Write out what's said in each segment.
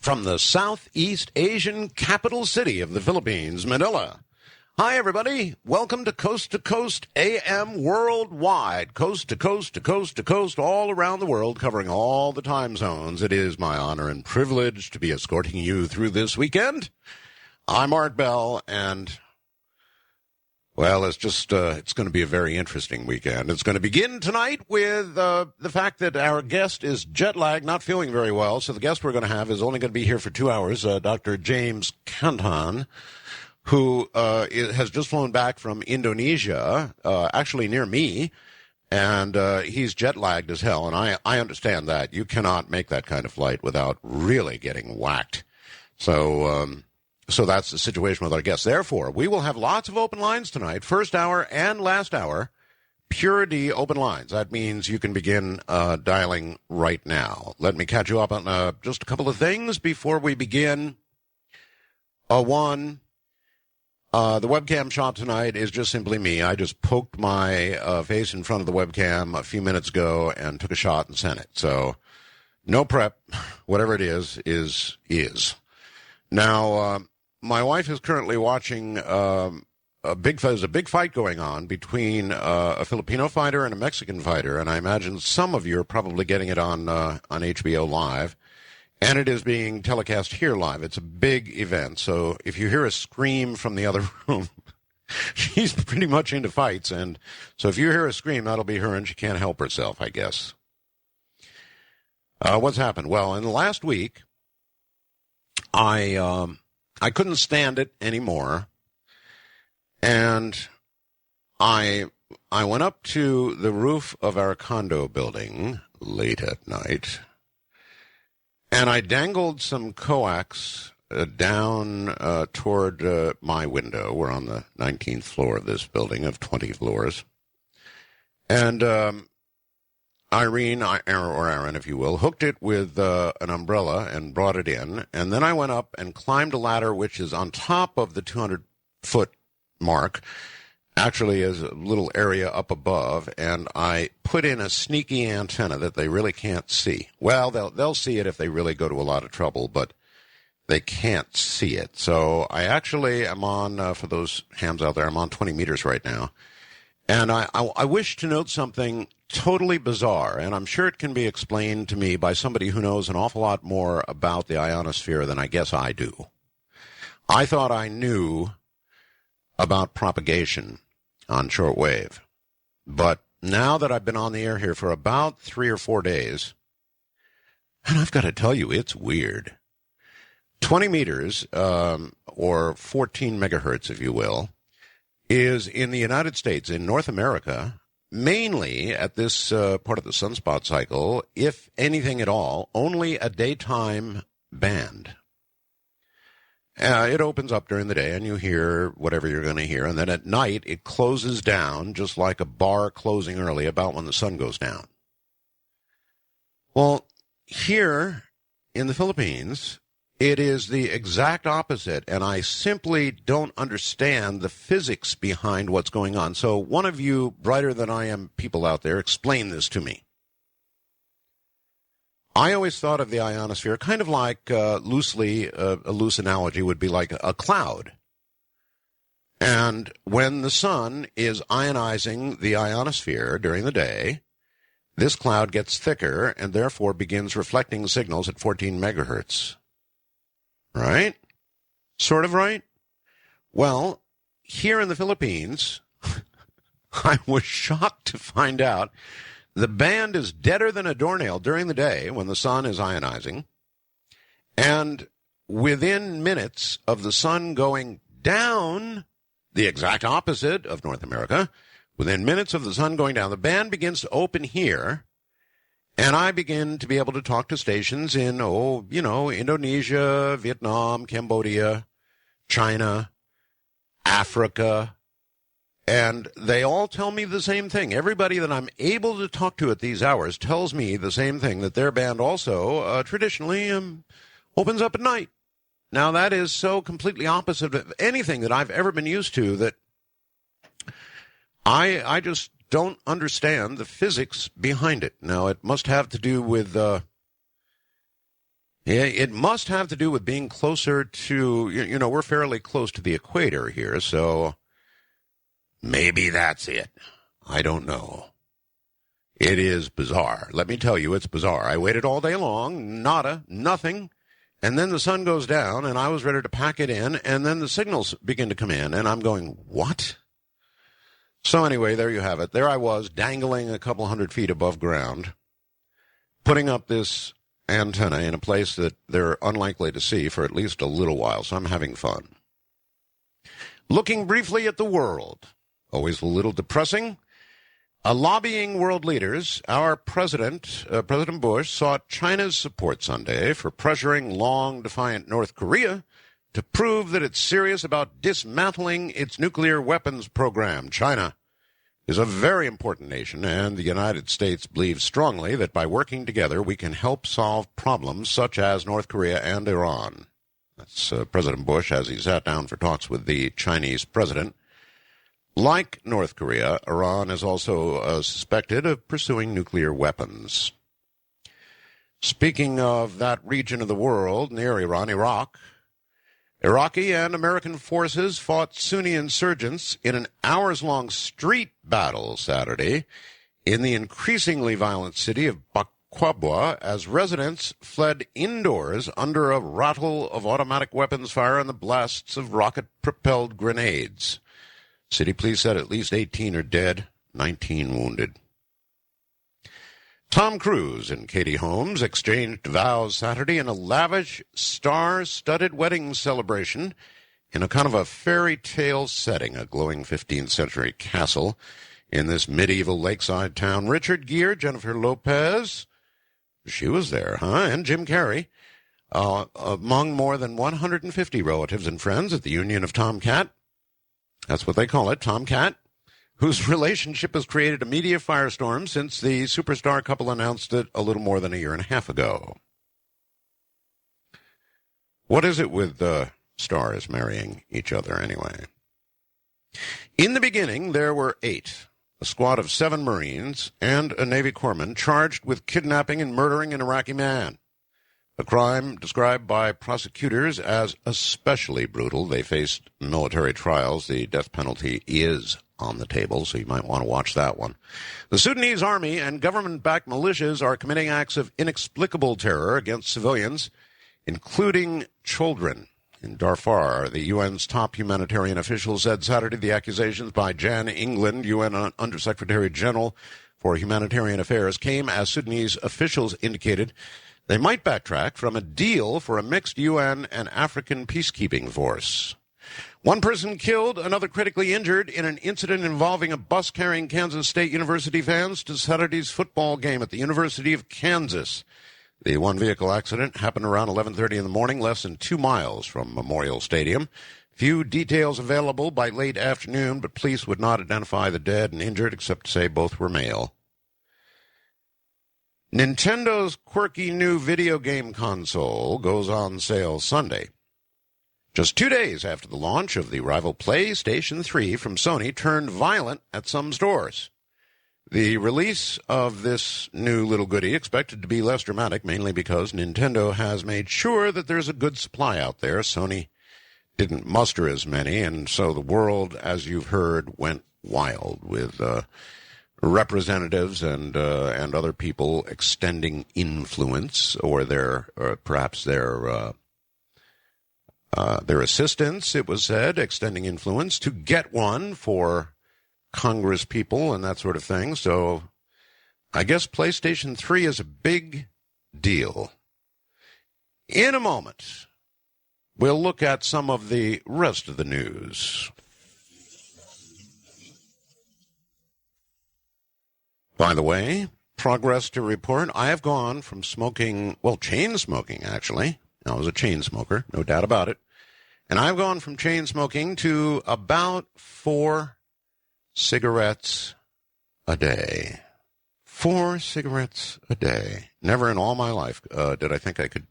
from the Southeast Asian capital city of the Philippines, Manila. Hi, everybody. Welcome to Coast AM worldwide. Coast to coast to coast to coast, all around the world, covering all the time zones. It is my honor and privilege to be escorting you through this weekend. I'm Art Bell, and, well, it's going to be a very interesting weekend. It's going to begin tonight with the fact that our guest is jet-lagged, not feeling very well. So the guest we're going to have is only going to be here for 2 hours, Dr. James Canton, who has just flown back from Indonesia, actually near me, and he's jet-lagged as hell, and I understand that. You cannot make that kind of flight without really getting whacked. So that's the situation with our guests. Therefore, we will have lots of open lines tonight, first hour and last hour, pure D open lines. That means you can begin dialing right now. Let me catch you up on just a couple of things before we begin. One, the webcam shot tonight is just simply me. I just poked my face in front of the webcam a few minutes ago and took a shot and sent it. So no prep. Whatever it is. Now, my wife is currently watching there's a big fight going on between a Filipino fighter and a Mexican fighter, and I imagine some of you are probably getting it on HBO Live, and it is being telecast here live. It's a big event, so if you hear a scream from the other room, she's pretty much into fights, and so if you hear a scream, that'll be her, and she can't help herself, I guess. What's happened? Well, in the last week, I couldn't stand it anymore, and I went up to the roof of our condo building late at night, and I dangled some coax down toward my window. We're on the 19th floor of this building of 20 floors, and Irene, or Aaron, if you will, hooked it with an umbrella and brought it in. And then I went up and climbed a ladder, which is on top of the 200-foot mark, actually is a little area up above, and I put in a sneaky antenna that they really can't see. Well, they'll see it if they really go to a lot of trouble, but they can't see it. So I actually am on, for those hams out there, I'm on 20 meters right now. And I wish to note something totally bizarre, and I'm sure it can be explained to me by somebody who knows an awful lot more about the ionosphere than I guess I do. I thought I knew about propagation on shortwave, but now that I've been on the air here for about 3 or 4 days, and I've got to tell you, it's weird. 20 meters, or 14 megahertz, if you will, is in the United States, in North America, mainly at this part of the sunspot cycle, if anything at all, only a daytime band. It opens up during the day, and you hear whatever you're going to hear, and then at night it closes down, just like a bar closing early about when the sun goes down. Well, here in the Philippines, it is the exact opposite, and I simply don't understand the physics behind what's going on. So one of you brighter than I am people out there, explain this to me. I always thought of the ionosphere kind of like, loosely, a loose analogy would be like a cloud. And when the sun is ionizing the ionosphere during the day, this cloud gets thicker and therefore begins reflecting signals at 14 megahertz. Right? Sort of right? Well, here in the Philippines, I was shocked to find out the band is deader than a doornail during the day when the sun is ionizing, and within minutes of the sun going down, the exact opposite of North America, within minutes of the sun going down, the band begins to open here, and I begin to be able to talk to stations in, Indonesia, Vietnam, Cambodia, China, Africa, and they all tell me the same thing. Everybody that I'm able to talk to at these hours tells me the same thing, that their band also traditionally opens up at night. Now, that is so completely opposite of anything that I've ever been used to that I just don't understand the physics behind it. Now, it must have to do with Yeah, it must have to do with being closer to, we're fairly close to the equator here, so maybe that's it. I don't know. It is bizarre. Let me tell you, it's bizarre. I waited all day long, nada, nothing, and then the sun goes down, and I was ready to pack it in, and then the signals begin to come in, and I'm going, what? So anyway, there you have it. There I was, dangling a couple hundred feet above ground, putting up this antenna in a place that they're unlikely to see for at least a little while, so I'm having fun. Looking briefly at the world, always a little depressing. Lobbying world leaders, our president, President Bush, sought China's support Sunday for pressuring long defiant North Korea to prove that it's serious about dismantling its nuclear weapons program. China is a very important nation, and the United States believes strongly that by working together we can help solve problems such as North Korea and Iran. That's President Bush as he sat down for talks with the Chinese president. Like North Korea, Iran is also suspected of pursuing nuclear weapons. Speaking of that region of the world near Iran, Iraq, Iraqi and American forces fought Sunni insurgents in an hours-long street battle Saturday in the increasingly violent city of Bakwabwa as residents fled indoors under a rattle of automatic weapons fire and the blasts of rocket-propelled grenades. City police said at least 18 are dead, 19 wounded. Tom Cruise and Katie Holmes exchanged vows Saturday in a lavish, star-studded wedding celebration in a kind of a fairy tale setting, a glowing 15th century castle in this medieval lakeside town. Richard Gere, Jennifer Lopez, she was there, and Jim Carrey, among more than 150 relatives and friends at the union of Tomcat. That's what they call it, Tomcat, whose relationship has created a media firestorm since the superstar couple announced it a little more than a year and a half ago. What is it with stars marrying each other anyway? In the beginning, there were 8, a squad of 7 Marines and a Navy corpsman charged with kidnapping and murdering an Iraqi man. A crime described by prosecutors as especially brutal. They faced military trials. The death penalty is on the table, so you might want to watch that one. The Sudanese army and government-backed militias are committing acts of inexplicable terror against civilians, including children. In Darfur, the UN's top humanitarian official said Saturday the accusations by Jan England, UN Undersecretary General for Humanitarian Affairs, came as Sudanese officials indicated they might backtrack from a deal for a mixed UN and African peacekeeping force. One person killed, another critically injured in an incident involving a bus carrying Kansas State University fans to Saturday's football game at the University of Kansas. The one-vehicle accident happened around 11:30 in the morning, less than 2 miles from Memorial Stadium. Few details available by late afternoon, but police would not identify the dead and injured except to say both were male. Nintendo's quirky new video game console goes on sale Sunday. Just 2 days after the launch of the rival PlayStation 3 from Sony turned violent at some stores. The release of this new little goodie expected to be less dramatic, mainly because Nintendo has made sure that there's a good supply out there. Sony didn't muster as many, and so the world, as you've heard, went wild with representatives and other people extending influence or perhaps their assistants, it was said, extending influence to get one for Congress people and that sort of thing. So I guess PlayStation 3 is a big deal. In a moment, we'll look at some of the rest of the news. By the way, progress to report. I have gone from smoking, chain smoking, actually. I was a chain smoker, no doubt about it. And I've gone from chain smoking to about 4 cigarettes a day. 4 cigarettes a day. Never in all my life did I think I could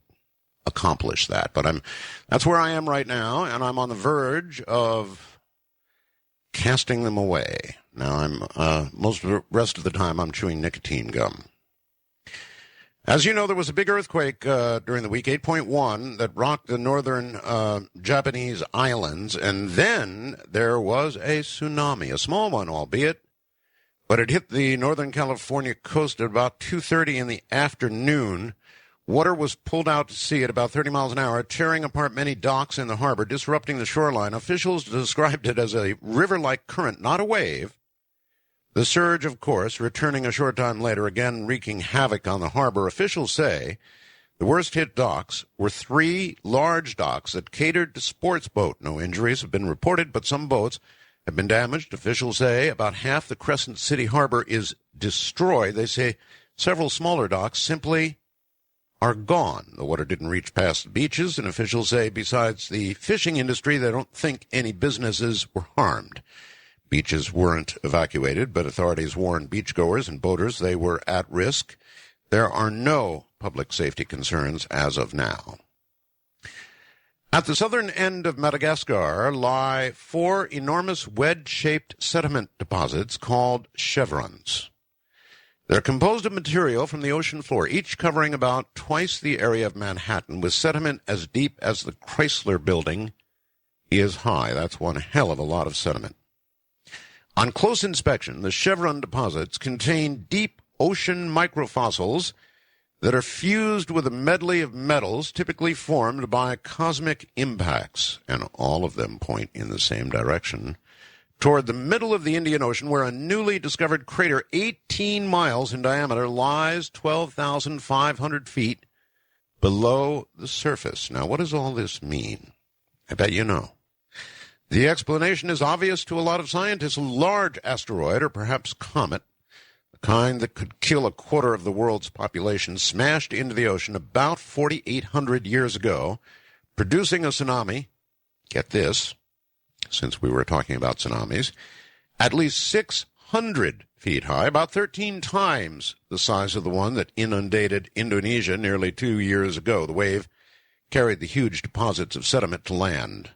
accomplish that. But that's where I am right now, and I'm on the verge of casting them away. Now, most of the rest of the time I'm chewing nicotine gum. As you know, there was a big earthquake during the week, 8.1, that rocked the northern Japanese islands, and then there was a tsunami, a small one, albeit, but it hit the northern California coast at about 2:30 in the afternoon. Water was pulled out to sea at about 30 miles an hour, tearing apart many docks in the harbor, disrupting the shoreline. Officials described it as a river-like current, not a wave. The surge, of course, returning a short time later, again wreaking havoc on the harbor. Officials say the worst-hit docks were 3 large docks that catered to sports boat. No injuries have been reported, but some boats have been damaged. Officials say about half the Crescent City harbor is destroyed. They say several smaller docks simply are gone. The water didn't reach past the beaches, and officials say besides the fishing industry, they don't think any businesses were harmed. Beaches weren't evacuated, but authorities warned beachgoers and boaters they were at risk. There are no public safety concerns as of now. At the southern end of Madagascar lie 4 enormous wedge-shaped sediment deposits called chevrons. They're composed of material from the ocean floor, each covering about twice the area of Manhattan, with sediment as deep as the Chrysler Building is high. That's one hell of a lot of sediment. On close inspection, the chevron deposits contain deep ocean microfossils that are fused with a medley of metals typically formed by cosmic impacts, and all of them point in the same direction, toward the middle of the Indian Ocean, where a newly discovered crater 18 miles in diameter lies 12,500 feet below the surface. Now, what does all this mean? I bet you know. The explanation is obvious to a lot of scientists. A large asteroid, or perhaps comet, the kind that could kill a quarter of the world's population, smashed into the ocean about 4,800 years ago, producing a tsunami. Get this, since we were talking about tsunamis, at least 600 feet high, about 13 times the size of the one that inundated Indonesia nearly 2 years ago. The wave carried the huge deposits of sediment to land.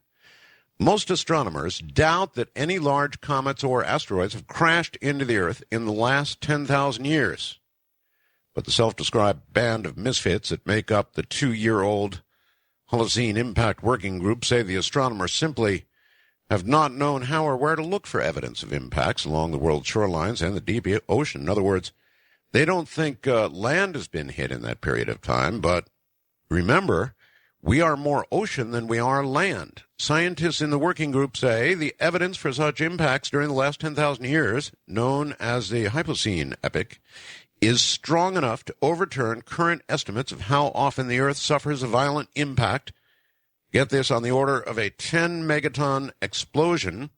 Most astronomers doubt that any large comets or asteroids have crashed into the Earth in the last 10,000 years. But the self-described band of misfits that make up the 2-year-old Holocene Impact Working Group say the astronomers simply have not known how or where to look for evidence of impacts along the world's shorelines and the deep ocean. In other words, they don't think land has been hit in that period of time, but remember, we are more ocean than we are land. Scientists in the working group say the evidence for such impacts during the last 10,000 years, known as the Hypocene epoch, is strong enough to overturn current estimates of how often the Earth suffers a violent impact. Get this, on the order of a 10-megaton explosion,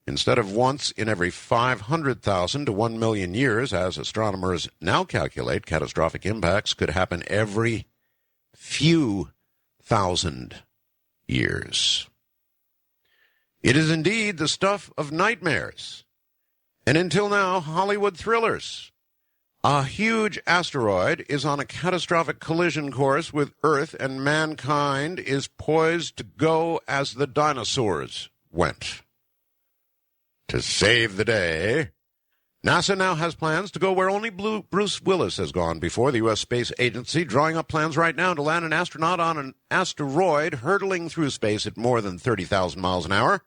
instead of once in every 500,000 to 1 million years, as astronomers now calculate. Catastrophic impacts could happen every few thousand years. It is indeed the stuff of nightmares, and until now, Hollywood thrillers. A huge asteroid is on a catastrophic collision course with Earth, and mankind is poised to go as the dinosaurs went. To save the day, NASA now has plans to go where only Bruce Willis has gone before. The U.S. Space Agency drawing up plans right now to land an astronaut on an asteroid hurtling through space at more than 30,000 miles an hour.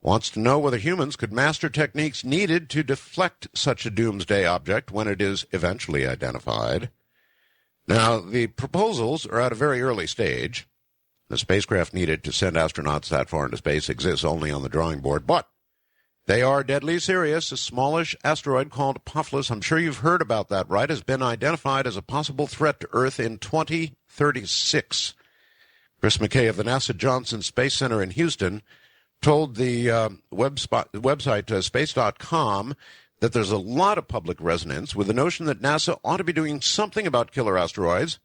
Wants to know whether humans could master techniques needed to deflect such a doomsday object when it is eventually identified. Now, the proposals are at a very early stage. The spacecraft needed to send astronauts that far into space exists only on the drawing board, but they are deadly serious. A smallish asteroid called Apophis, I'm sure you've heard about that, right, has been identified as a possible threat to Earth in 2036. Chris McKay of the NASA Johnson Space Center in Houston told the website space.com that there's a lot of public resonance with the notion that NASA ought to be doing something about killer asteroids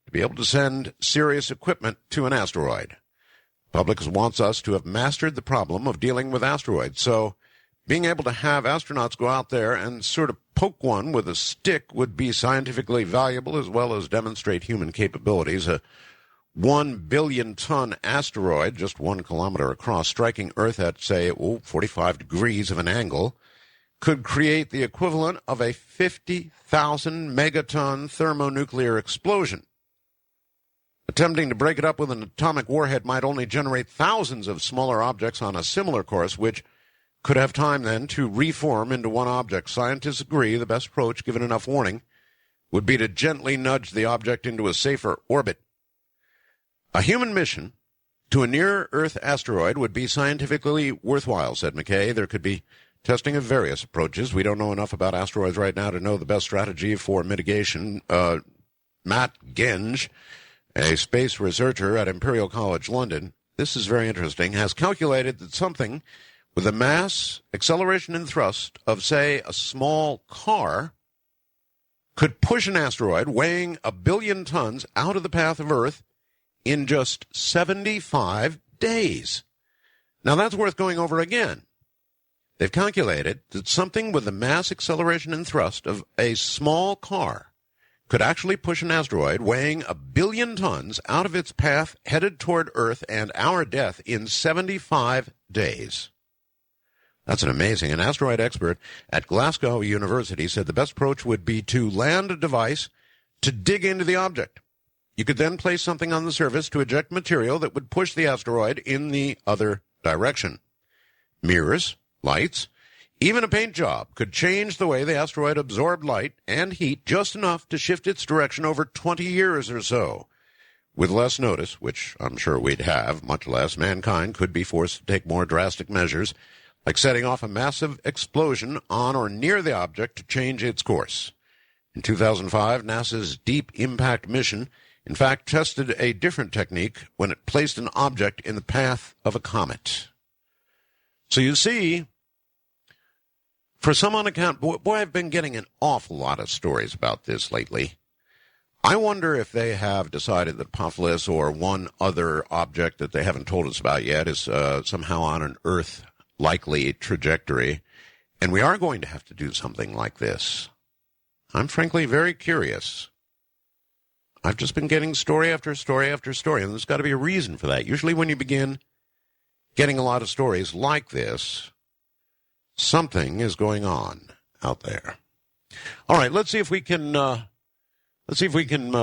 to be able to send serious equipment to an asteroid. Public wants us to have mastered the problem of dealing with asteroids, so being able to have astronauts go out there and sort of poke one with a stick would be scientifically valuable as well as demonstrate human capabilities. A 1 billion-ton asteroid, just 1 kilometer across, striking Earth at, say, 45 degrees of an angle, could create the equivalent of a 50,000 megaton thermonuclear explosion. Attempting to break it up with an atomic warhead might only generate thousands of smaller objects on a similar course, which could have time then to reform into one object. Scientists agree the best approach, given enough warning, would be to gently nudge the object into a safer orbit. A human mission to a near-Earth asteroid would be scientifically worthwhile, said McKay. There could be testing of various approaches. We don't know enough about asteroids right now to know the best strategy for mitigation. Matt Genge, a space researcher at Imperial College London, this is very interesting, has calculated that something with a mass, acceleration, and thrust of, say, a small car could push an asteroid weighing 1 billion tons out of the path of Earth in just 75 days. Now, that's worth going over again. They've calculated that something with the mass, acceleration, and thrust of a small car could actually push an asteroid weighing 1 billion tons out of its path headed toward Earth and our death in 75 days. That's an amazing. An asteroid expert at Glasgow University said the best approach would be to land a device to dig into the object. You could then place something on the surface to eject material that would push the asteroid in the other direction. Mirrors, lights, even a paint job could change the way the asteroid absorbed light and heat just enough to shift its direction over 20 years or so. With less notice, which I'm sure we'd have, much less, mankind could be forced to take more drastic measures, like setting off a massive explosion on or near the object to change its course. In 2005, NASA's Deep Impact mission, in fact, tested a different technique when it placed an object in the path of a comet. So you see, for some unaccount, boy, I've been getting an awful lot of stories about this lately. I wonder if they have decided that Apophis or one other object that they haven't told us about yet is somehow on an Earth-likely trajectory, and we are going to have to do something like this. I'm frankly very curious. I've just been getting story after story after story, and there's got to be a reason for that. Usually when you begin getting a lot of stories like this, something is going on out there. All right, let's see if we can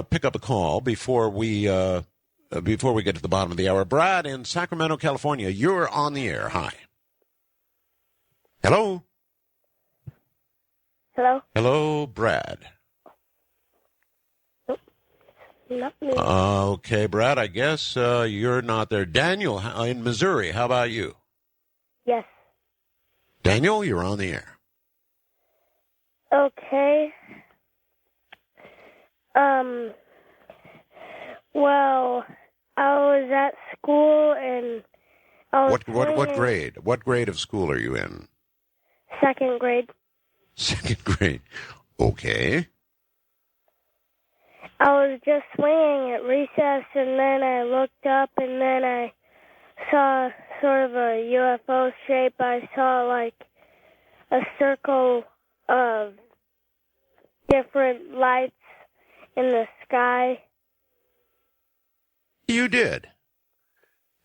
pick up a call before we get to the bottom of the hour. Brad in Sacramento, California, you're on the air. Hi. Hello. Hello. Hello, Brad. Nope. Not me. Okay, Brad, I guess you're not there. Daniel in Missouri, how about you? Yes. Daniel, you're on the air. Okay. Well, I was at school and I was What grade? What grade of school are you in? Second grade. Second grade. Okay. I was just swinging at recess, and then I looked up, and then I saw sort of a UFO shape. I saw like a circle of different lights in the sky. You did.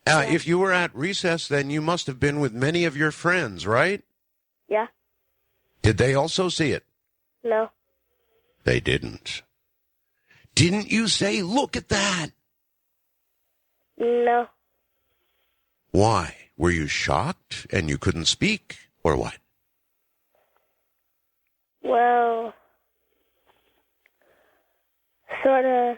If you were at recess, then you must have been with many of your friends, right? Yeah. Did they also see it? No. They didn't. Didn't you say, look at that? No. Why? Were you shocked and you couldn't speak, or what? Well, sort of.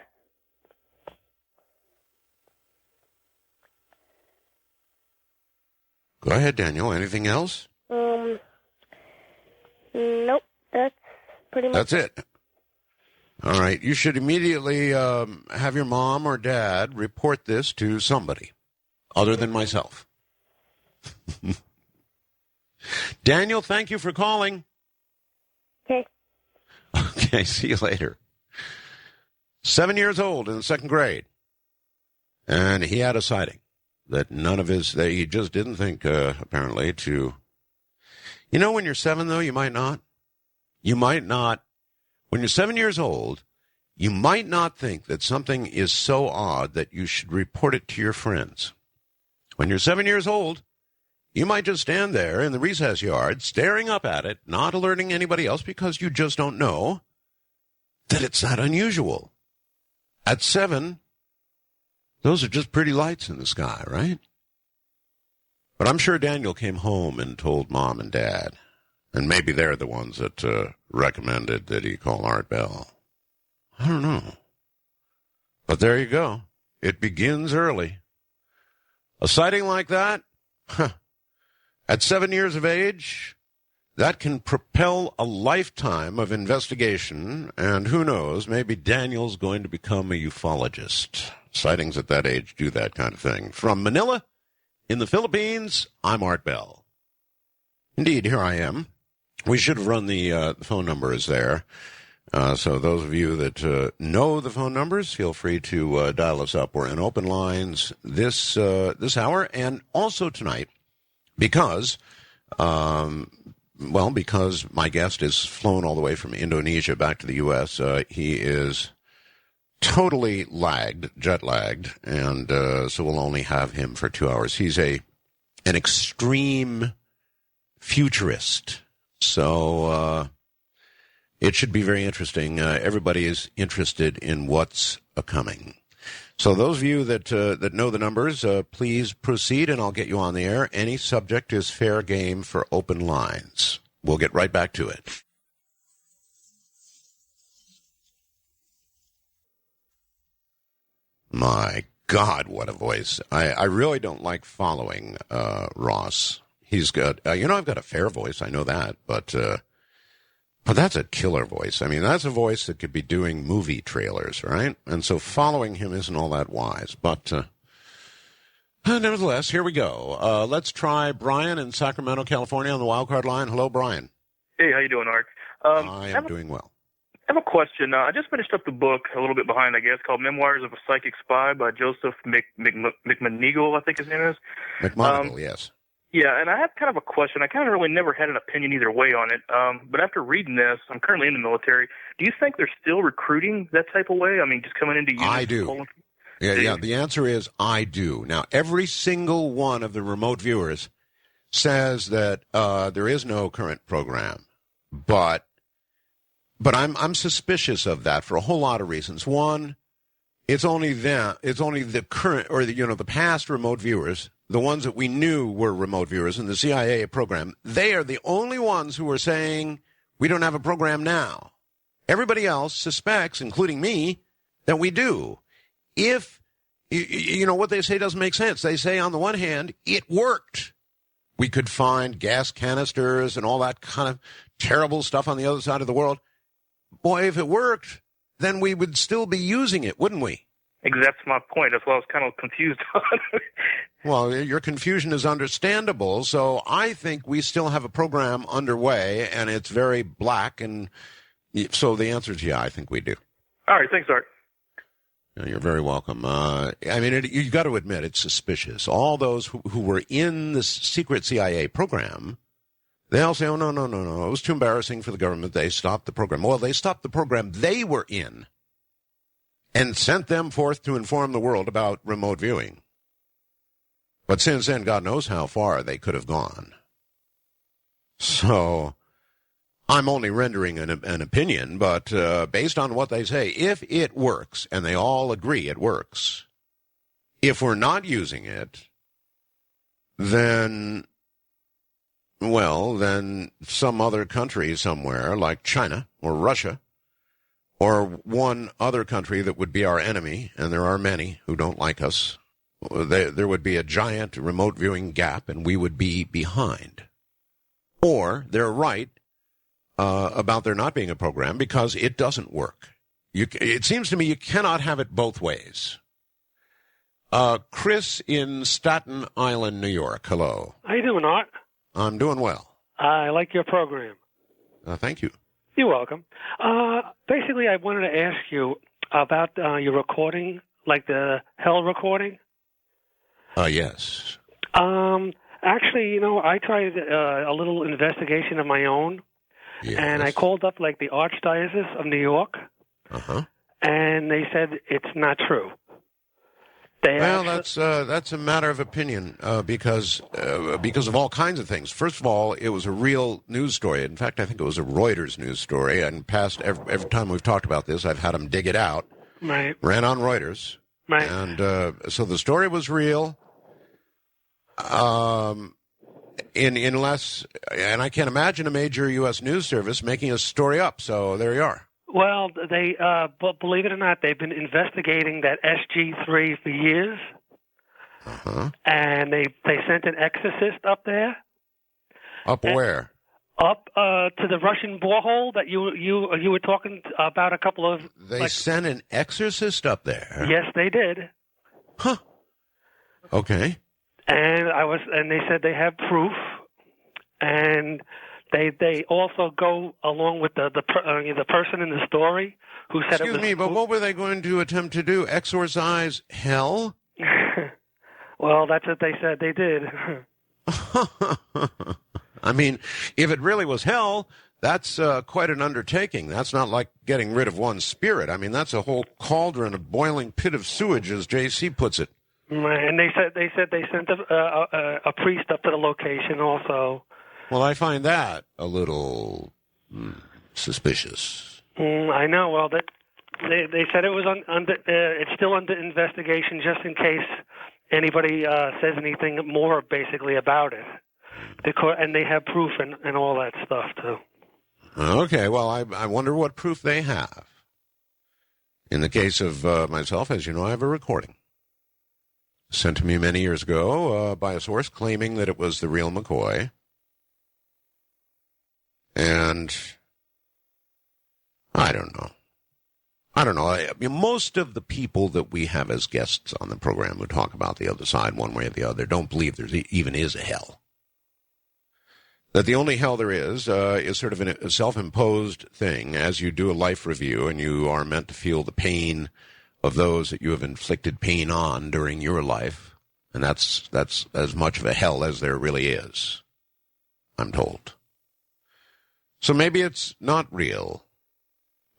Go ahead, Daniel. Anything else? Nope. That's pretty much. That's it. All right. You should immediately have your mom or dad report this to somebody other than myself. Daniel, thank you for calling. Okay. Okay, see you later. 7 years old in the second grade. And he had a sighting that that he just didn't think, apparently, to... You know, when you're 7, though, you might not. You might not. When you're 7 years old, you might not think that something is so odd that you should report it to your friends. When you're 7 years old, You might just stand there in the recess yard, staring up at it, not alerting anybody else because you just don't know that it's that unusual. At 7, those are just pretty lights in the sky, right? But I'm sure Daniel came home and told Mom and Dad, and maybe they're the ones that recommended that he call Art Bell. I don't know. But there you go. It begins early. A sighting like that, at 7 years of age, that can propel a lifetime of investigation, and who knows, maybe Daniel's going to become a ufologist. Sightings at that age do that kind of thing. From Manila, in the Philippines, I'm Art Bell. Indeed, here I am. We should have run the phone numbers there. So those of you that know the phone numbers, feel free to dial us up. We're in open lines this hour and also tonight because my guest is flown all the way from Indonesia back to the U.S. He is totally jet lagged, and so we'll only have him for 2 hours. He's an extreme futurist, so it should be very interesting. Everybody is interested in what's a-coming. So those of you that know the numbers, please proceed, and I'll get you on the air. Any subject is fair game for open lines. We'll get right back to it. My God, what a voice. I really don't like following Ross. He's got, I've got a fair voice, I know that, but that's a killer voice. I mean, that's a voice that could be doing movie trailers, right? And so following him isn't all that wise. But nevertheless, here we go. Let's try Brian in Sacramento, California on the wildcard line. Hello, Brian. Hey, how you doing, Art? I am doing well. I have a question. I just finished up the book, a little bit behind, I guess, called Memoirs of a Psychic Spy by Joseph McMonigle, I think his name is. McMonigle, yes. Yeah, and I have kind of a question. I kind of really never had an opinion either way on it. But after reading this, I'm currently in the military. Do you think they're still recruiting that type of way? I mean, just coming into units? I do. Yeah, the answer is I do. Now, every single one of the remote viewers says that there is no current program. But I'm suspicious of that for a whole lot of reasons. One, it's only the current or the past remote viewers, the ones that we knew were remote viewers in the CIA program. They are the only ones who are saying we don't have a program now. Everybody else suspects, including me, that we do. If what they say doesn't make sense. They say on the one hand, it worked. We could find gas canisters and all that kind of terrible stuff on the other side of the world. Boy, if it worked, then we would still be using it, wouldn't we? That's my point. That's what I was kind of confused on. Well, your confusion is understandable. So I think we still have a program underway, and it's very black. And so the answer is yeah, I think we do. All right. Thanks, Art. You're very welcome. You've got to admit it's suspicious. All those who were in the secret CIA program, they all say, oh, no. It was too embarrassing for the government. They stopped the program. Well, they stopped the program they were in and sent them forth to inform the world about remote viewing. But since then, God knows how far they could have gone. So I'm only rendering an opinion, but based on what they say, if it works, and they all agree it works, if we're not using it, then some other country somewhere, like China or Russia, or one other country that would be our enemy, and there are many who don't like us, there would be a giant remote viewing gap, and we would be behind. Or they're right about there not being a program because it doesn't work. It seems to me you cannot have it both ways. Chris in Staten Island, New York. Hello. How you doing, Art? I'm doing well. I like your program. Thank you. You're welcome. Basically, I wanted to ask you about your recording, like the hell recording. Yes. Actually, I tried a little investigation of my own, yes. And I called up like the Archdiocese of New York, Uh-huh. and they said it's not true. Well, that's a matter of opinion because of all kinds of things. First of all, it was a real news story. In fact, I think it was a Reuters news story. And every time we've talked about this, I've had them dig it out. Right. Ran on Reuters. Right. And so the story was real. Unless, and I can't imagine a major U.S. news service making a story up. So there you are. Well, but believe it or not, they've been investigating that SG-3 for years, and they sent an exorcist up there. Up where? Up to the Russian borehole that you were talking about a couple of. They sent an exorcist up there. Yes, they did. Huh. Okay. And they said they have proof, and they also go along with the person in the story who said Excuse it was. me, but what were they going to attempt to do? Exorcise hell? Well, that's what they said they did. I mean, if it really was hell, that's quite an undertaking. That's not like getting rid of one's spirit. I mean, that's a whole cauldron, a boiling pit of sewage, as J.C. puts it. And they said they sent a priest up to the location also. Well, I find that a little suspicious. I know. Well, they said it was it's still under investigation, just in case anybody says anything more, basically, about it. And they have proof and all that stuff too. Okay. Well, I wonder what proof they have. In the case of myself, as you know, I have a recording sent to me many years ago by a source claiming that it was the real McCoy. And I don't know. I mean, most of the people that we have as guests on the program who talk about the other side one way or the other don't believe there even is a hell. That the only hell there is sort of a self-imposed thing as you do a life review and you are meant to feel the pain of those that you have inflicted pain on during your life. And that's as much of a hell as there really is, I'm told. So maybe it's not real,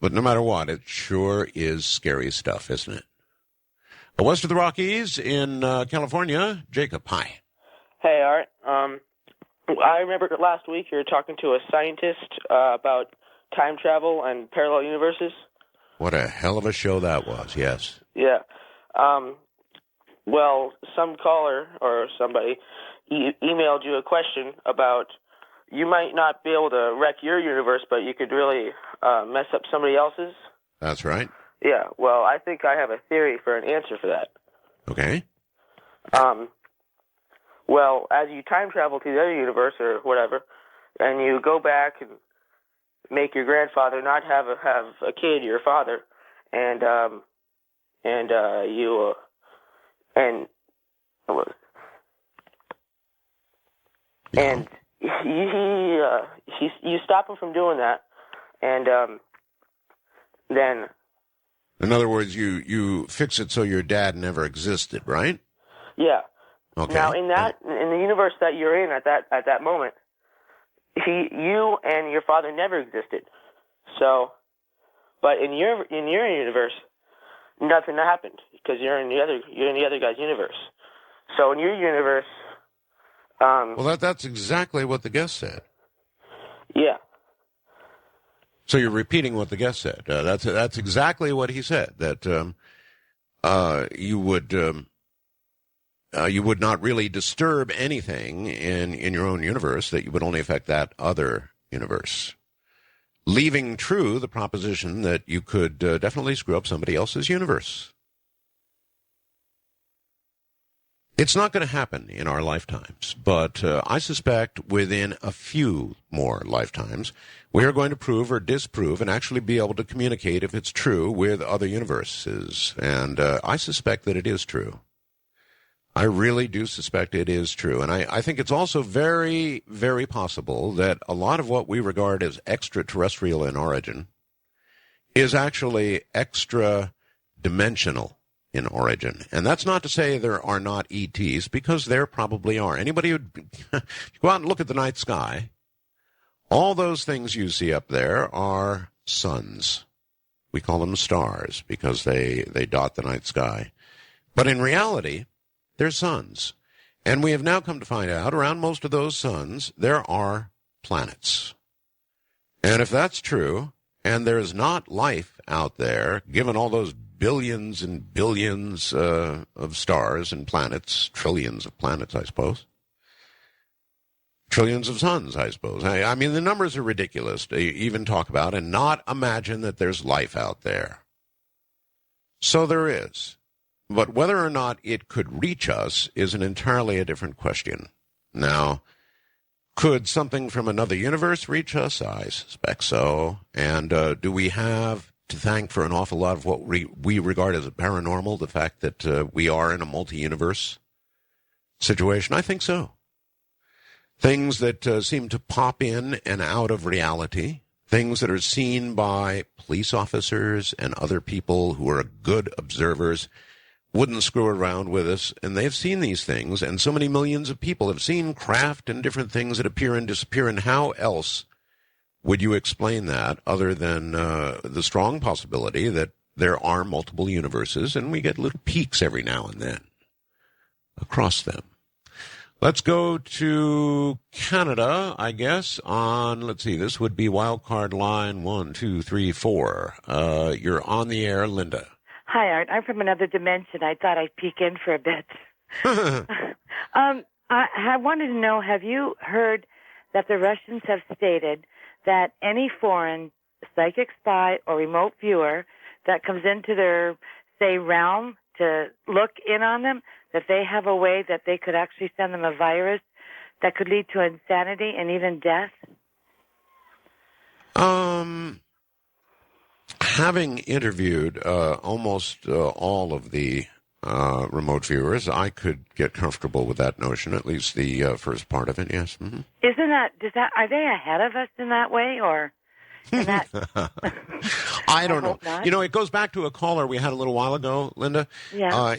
but no matter what, it sure is scary stuff, isn't it? West of the Rockies in California, Jacob, hi. Hey, Art. I remember last week you were talking to a scientist about time travel and parallel universes. What a hell of a show that was, yes. Yeah. Well, some caller or somebody emailed you a question about you might not be able to wreck your universe, but you could really mess up somebody else's. That's right. Yeah, well, I think I have a theory for an answer for that. Okay. Well, as you time travel to the other universe or whatever, and you go back and make your grandfather not have a kid, your father, and you stop him from doing that, and then. In other words, you fix it so your dad never existed, right? Yeah. Okay. Now, in the universe that you're in at that moment, you and your father never existed. So, but in your universe, nothing happened because you're in the other guy's universe. So in your universe, well, that's exactly what the guest said. Yeah. So you're repeating what the guest said. That's exactly what he said. That you would not really disturb anything in your own universe, that you would only affect that other universe. Leaving true the proposition that you could definitely screw up somebody else's universe. It's not going to happen in our lifetimes, but I suspect within a few more lifetimes, we are going to prove or disprove and actually be able to communicate if it's true with other universes. And I suspect that it is true. I really do suspect it is true. And I think it's also very, very possible that a lot of what we regard as extraterrestrial in origin is actually extra-dimensional in origin. And that's not to say there are not ETs, because there probably are. Anybody who go out and look at the night sky, all those things you see up there are suns. We call them stars because they dot the night sky. But in reality, they're suns. And we have now come to find out around most of those suns, there are planets. And if that's true, and there's not life out there, given all those billions and billions of stars and planets, trillions of planets, I suppose, trillions of suns, I suppose. I mean, the numbers are ridiculous to even talk about and not imagine that there's life out there. So there is. But whether or not it could reach us is an entirely a different question. Now, could something from another universe reach us? I suspect so. And do we have to thank for an awful lot of what we regard as a paranormal, the fact that we are in a multi-universe situation? I think so. Things that seem to pop in and out of reality, things that are seen by police officers and other people who are good observers, wouldn't screw around with us, and they've seen these things, and so many millions of people have seen craft and different things that appear and disappear, and how else would you explain that other than the strong possibility that there are multiple universes, and we get little peeks every now and then across them. Let's go to Canada, I guess, on, let's see, this would be wildcard line 1, 2, 3, 4. You're on the air, Linda. Hi, Art. I'm from another dimension. I thought I'd peek in for a bit. I wanted to know, have you heard that the Russians have stated that any foreign psychic spy or remote viewer that comes into their, say, realm to look in on them, that they have a way that they could actually send them a virus that could lead to insanity and even death? Having interviewed almost all of the remote viewers, I could get comfortable with that notion, at least the first part of it, yes. Mm-hmm. Are they ahead of us in that way, or in that? I don't know. Not. You know, it goes back to a caller we had a little while ago, Linda. Yeah.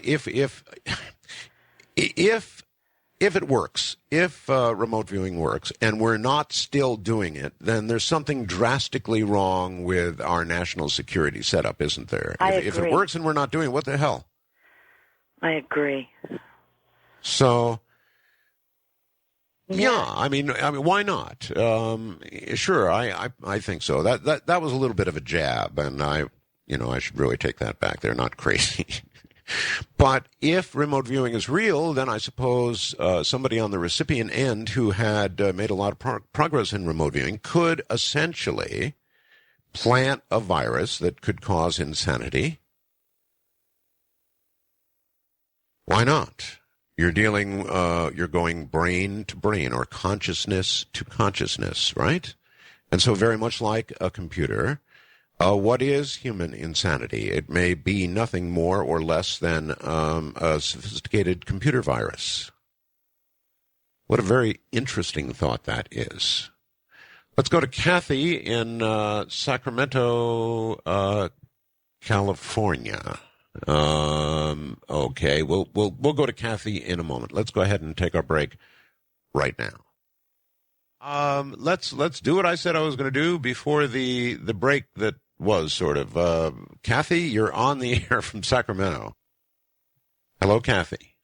If it works, if remote viewing works, and we're not still doing it, then there's something drastically wrong with our national security setup, isn't there? I agree. If it works and we're not doing it, what the hell? I agree. So, yeah, I mean, why not? Sure, I think so. That was a little bit of a jab, and I should really take that back. They're not crazy. But if remote viewing is real, then I suppose somebody on the recipient end who had made a lot of progress in remote viewing could essentially plant a virus that could cause insanity. Why not? You're going brain to brain or consciousness to consciousness, right? And so very much like a computer, what is human insanity? It may be nothing more or less than a sophisticated computer virus. What a very interesting thought that is. Let's go to Kathy in Sacramento, California. Okay, we'll go to Kathy in a moment. Let's go ahead and take our break right now. Let's do what I said I was going to do before the break that was sort of. Kathy, you're on the air from Sacramento. Hello, Kathy.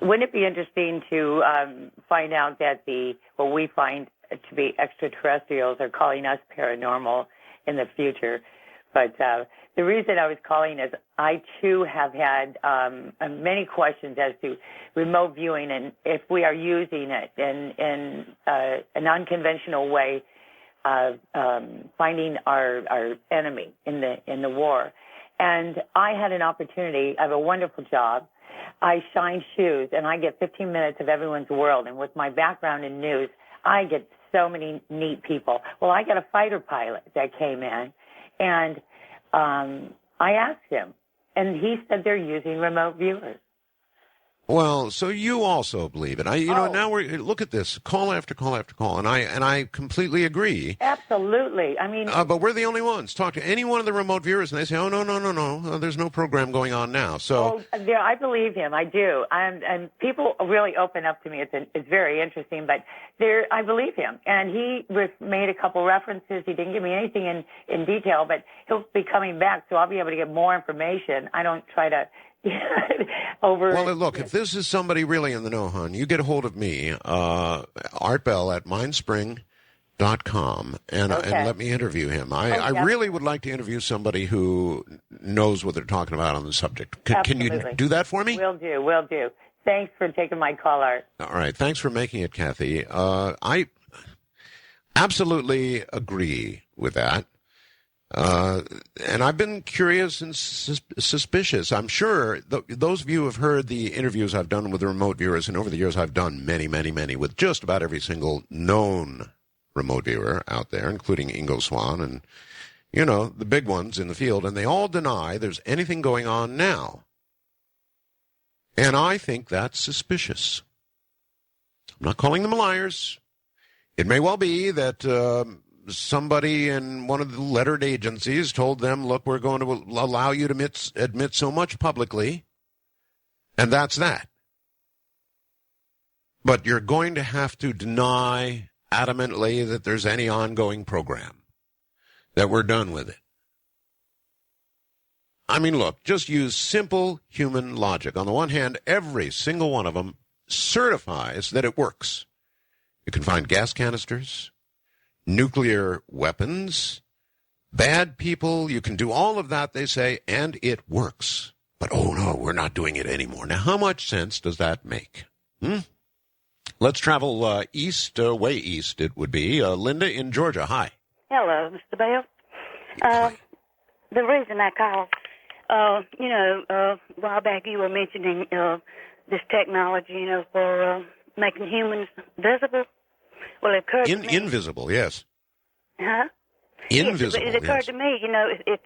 Wouldn't it be interesting to find out that what we find to be extraterrestrials are calling us paranormal in the future? But the reason I was calling is I, too, have had many questions as to remote viewing and if we are using it in an unconventional way of finding our enemy in the war. And I had an opportunity. I have a wonderful job. I shine shoes, and I get 15 minutes of everyone's world. And with my background in news, I get so many neat people. Well, I got a fighter pilot that came in, and I asked him, and he said they're using remote viewers. Well, so you also believe it. Now look at this, call after call after call, and I completely agree. Absolutely. I mean, but we're the only ones. Talk to any one of the remote viewers, and they say, "Oh no, there's no program going on now." So, yeah, I believe him. I do, and people really open up to me. It's very interesting, but I believe him, and he made a couple references. He didn't give me anything in detail, but he'll be coming back, so I'll be able to get more information. I don't try to over. Well, look, if this is somebody really in the know, hon, you get a hold of me, Art Bell at mindspring.com, and let me interview him. I really would like to interview somebody who knows what they're talking about on the subject. Can you do that for me? Will do. Thanks for taking my call, Art. All right. Thanks for making it, Kathy. I absolutely agree with that. And I've been curious and suspicious. I'm sure those of you who have heard the interviews I've done with the remote viewers, and over the years I've done many, many, many with just about every single known remote viewer out there, including Ingo Swann and, the big ones in the field, and they all deny there's anything going on now. And I think that's suspicious. I'm not calling them liars. It may well be that somebody in one of the lettered agencies told them, look, we're going to allow you to admit so much publicly, and that's that. But you're going to have to deny adamantly that there's any ongoing program, that we're done with it. I mean, look, just use simple human logic. On the one hand, every single one of them certifies that it works. You can find gas canisters, nuclear weapons, bad people. You can do all of that, they say, and it works. But, oh, no, we're not doing it anymore. Now, how much sense does that make? Let's travel east, way east it would be. Linda in Georgia, hi. Hello, Mr. Bell. The reason I called, a while back you were mentioning this technology, for making humans visible. Well, it occurred to me. Invisible, yes. Huh? Invisible, yes. It occurred to me, if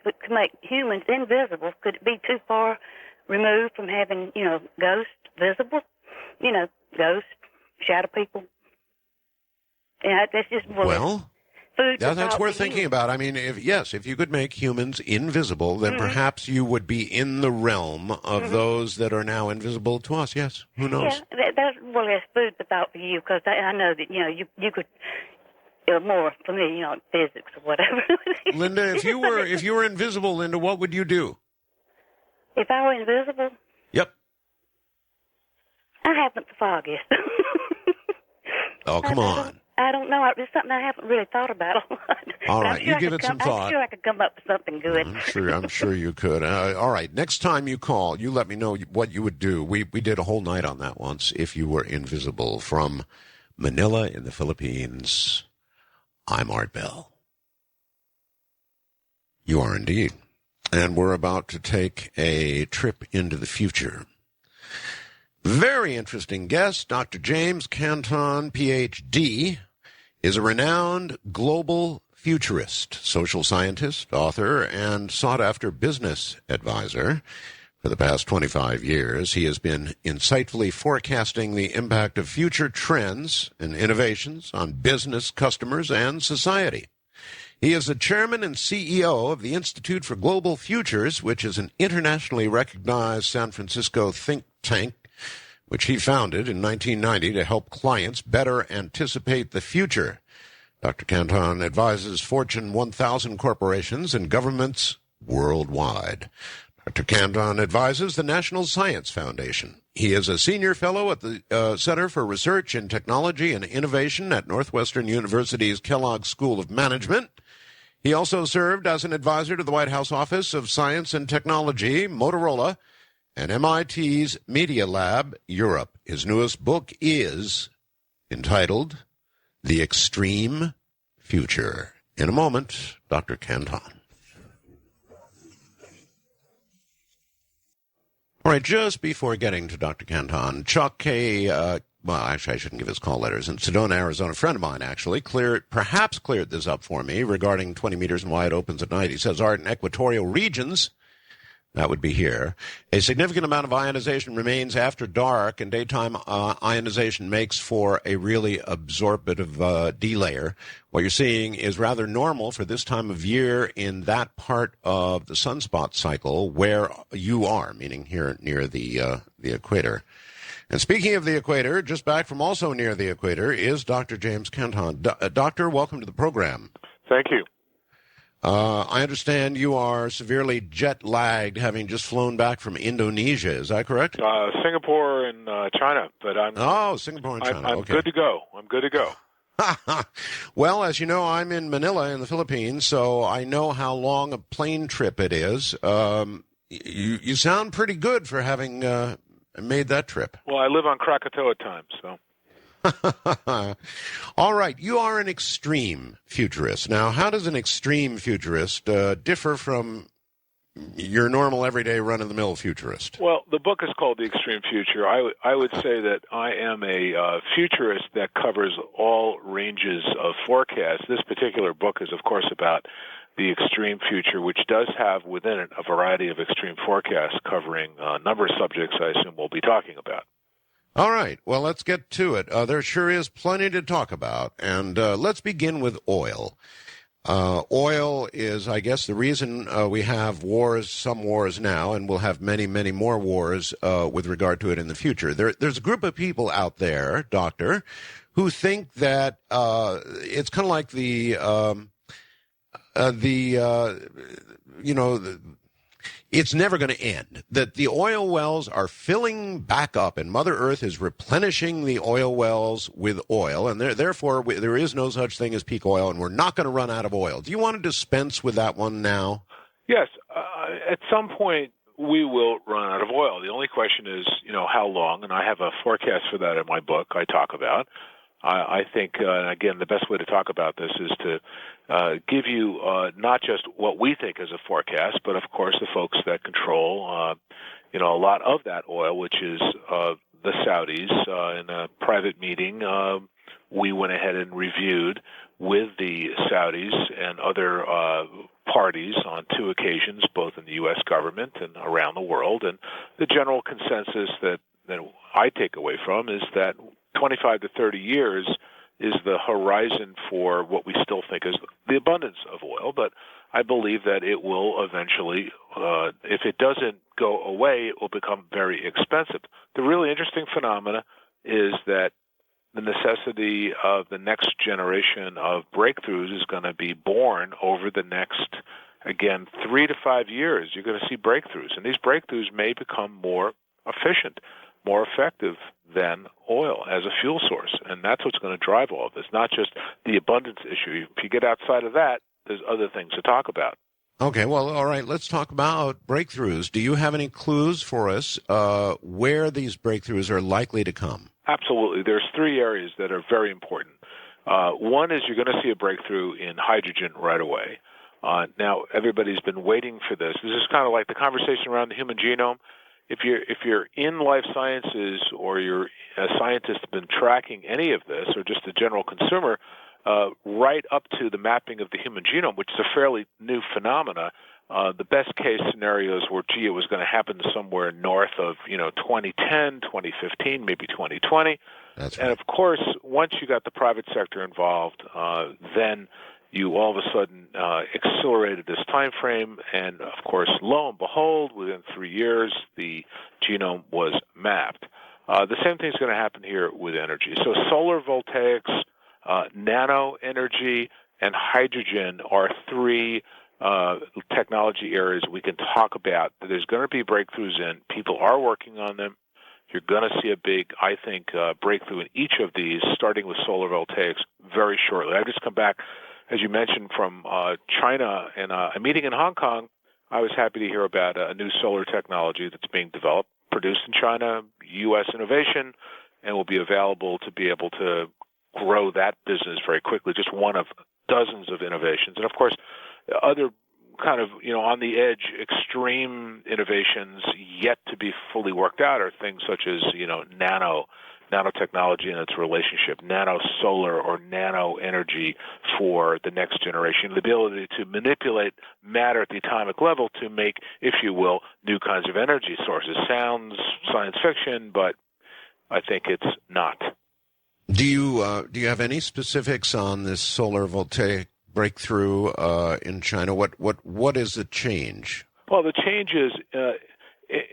it could make humans invisible, could it be too far removed from having, ghosts visible? Ghosts, shadow people. Yeah, that's just food. Yeah, that's worth thinking about. I mean, if you could make humans invisible, then perhaps you would be in the realm of those that are now invisible to us. Yes, who knows? Yeah, that's food for thought for you, because I know that you could more for me, physics or whatever. Linda, if you were invisible, Linda, what would you do? If I were invisible? Yep. I haven't the foggiest. Oh, come on. I don't know. It's something I haven't really thought about a lot. All right, you give it some thought. I'm sure I could come up with something good. I'm sure you could. All right, next time you call, you let me know what you would do. We did a whole night on that once, if you were invisible. From Manila in the Philippines, I'm Art Bell. You are indeed. And we're about to take a trip into the future. Very interesting guest, Dr. James Canton, Ph.D., is a renowned global futurist, social scientist, author, and sought-after business advisor. For the past 25 years, he has been insightfully forecasting the impact of future trends and innovations on business, customers, and society. He is the chairman and CEO of the Institute for Global Futures, which is an internationally recognized San Francisco think tank, which he founded in 1990 to help clients better anticipate the future. Dr. Canton advises Fortune 1000 corporations and governments worldwide. Dr. Canton advises the National Science Foundation. He is a senior fellow at the Center for Research in Technology and Innovation at Northwestern University's Kellogg School of Management. He also served as an advisor to the White House Office of Science and Technology, Motorola, and MIT's Media Lab, Europe. His newest book is entitled The Extreme Future. In a moment, Dr. Canton. All right, just before getting to Dr. Canton, Chuck, I shouldn't give his call letters. In Sedona, Arizona, a friend of mine actually perhaps cleared this up for me regarding 20 meters and wide opens at night. He says, Art, in equatorial regions, that would be here, a significant amount of ionization remains after dark, and daytime ionization makes for a really absorptive D-layer. What you're seeing is rather normal for this time of year in that part of the sunspot cycle where you are, meaning here near the equator. And speaking of the equator, just back from also near the equator is Dr. James Canton. Doctor, welcome to the program. Thank you. I understand you are severely jet-lagged, having just flown back from Indonesia. Is that correct? Singapore and China, but Singapore and China. I'm Okay. good to go. I'm good to go. Well, as you know, I'm in Manila in the Philippines, so I know how long a plane trip it is. You sound pretty good for having made that trip. Well, I live on Krakatoa time, so. All right, you are an extreme futurist. Now, how does an extreme futurist differ from your normal, everyday, run-of-the-mill futurist? Well, the book is called The Extreme Future. I would say that I am a futurist that covers all ranges of forecasts. This particular book is, of course, about the extreme future, which does have within it a variety of extreme forecasts covering a number of subjects I assume we'll be talking about. All right, well, let's get to it. There sure is plenty to talk about, and let's begin with oil. Oil is, I guess, the reason we have wars, some wars now, and we'll have many, many more wars with regard to it in the future. There's a group of people out there, Doctor, who think that it's kind of like it's never going to end, that the oil wells are filling back up and Mother Earth is replenishing the oil wells with oil, and therefore there is no such thing as peak oil, and we're not going to run out of oil. Do you want to dispense with that one now? Yes. At some point, we will run out of oil. The only question is, how long, and I have a forecast for that in my book I talk about. I think, again, the best way to talk about this is to give you not just what we think is a forecast, but, of course, the folks that control, a lot of that oil, which is the Saudis. In a private meeting, we went ahead and reviewed with the Saudis and other parties on 2 occasions, both in the U.S. government and around the world. And the general consensus that I take away from is that 25 to 30 years is the horizon for what we still think is the abundance of oil, but I believe that it will eventually, if it doesn't go away, it will become very expensive. The really interesting phenomena is that the necessity of the next generation of breakthroughs is going to be born over the next, again, 3 to 5 years. You're going to see breakthroughs, and these breakthroughs may become more efficient, more effective than oil as a fuel source. And that's what's going to drive all of this, not just the abundance issue. If you get outside of that, there's other things to talk about. Okay, well, all right, let's talk about breakthroughs. Do you have any clues for us where these breakthroughs are likely to come? Absolutely. There's 3 areas that are very important. One is you're going to see a breakthrough in hydrogen right away. Now, everybody's been waiting for this. This is kind of like the conversation around the human genome. If you're in life sciences or you're a scientist been tracking any of this, or just a general consumer, right up to the mapping of the human genome, which is a fairly new phenomena, the best case scenarios were, it was going to happen somewhere north of 2010, 2015, maybe 2020. That's right. And of course, once you got the private sector involved, then you all of a sudden accelerated this time frame, and of course, lo and behold, within 3 years, the genome was mapped. The same thing is going to happen here with energy. So solar voltaics, nano energy, and hydrogen are 3 technology areas we can talk about that there's going to be breakthroughs in. People are working on them. You're going to see a big, I think, breakthrough in each of these, starting with solar voltaics very shortly. I've just come back, as you mentioned, from China and a meeting in Hong Kong. I was happy to hear about a new solar technology that's being developed, produced in China, U.S. innovation, and will be available to be able to grow that business very quickly, just one of dozens of innovations. And, of course, other kind of, on the edge, extreme innovations yet to be fully worked out are things such as, nanotechnology and its relationship, nano-solar or nano-energy for the next generation, the ability to manipulate matter at the atomic level to make, if you will, new kinds of energy sources. Sounds science fiction, but I think it's not. Do you have any specifics on this solar voltaic breakthrough in China? What is the change? Well, the change is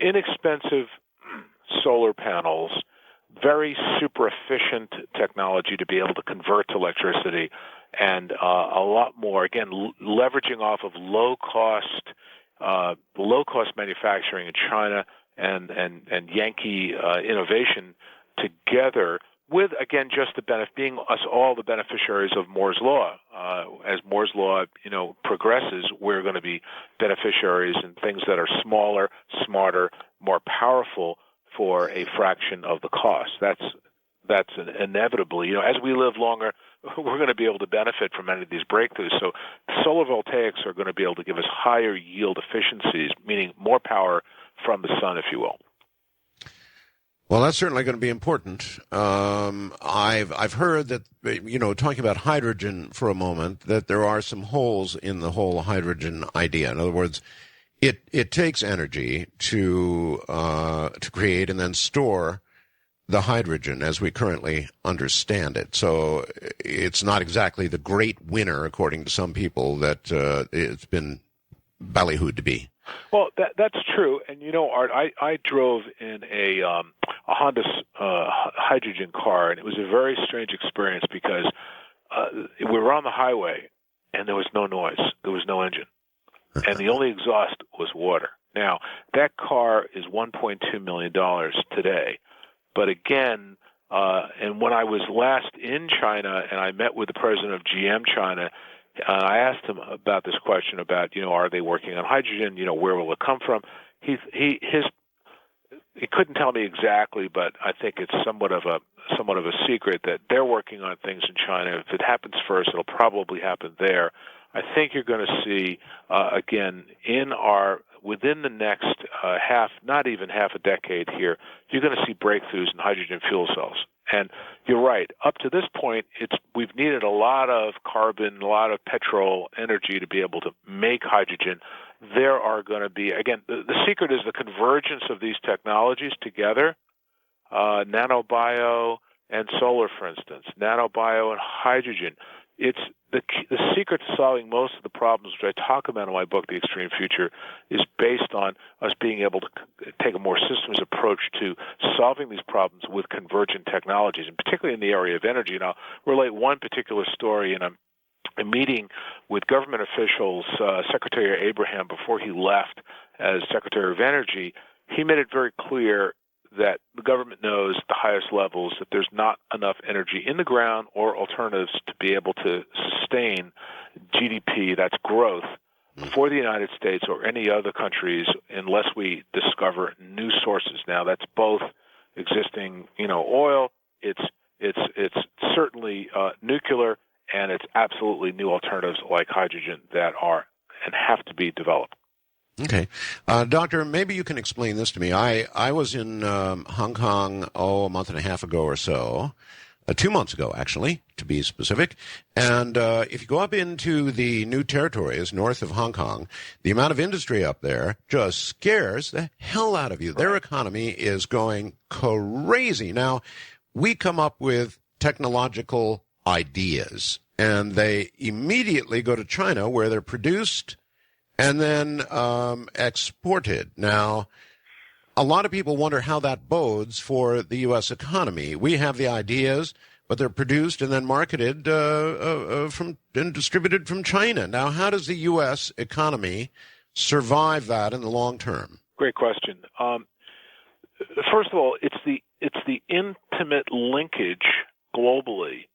inexpensive solar panels, very super efficient technology to be able to convert to electricity, and a lot more, again, leveraging off of low-cost manufacturing in China and Yankee innovation together with, again, just being us all the beneficiaries of Moore's Law. As Moore's Law, progresses, we're going to be beneficiaries in things that are smaller, smarter, more powerful for a fraction of the cost. That's inevitably, as we live longer, we're going to be able to benefit from many of these breakthroughs. So solar voltaics are going to be able to give us higher yield efficiencies, meaning more power from the sun, if you will. Well, that's certainly going to be important. I've heard that, talking about hydrogen for a moment, that there are some holes in the whole hydrogen idea. In other words, it takes energy to create and then store the hydrogen as we currently understand it. So it's not exactly the great winner, according to some people, that it's been ballyhooed to be. Well, that's true. And, Art, I drove in a Honda hydrogen car, and it was a very strange experience because we were on the highway, and there was no noise. There was no engine. And the only exhaust was water. Now, that car is $1.2 million today. But again, and when I was last in China and I met with the president of GM China, I asked him about this question about, are they working on hydrogen? Where will it come from? He couldn't tell me exactly, but I think it's somewhat of a secret that they're working on things in China. If it happens first, it'll probably happen there. I think you're going to see again within the next not even half a decade here, you're going to see breakthroughs in hydrogen fuel cells. And you're right. Up to this point, we've needed a lot of carbon, a lot of petrol energy to be able to make hydrogen. There are going to be, again, the secret is the convergence of these technologies together, nanobio and solar, for instance, nanobio and hydrogen. It's the secret to solving most of the problems which I talk about in my book, The Extreme Future, is based on us being able to take a more systems approach to solving these problems with convergent technologies, and particularly in the area of energy. And I'll relate one particular story in a meeting with government officials. Secretary Abraham, before he left as Secretary of Energy, he made it very clear that the government knows at the highest levels that there's not enough energy in the ground or alternatives to be able to sustain GDP, that's growth, for the United States or any other countries unless we discover new sources. Now, that's both existing, oil, it's certainly nuclear, and it's absolutely new alternatives like hydrogen that are and have to be developed. Okay. Doctor, maybe you can explain this to me. I was in Hong Kong, a month and a half ago or so, 2 months ago, actually, to be specific. And if you go up into the new territories north of Hong Kong, the amount of industry up there just scares the hell out of you. Their economy is going crazy. Now, we come up with technological ideas, and they immediately go to China where they're produced and then exported. Now, a lot of people wonder how that bodes for the U.S. economy. We have the ideas, but they're produced and then marketed and distributed from China. Now, how does the U.S. economy survive that in the long term? Great question. First of all, it's the intimate linkage globally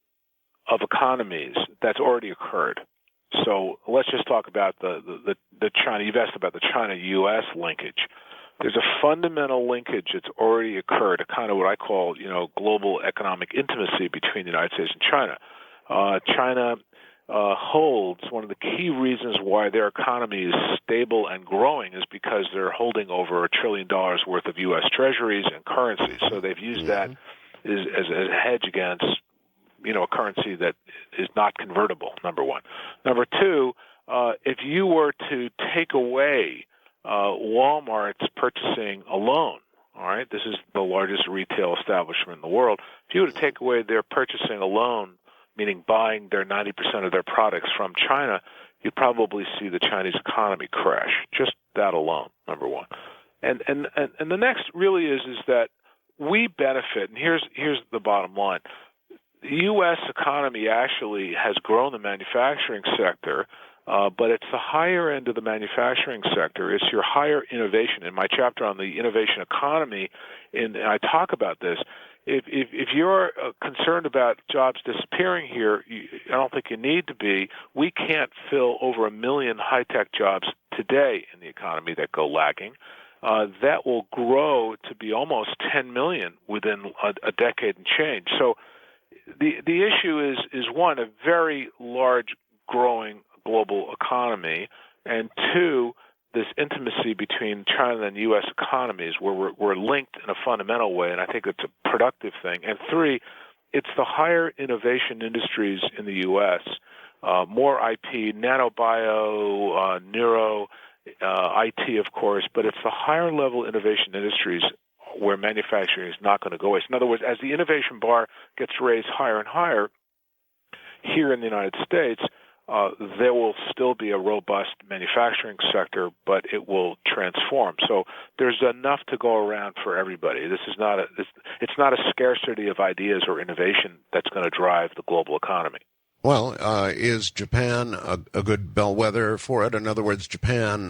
of economies that's already occurred. So let's just talk about the China. You've asked about the China-U.S. linkage. There's a fundamental linkage that's already occurred, a kind of what I call, global economic intimacy between the United States and China. China holds one of the key reasons why their economy is stable and growing is because they're holding over $1 trillion worth of U.S. treasuries and currencies. So they've used that as a hedge against a currency that is not convertible, number one. Number two, if you were to take away Walmart's purchasing alone, all right, this is the largest retail establishment in the world, if you were to take away their purchasing alone, meaning buying their 90% of their products from China, you'd probably see the Chinese economy crash. Just that alone, number one. And the next really is that we benefit, and here's the bottom line. the U.S. economy actually has grown the manufacturing sector, but it's the higher end of the manufacturing sector. It's your higher innovation. In my chapter on the innovation economy, and I talk about this. If you're concerned about jobs disappearing here, I don't think you need to be. We can't fill over 1 million high-tech jobs today in the economy that go lacking. That will grow to be almost 10 million within a decade and change. So the issue is one, a very large growing global economy, and two, this intimacy between China and U.S. economies where we're linked in a fundamental way, and I think it's a productive thing. And three, it's the higher innovation industries in the U.S., more IP, nanobio, neuro, IT, of course, but it's the higher level innovation industries where manufacturing is not going to go away. So in other words, as the innovation bar gets raised higher and higher here in the United States, there will still be a robust manufacturing sector, but it will transform. So there's enough to go around for everybody. This is not it's not a scarcity of ideas or innovation that's going to drive the global economy. Well, is Japan a good bellwether for it? In other words, Japan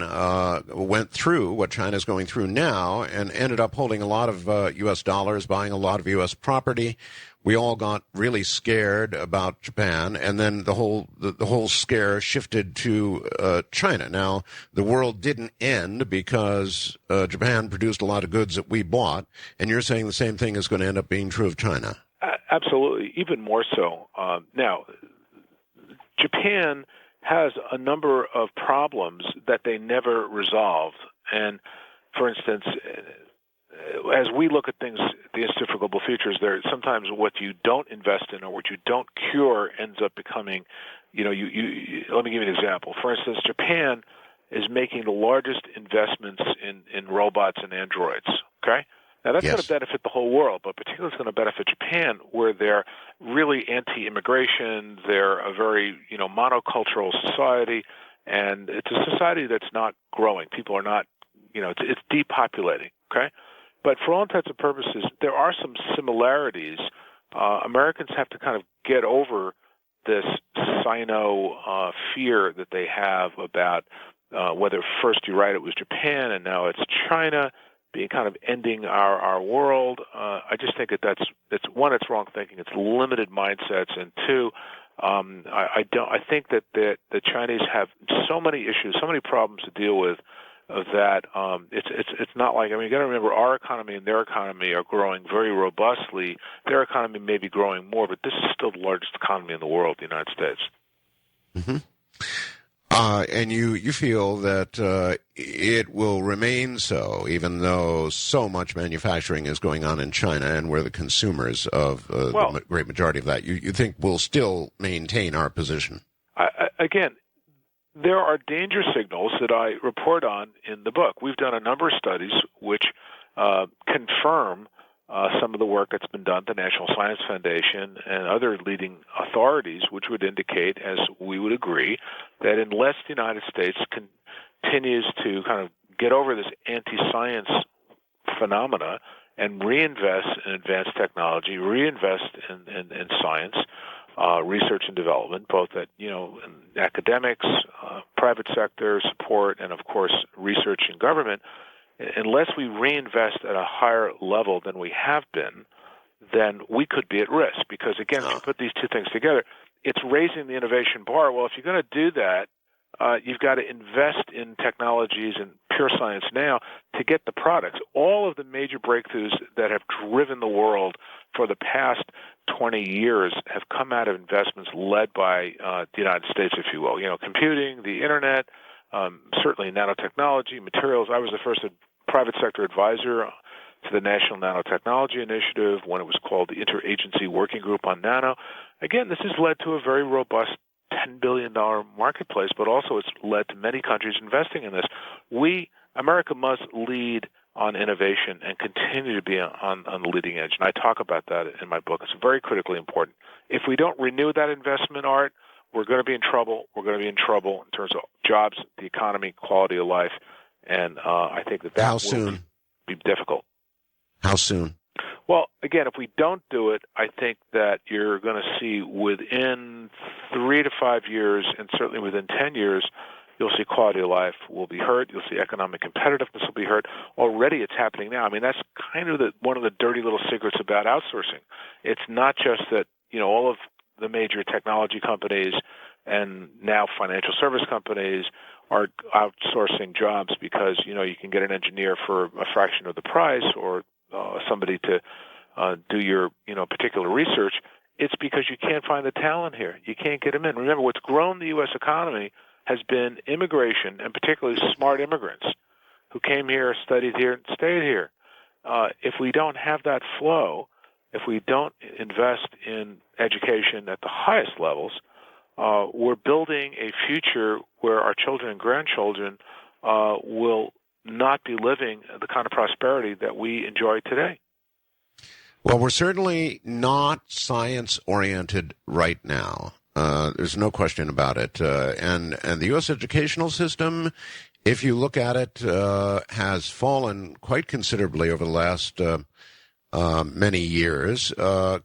went through what China's going through now and ended up holding a lot of U.S. dollars, buying a lot of U.S. property. We all got really scared about Japan, and then the whole scare shifted to China. Now, the world didn't end because Japan produced a lot of goods that we bought, and you're saying the same thing is going to end up being true of China. Absolutely, even more so. Now, Japan has a number of problems that they never resolved. And, for instance, as we look at things, the Institute for Global Futures, there sometimes what you don't invest in or what you don't cure ends up becoming, let me give you an example. For instance, Japan is making the largest investments in robots and androids, okay? Now, that's going to benefit the whole world, but particularly it's going to benefit Japan, where they're really anti-immigration. They're a very, monocultural society, and it's a society that's not growing. People are not, it's depopulating, okay? But for all intents and purposes, there are some similarities. Americans have to kind of get over this Sino fear that they have about whether first you're right, it was Japan, and now it's China being kind of ending our world. I just think it's one, it's wrong thinking. It's limited mindsets, and two, I think that the Chinese have so many issues, so many problems to deal with that it's not like, you got to remember, our economy and their economy are growing very robustly. Their economy may be growing more, but this is still the largest economy in the world, the United States. Mm-hmm. And you feel that it will remain so, even though so much manufacturing is going on in China, and we're the consumers of the great majority of that. You think we'll still maintain our position? Again, there are danger signals that I report on in the book. We've done a number of studies which confirm some of the work that's been done, the National Science Foundation and other leading authorities, which would indicate, as we would agree, that unless the United States continues to kind of get over this anti-science phenomena and reinvest in advanced technology, reinvest in science, research and development, both at in academics, private sector support, and of course research and government. Unless we reinvest at a higher level than we have been, then we could be at risk. Because again, if you put these two things together, it's raising the innovation bar. Well, if you're going to do that, you've got to invest in technologies and pure science now to get the products. All of the major breakthroughs that have driven the world for the past 20 years have come out of investments led by the United States, if you will. Computing, the internet, certainly nanotechnology, materials. I was the first private sector advisor to the National Nanotechnology Initiative when it was called the Interagency Working Group on Nano. Again, this has led to a very robust $10 billion marketplace, but also it's led to many countries investing in this. America must lead on innovation and continue to be on the leading edge. And I talk about that in my book. It's very critically important. If we don't renew that investment, Art, we're going to be in trouble. We're going to be in trouble in terms of jobs, the economy, quality of life. And I think that How soon? Will be difficult. How soon? Well, again, if we don't do it, I think that you're going to see within 3 to 5 years, and certainly within 10 years, you'll see quality of life will be hurt. You'll see economic competitiveness will be hurt. Already it's happening now. I mean, that's kind of one of the dirty little secrets about outsourcing. It's not just that, all of the major technology companies and now financial service companies are outsourcing jobs because, you can get an engineer for a fraction of the price or somebody to do your, particular research. It's because you can't find the talent here. You can't get them in. Remember, what's grown the U.S. economy has been immigration, and particularly smart immigrants who came here, studied here, and stayed here. If we don't have that flow, if we don't invest in education at the highest levels, we're building a future where our children and grandchildren will not be living the kind of prosperity that we enjoy today. Well, we're certainly not science-oriented right now. There's no question about it. And the U.S. educational system, if you look at it, has fallen quite considerably over the last many years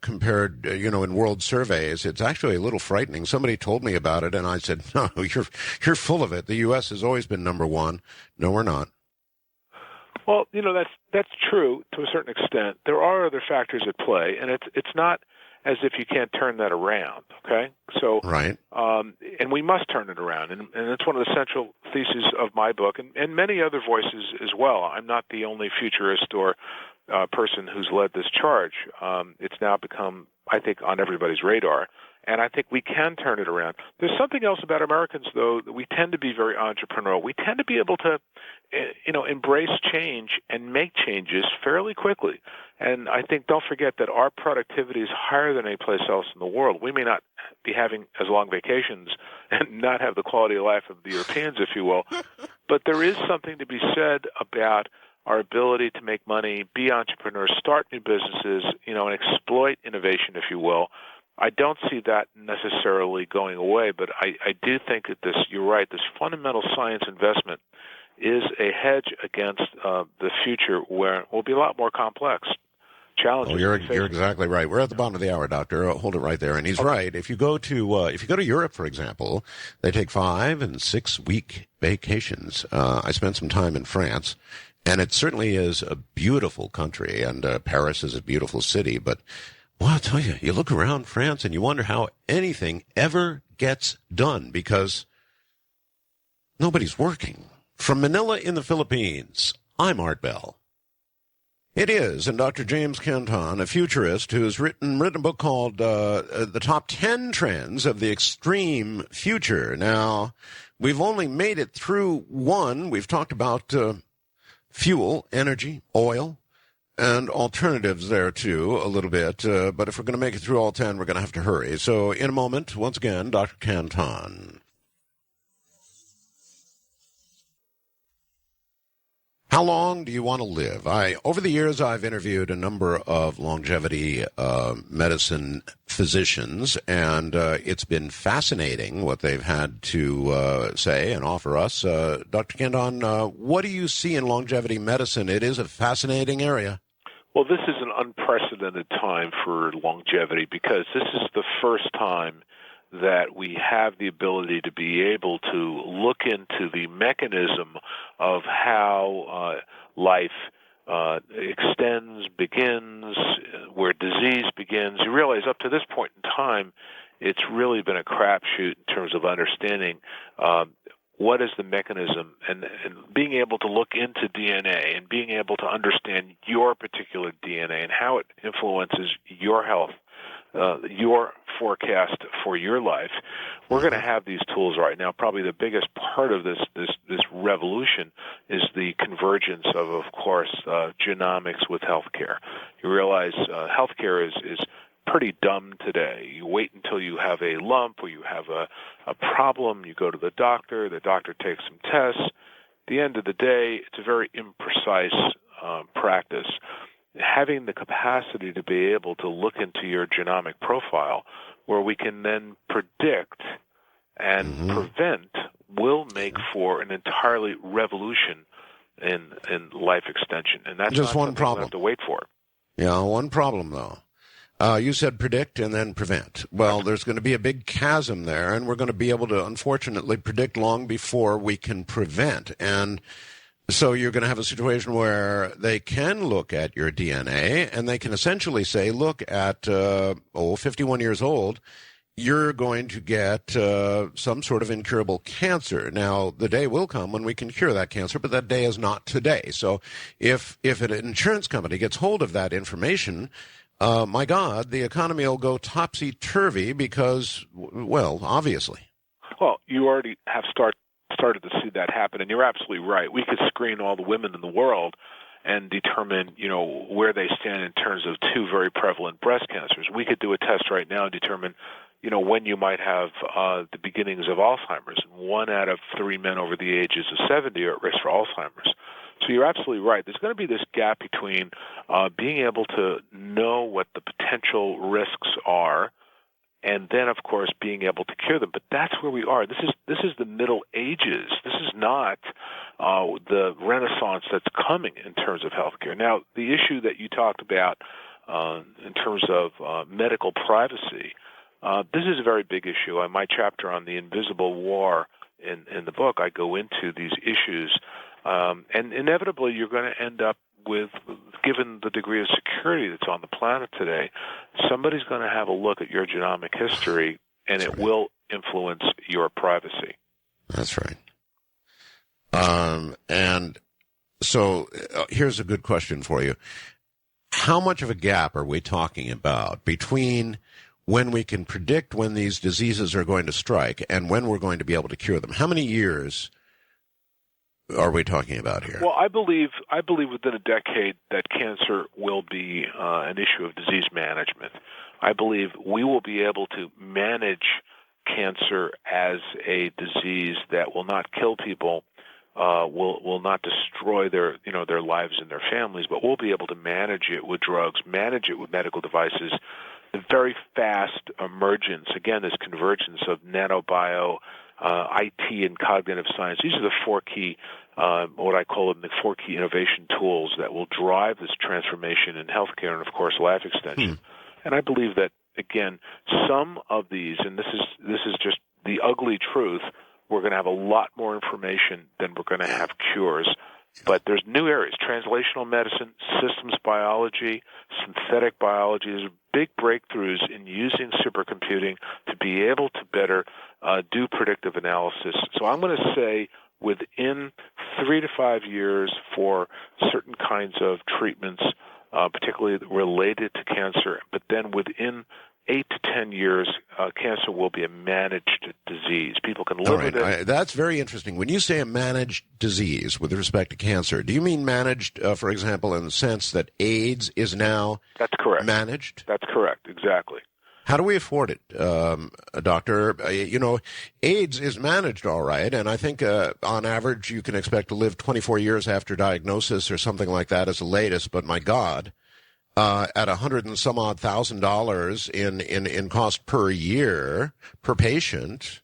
compared, in world surveys. It's actually a little frightening. Somebody told me about it, and I said, no, you're full of it. The U.S. has always been number one. No, we're not. Well, that's true to a certain extent. There are other factors at play, and it's not as if you can't turn that around, okay? So, right. And we must turn it around, and it's one of the central theses of my book, and many other voices as well. I'm not the only futurist or person who's led this charge. It's now become, I think, on everybody's radar, and I think we can turn it around. There's something else about Americans, though, that we tend to be very entrepreneurial. We tend to be able to, embrace change and make changes fairly quickly. And I think, don't forget that our productivity is higher than any place else in the world. We may not be having as long vacations and not have the quality of life of the Europeans, if you will, but there is something to be said about our ability to make money, be entrepreneurs, start new businesses, and exploit innovation, if you will. I don't see that necessarily going away, but I do think that you're right, this fundamental science investment is a hedge against the future where it will be a lot more complex. Challenges. Oh, you're exactly right. We're at the bottom of the hour, Doctor. Hold it right there. And he's right. If you go to Europe, for example, they take 5 and 6 week vacations. I spent some time in France, and it certainly is a beautiful country, and Paris is a beautiful city. But well, I'll tell you, you look around France and you wonder how anything ever gets done because nobody's working. From Manila in the Philippines, I'm Art Bell. It is, and Dr. James Canton, a futurist who's written a book called The Top 10 Trends of the Extreme Future. Now, we've only made it through one. We've talked about fuel, energy, oil, and alternatives there, too, a little bit. But if we're going to make it through all 10, we're going to have to hurry. So in a moment, once again, Dr. Canton. How long do you want to live? Over the years, I've interviewed a number of longevity medicine physicians, and it's been fascinating what they've had to say and offer us. Dr. Canton, what do you see in longevity medicine? It is a fascinating area. Well, this is an unprecedented time for longevity because this is the first time that we have the ability to be able to look into the mechanism of how life extends, begins, where disease begins. You realize up to this point in time, it's really been a crapshoot in terms of understanding what is the mechanism and being able to look into DNA and being able to understand your particular DNA and how it influences your health. Your forecast for your life. We're going to have these tools right now. Probably the biggest part of this revolution is the convergence of course, genomics with healthcare. You realize healthcare is pretty dumb today. You wait until you have a lump or you have a problem. You go to the doctor takes some tests. At the end of the day, it's a very imprecise practice. Having the capacity to be able to look into your genomic profile where we can then predict and prevent will make for an entirely revolution in life extension. And that's just not one problem. We have to wait for. Yeah, one problem, though. You said predict and then prevent. Well, there's going to be a big chasm there, and we're going to be able to, unfortunately, predict long before we can prevent. And so you're going to have a situation where they can look at your DNA, and they can essentially say, look, at 51 years old, you're going to get some sort of incurable cancer. Now, the day will come when we can cure that cancer, but that day is not today. So if an insurance company gets hold of that information, my God, the economy will go topsy-turvy because, well, obviously. Well, you already have started to see that happen, and you're absolutely right. We could screen all the women in the world and determine, where they stand in terms of two very prevalent breast cancers. We could do a test right now and determine, when you might have the beginnings of Alzheimer's. 1 out of 3 men over the ages of 70 are at risk for Alzheimer's. So you're absolutely right. There's going to be this gap between being able to know what the potential risks are, and then, of course, being able to cure them. But that's where we are. This is the Middle Ages. This is not the Renaissance that's coming in terms of healthcare. Now, the issue that you talked about in terms of medical privacy, this is a very big issue. In my chapter on the invisible war in the book, I go into these issues. And inevitably, you're going to end up with, given the degree of security that's on the planet today, somebody's going to have a look at your genomic history, and it will influence your privacy. That's right. And so here's a good question for you. How much of a gap are we talking about between when we can predict when these diseases are going to strike and when we're going to be able to cure them? How many years are we talking about here? Well, I believe within a decade that cancer will be an issue of disease management. I believe we will be able to manage cancer as a disease that will not kill people, will not destroy their lives and their families, but we'll be able to manage it with drugs, manage it with medical devices. The very fast emergence, again, this convergence of nanobio, IT, and cognitive science. These are the 4 key, what I call them, the 4 key innovation tools that will drive this transformation in healthcare and, of course, life extension. And I believe that, again, some of these, and this is just the ugly truth, we're going to have a lot more information than we're going to have cures. But there's new areas, translational medicine, systems biology, synthetic biology. There's big breakthroughs in using supercomputing to be able to better do predictive analysis. So I'm going to say within 3 to 5 years for certain kinds of treatments, particularly related to cancer, but then within 8 to 10 years, cancer will be a managed disease. People can live with it. That's very interesting. When you say a managed disease with respect to cancer, do you mean managed, for example, in the sense that AIDS is now That's correct. managed? That's correct, exactly. How do we afford it, Doctor? AIDS is managed all right, and I think on average you can expect to live 24 years after diagnosis or something like that as the latest, but my God. At $100 and some odd $1,000 in cost per year per patient.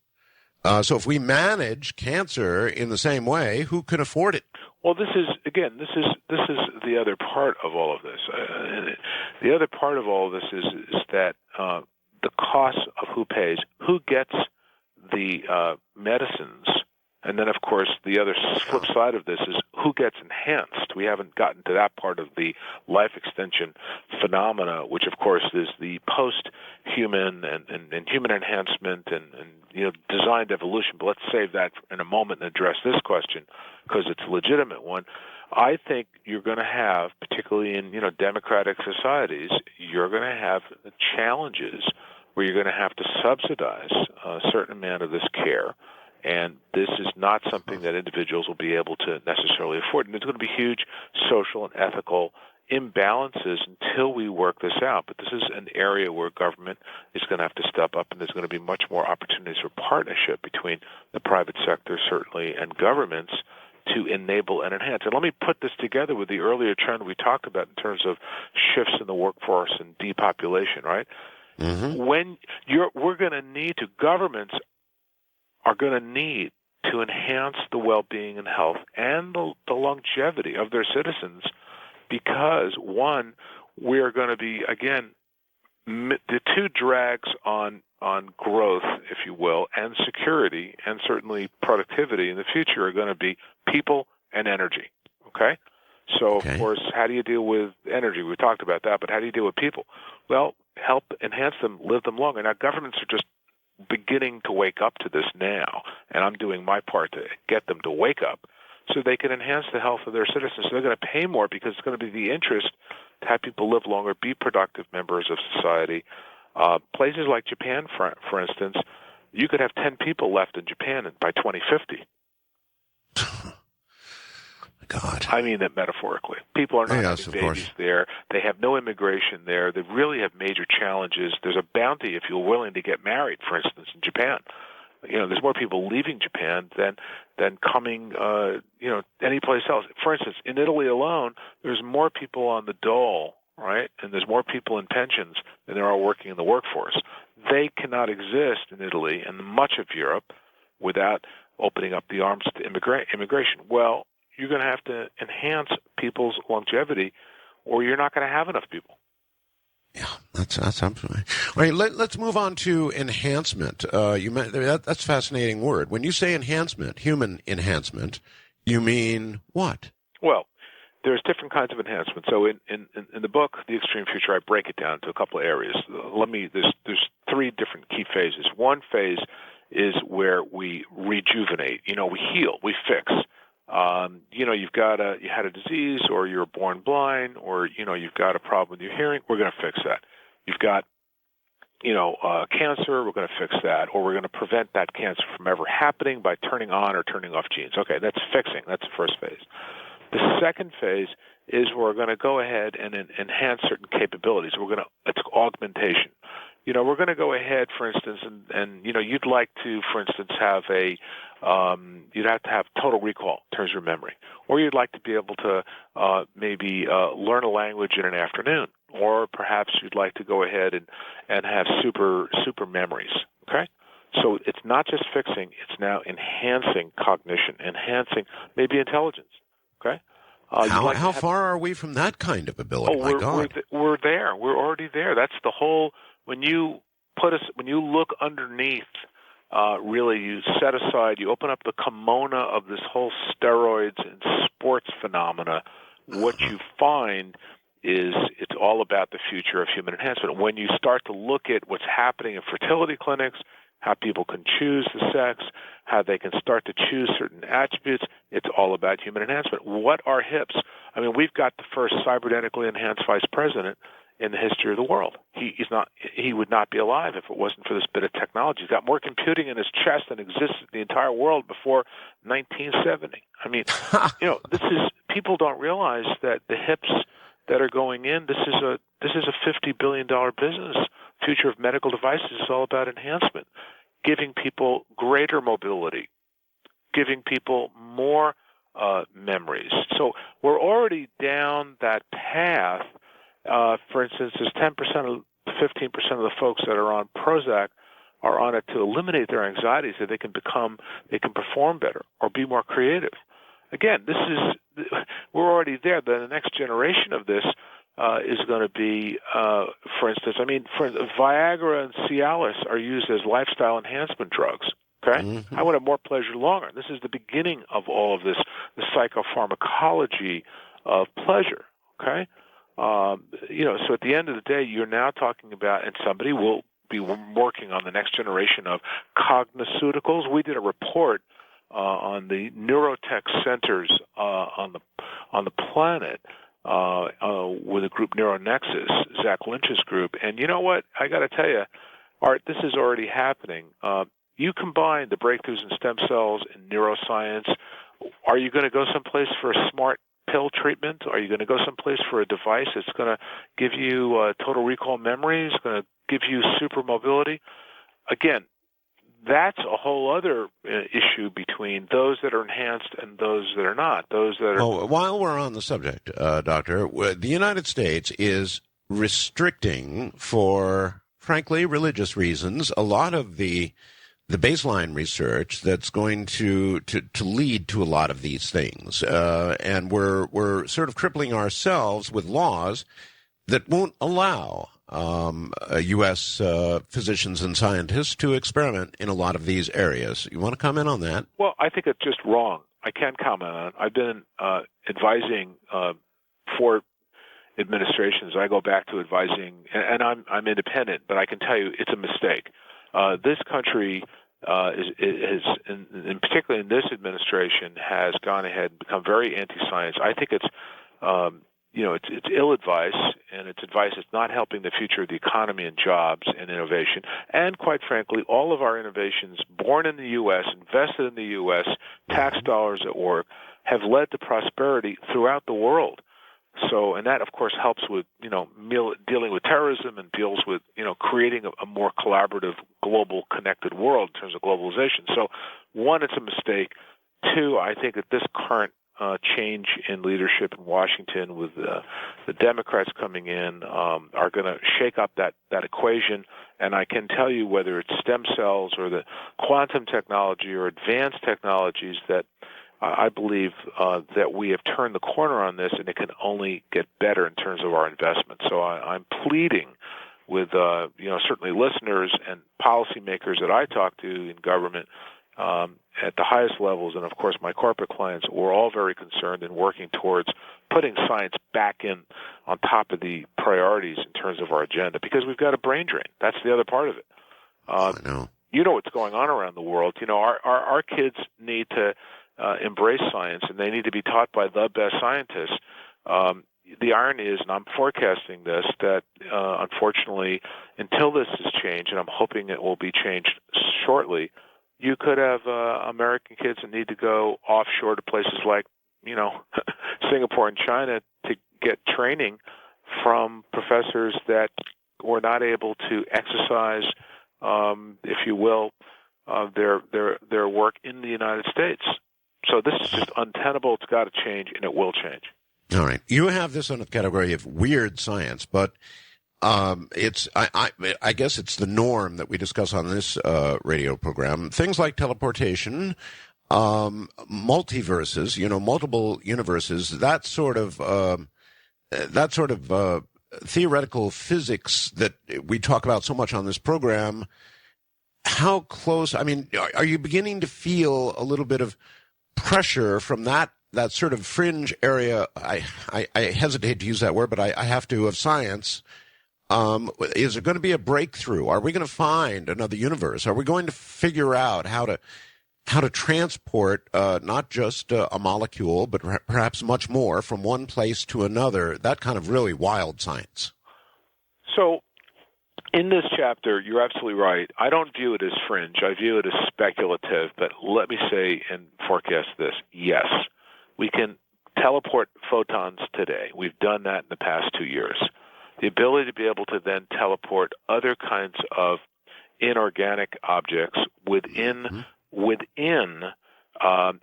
So if we manage cancer in the same way, who can afford it? Well, this is the other part of all of this. The other part of all of this is that the cost of who pays, who gets the medicines. And then, of course, the other flip side of this is who gets enhanced. We haven't gotten to that part of the life extension phenomena, which, of course, is the post-human and human enhancement and designed evolution. But let's save that in a moment and address this question because it's a legitimate one. I think you're going to have, particularly in democratic societies, you're going to have challenges where you're going to have to subsidize a certain amount of this care. And this is not something that individuals will be able to necessarily afford. And there's going to be huge social and ethical imbalances until we work this out. But this is an area where government is going to have to step up, and there's going to be much more opportunities for partnership between the private sector, certainly, and governments to enable and enhance. And let me put this together with the earlier trend we talked about in terms of shifts in the workforce and depopulation, right? Mm-hmm. We're going to need to, governments are going to need to enhance the well-being and health and the longevity of their citizens because, one, we are going to be, again, the two drags on growth, if you will, and security, and certainly productivity in the future are going to be people and energy. Okay? So, of course, how do you deal with energy? We talked about that, but how do you deal with people? Well, help enhance them, live them longer. Now, governments are just beginning to wake up to this now, and I'm doing my part to get them to wake up so they can enhance the health of their citizens. So they're going to pay more because it's going to be the interest to have people live longer, be productive members of society. Places like Japan, for instance, you could have 10 people left in Japan by 2050. God. I mean that metaphorically. People are not having babies there. They have no immigration there. They really have major challenges. There's a bounty if you're willing to get married, for instance, in Japan. You know, there's more people leaving Japan than coming, any place else. For instance, in Italy alone, there's more people on the dole, right? And there's more people in pensions than there are working in the workforce. They cannot exist in Italy and much of Europe without opening up the arms to immigration. Well, you're going to have to enhance people's longevity, or you're not going to have enough people. Yeah, that's absolutely right. All right, let's move on to enhancement. That's a fascinating word. When you say enhancement, human enhancement, you mean what? Well, there's different kinds of enhancement. So in the book, The Extreme Future, I break it down to a couple of areas. There's three different key phases. One phase is where we rejuvenate. We heal, we fix. You had a disease, or you're born blind, or you've got a problem with your hearing. We're going to fix that. You've got cancer. We're going to fix that, or we're going to prevent that cancer from ever happening by turning on or turning off genes. Okay, that's fixing. That's the first phase. The second phase is we're going to go ahead and enhance certain capabilities. It's augmentation. We're going to go ahead, for instance, and you'd like to, for instance, have you'd have to have total recall in terms of your memory, or you'd like to be able to maybe learn a language in an afternoon, or perhaps you'd like to go ahead and have super memories. Okay, so it's not just fixing; it's now enhancing cognition, enhancing maybe intelligence. Okay. How far are we from that kind of ability? Oh, we're there. We're already there. That's the whole. When you look underneath, really, you set aside, you open up the kimono of this whole steroids and sports phenomena. What you find is it's all about the future of human enhancement. When you start to look at what's happening in fertility clinics, how people can choose the sex, how they can start to choose certain attributes, it's all about human enhancement. What are hips? I mean, we've got the first cybernetically enhanced vice president in the history of the world. He would not be alive if it wasn't for this bit of technology. He's got more computing in his chest than existed in the entire world before 1970. I mean, people don't realize that the hips that are going in, this is a $50 billion business. Future of medical devices is all about enhancement, giving people greater mobility, giving people more memories. So we're already down that path. For instance, there's 10% to 15% of the folks that are on Prozac are on it to eliminate their anxiety so they can perform better or be more creative. Again, we're already there. The next generation of this is going to be, for instance, Viagra and Cialis are used as lifestyle enhancement drugs. Okay, I want to have more pleasure longer. This is the beginning of all of this, the psychopharmacology of pleasure. Okay. So at the end of the day, you're now talking about, and somebody will be working on the next generation of cogniceuticals. We did a report on the neurotech centers on the planet with a group NeuroNexus, Zach Lynch's group. And you know what? I got to tell you, Art, this is already happening. You combine the breakthroughs in stem cells and neuroscience. Are you going to go someplace for a smart pill treatment? Are you going to go someplace for a device that's going to give you total recall memory? It's going to give you super mobility? Again, that's a whole other issue between those that are enhanced and those that are not. While we're on the subject, Doctor, the United States is restricting, for frankly religious reasons, a lot of the baseline research that's going to lead to a lot of these things, and we're sort of crippling ourselves with laws that won't allow U.S. Physicians and scientists to experiment in a lot of these areas. You want to comment on that? Well, I think it's just wrong. I can't comment on it. I've been advising for administrations. I go back to advising, and I'm independent, but I can tell you it's a mistake. This country is and particularly in this administration, has gone ahead and become very anti-science. I think it's it's ill advice, and it's advice that's not helping the future of the economy and jobs and innovation. And quite frankly, all of our innovations born in the U.S., invested in the U.S., tax dollars at work, have led to prosperity throughout the world. So, and that, of course, helps with, dealing with terrorism and deals with, creating a more collaborative, global, connected world in terms of globalization. So, one, it's a mistake. Two, I think that this current change in leadership in Washington with the Democrats coming in are going to shake up that equation. And I can tell you, whether it's stem cells or the quantum technology or advanced technologies, that I believe that we have turned the corner on this, and it can only get better in terms of our investment. So I'm pleading with certainly listeners and policymakers that I talk to in government at the highest levels, and of course my corporate clients. We're all very concerned and working towards putting science back in on top of the priorities in terms of our agenda, because we've got a brain drain. That's the other part of it. I know. You know what's going on around the world. Our kids need to embrace science, and they need to be taught by the best scientists. The irony is, and I'm forecasting this, that unfortunately, until this is changed, and I'm hoping it will be changed shortly, you could have American kids that need to go offshore to places like, Singapore and China to get training from professors that were not able to exercise, if you will, their work in the United States. So this is just untenable. It's got to change, and it will change. All right. You have this on the category of weird science, but it's I guess it's the norm that we discuss on this radio program. Things like teleportation, multiverses, multiple universes, that sort of theoretical physics that we talk about so much on this program. How close? I mean, are you beginning to feel a little bit of pressure from that sort of fringe area? I hesitate to use that word, but I have to, of science. Is there going to be a breakthrough? Are we going to find another universe? Are we going to figure out how to transport not just a molecule, but perhaps much more from one place to another? That kind of really wild science. So, in this chapter, you're absolutely right. I don't view it as fringe. I view it as speculative. But let me say and forecast this. Yes, we can teleport photons today. We've done that in the past 2 years. The ability to be able to then teleport other kinds of inorganic objects within 8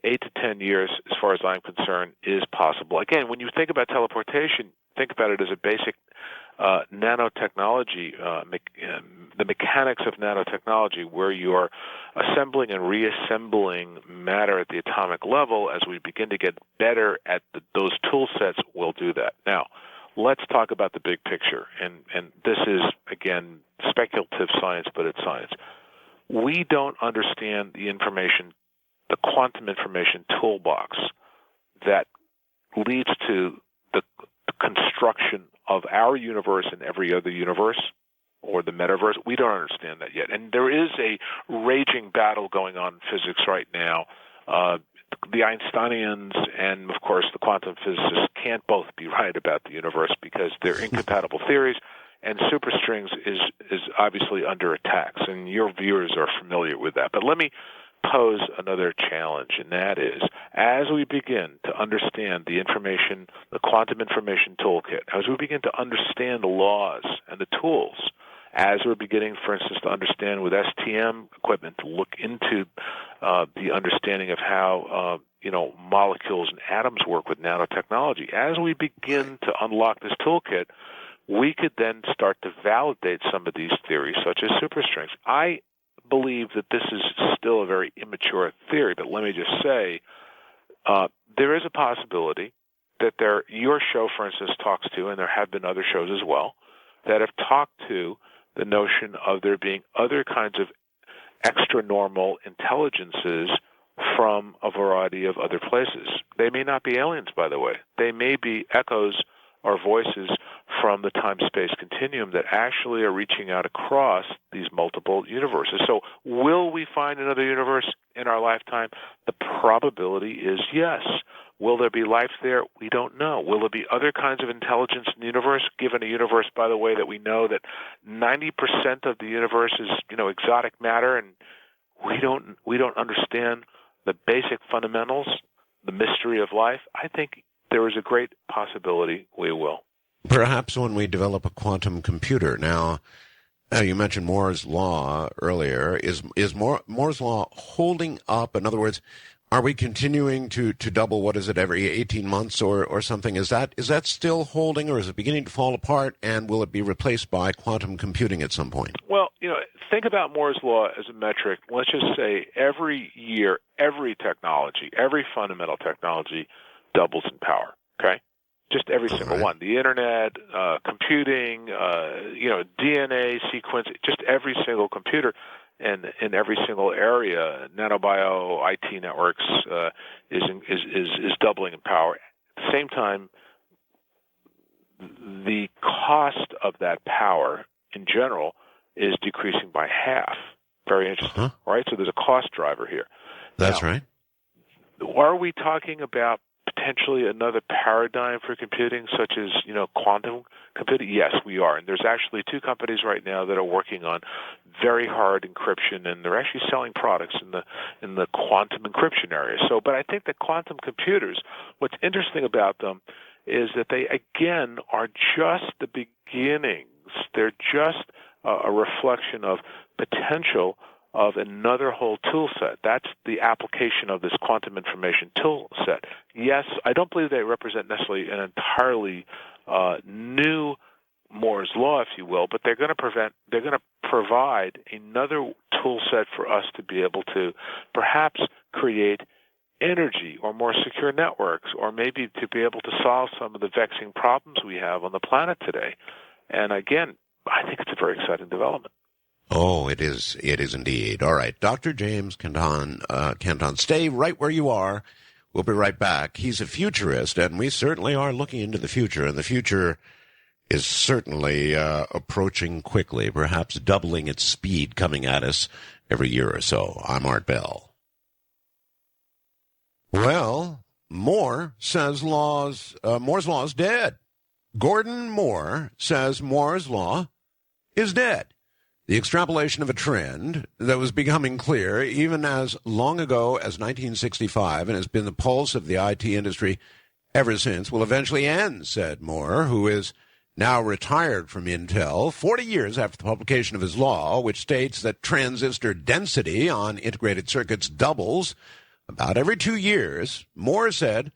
to 10 years, as far as I'm concerned, is possible. Again, when you think about teleportation, think about it as a basic nanotechnology, the mechanics of nanotechnology, where you're assembling and reassembling matter at the atomic level. As we begin to get better at those tool sets, we'll do that. Now, let's talk about the big picture, and this is, again, speculative science, but it's science. We don't understand the quantum information toolbox that leads to the construction of our universe and every other universe, or the metaverse. We don't understand that yet. And there is a raging battle going on in physics right now. The Einsteinians and, of course, the quantum physicists can't both be right about the universe because they're incompatible theories, and superstrings is obviously under attack. And your viewers are familiar with that. But let me pose another challenge, and that is, as we begin to understand the information, the quantum information toolkit, as we begin to understand the laws and the tools, as we're beginning, for instance, to understand with STM equipment to look into the understanding of how molecules and atoms work with nanotechnology, as we begin to unlock this toolkit, we could then start to validate some of these theories, such as superstrings. I believe that this is still a very immature theory, but let me just say there is a possibility that your show, for instance, talks to, and there have been other shows as well, that have talked to the notion of there being other kinds of extra-normal intelligences from a variety of other places. They may not be aliens, by the way. They may be echoes or voices from the time-space continuum that actually are reaching out across these multiple universes. So will we find another universe in our lifetime? The probability is yes. Will there be life there? We don't know. Will there be other kinds of intelligence in the universe, given a universe, by the way, that we know that 90% of the universe is, exotic matter, and we don't understand the basic fundamentals, the mystery of life? I think there is a great possibility we will. Perhaps when we develop a quantum computer. Now, you mentioned Moore's Law earlier. Is Moore's Law holding up? In other words, are we continuing to double, what is it, every 18 months or something? Is that still holding, or is it beginning to fall apart, and will it be replaced by quantum computing at some point? Well, think about Moore's Law as a metric. Let's just say every year, every technology, every fundamental technology doubles in power, okay? Just every single one. The Internet, computing, DNA sequence, just every single computer and in every single area, nanobio, IT networks is doubling in power. At the same time, the cost of that power in general is decreasing by half. Very interesting, right? So there's a cost driver here. That's right. Are we talking about potentially another paradigm for computing, such as quantum computing? Yes, we are, and there's actually two companies right now that are working on very hard encryption, and they're actually selling products in the quantum encryption area. So, but I think that quantum computers, what's interesting about them is that they again are just the beginnings. They're just a reflection of potential of another whole tool set. That's the application of this quantum information tool set. Yes, I don't believe they represent necessarily an entirely new Moore's Law, if you will, but they're going to provide another tool set for us to be able to perhaps create energy or more secure networks, or maybe to be able to solve some of the vexing problems we have on the planet today. And again, I think it's a very exciting development. Oh, it is. It is indeed. All right. Dr. James Canton, stay right where you are. We'll be right back. He's a futurist, and we certainly are looking into the future, and the future is certainly approaching quickly, perhaps doubling its speed coming at us every year or so. I'm Art Bell. Well, Moore says Moore's Law is dead. Gordon Moore says Moore's Law is dead. The extrapolation of a trend that was becoming clear even as long ago as 1965 and has been the pulse of the IT industry ever since will eventually end, said Moore, who is now retired from Intel 40 years after the publication of his law, which states that transistor density on integrated circuits doubles about every 2 years. Moore said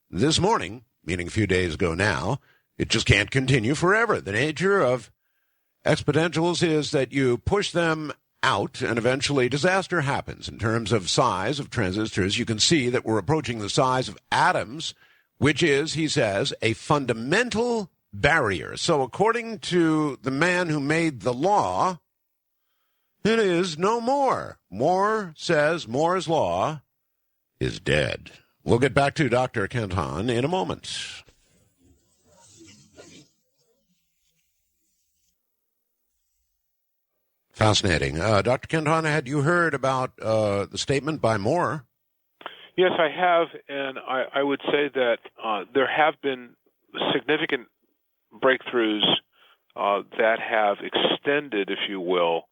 this morning, meaning a few days ago now, it just can't continue forever. The nature of exponentials is that you push them out and eventually disaster happens. In terms of size of transistors, you can see that we're approaching the size of atoms, which is, he says, a fundamental barrier. So according to the man who made the law, it is no more. Moore says Moore's Law is dead. We'll get back to Dr. Canton in a moment. Fascinating. Dr. Canton, had you heard about the statement by Moore? Yes, I have, and I would say that there have been significant breakthroughs that have extended, if you will,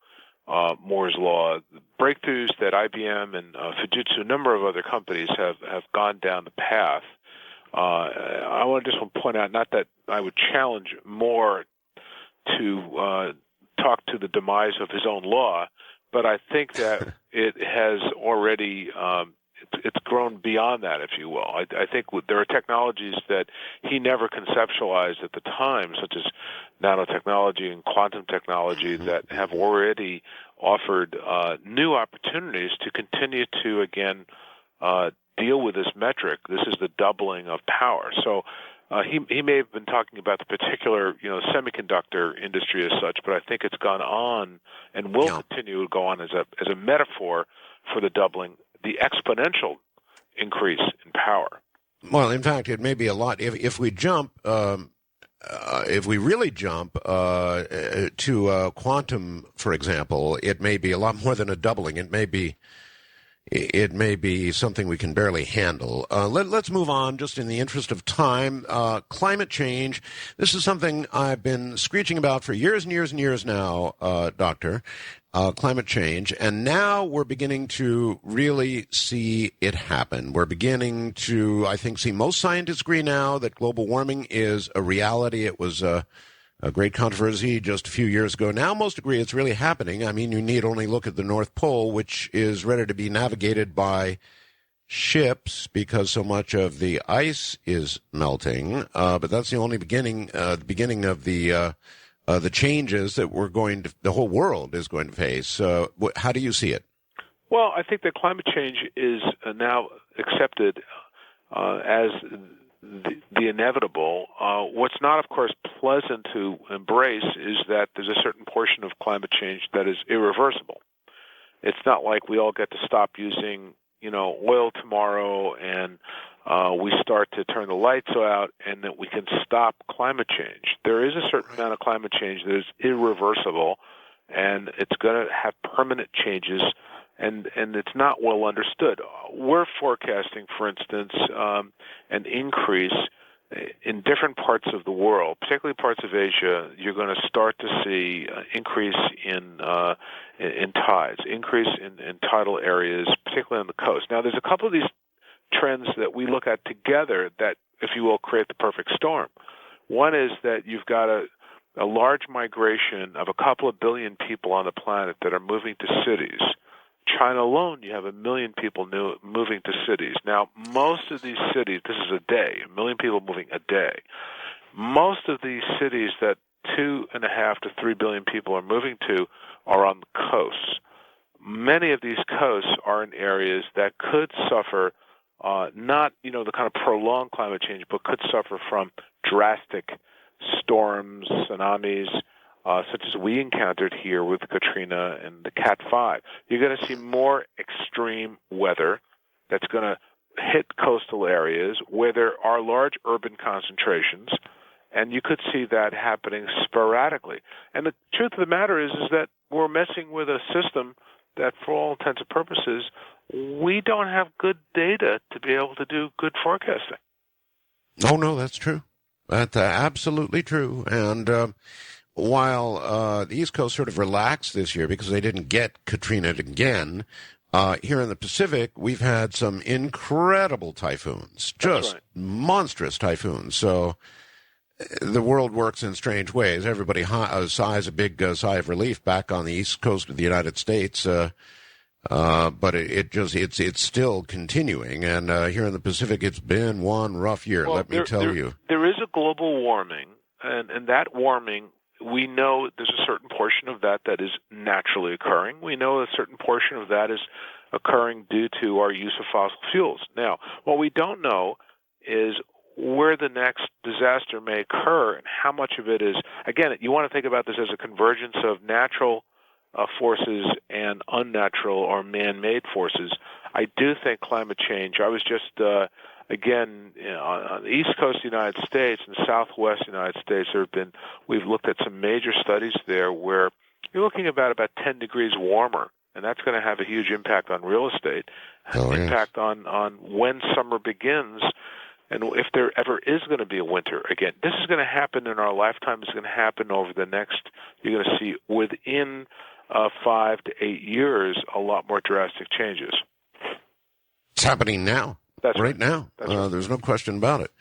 Moore's Law. Breakthroughs that IBM and Fujitsu, a number of other companies have gone down the path. I want to just point out, not that I would challenge Moore to talk to the demise of his own law, but I think that it has already it's grown beyond that, if you will. I think there are technologies that he never conceptualized at the time, such as nanotechnology and quantum technology, that have already offered new opportunities to continue to, again, deal with this metric. This is the doubling of power. So he may have been talking about the particular semiconductor industry as such, but I think it's gone on and will continue to go on as a metaphor for the doubling, the exponential increase in power. Well, in fact, it may be a lot. If we jump, if we really jump to quantum, for example, it may be a lot more than a doubling. It may be something we can barely handle. Let's move on, just in the interest of time. Climate change. This is something I've been screeching about for years and years and years now, Doctor. Climate change. And now we're beginning to really see it happen. We're beginning to, I think, see most scientists agree now that global warming is a reality. It was a great controversy just a few years ago. Now most agree it's really happening. I mean, you need only look at the North Pole, which is ready to be navigated by ships because so much of the ice is melting. But that's the only beginning of the changes that the whole world is going to face. How do you see it? Well, I think that climate change is now accepted as the inevitable. What's not, of course, pleasant to embrace is that there's a certain portion of climate change that is irreversible. It's not like we all get to stop using, oil tomorrow and we start to turn the lights out and that we can stop climate change. There is a certain amount of climate change that is irreversible, and it's going to have permanent changes, and it's not well understood. We're forecasting, for instance, an increase in different parts of the world, particularly parts of Asia. You're going to start to see increase in tides, increase in tidal areas, particularly on the coast. Now, there's a couple of these trends that we look at together that, if you will, create the perfect storm. One is that you've got a large migration of a couple of billion people on the planet that are moving to cities. China alone, you have 1 million people moving to cities. Now, most of these cities, this is a day, 1 million people moving a day. Most of these cities that 2.5 to 3 billion people are moving to are on the coasts. Many of these coasts are in areas that could suffer not, the kind of prolonged climate change, but could suffer from drastic storms, tsunamis, such as we encountered here with Katrina and the Cat 5. You're going to see more extreme weather that's going to hit coastal areas where there are large urban concentrations, and you could see that happening sporadically. And the truth of the matter is that we're messing with a system that, for all intents and purposes, we don't have good data to be able to do good forecasting. Oh, no, that's true. That's absolutely true. And while the East Coast sort of relaxed this year because they didn't get Katrina again, here in the Pacific, we've had some incredible typhoons, just monstrous typhoons. So the world works in strange ways. Everybody sighs a big sigh of relief back on the East Coast of the United States. But it's still continuing, and here in the Pacific, it's been one rough year. Well, let me tell you. There is a global warming, and that warming, we know there's a certain portion of that is naturally occurring. We know a certain portion of that is occurring due to our use of fossil fuels. Now, what we don't know is where the next disaster may occur and how much of it is. Again, you want to think about this as a convergence of natural forces and unnatural or man-made forces. I do think climate change, I was just, again, on the East Coast of the United States and Southwest United States, we've looked at some major studies there where you're looking about 10 degrees warmer, and that's going to have a huge impact on real estate, impact on when summer begins, and if there ever is going to be a winter again. This is going to happen in our lifetime. It's going to happen over the next, you're going to see within 5 to 8 years, a lot more drastic changes. It's happening now. That's right now. There's no question about it.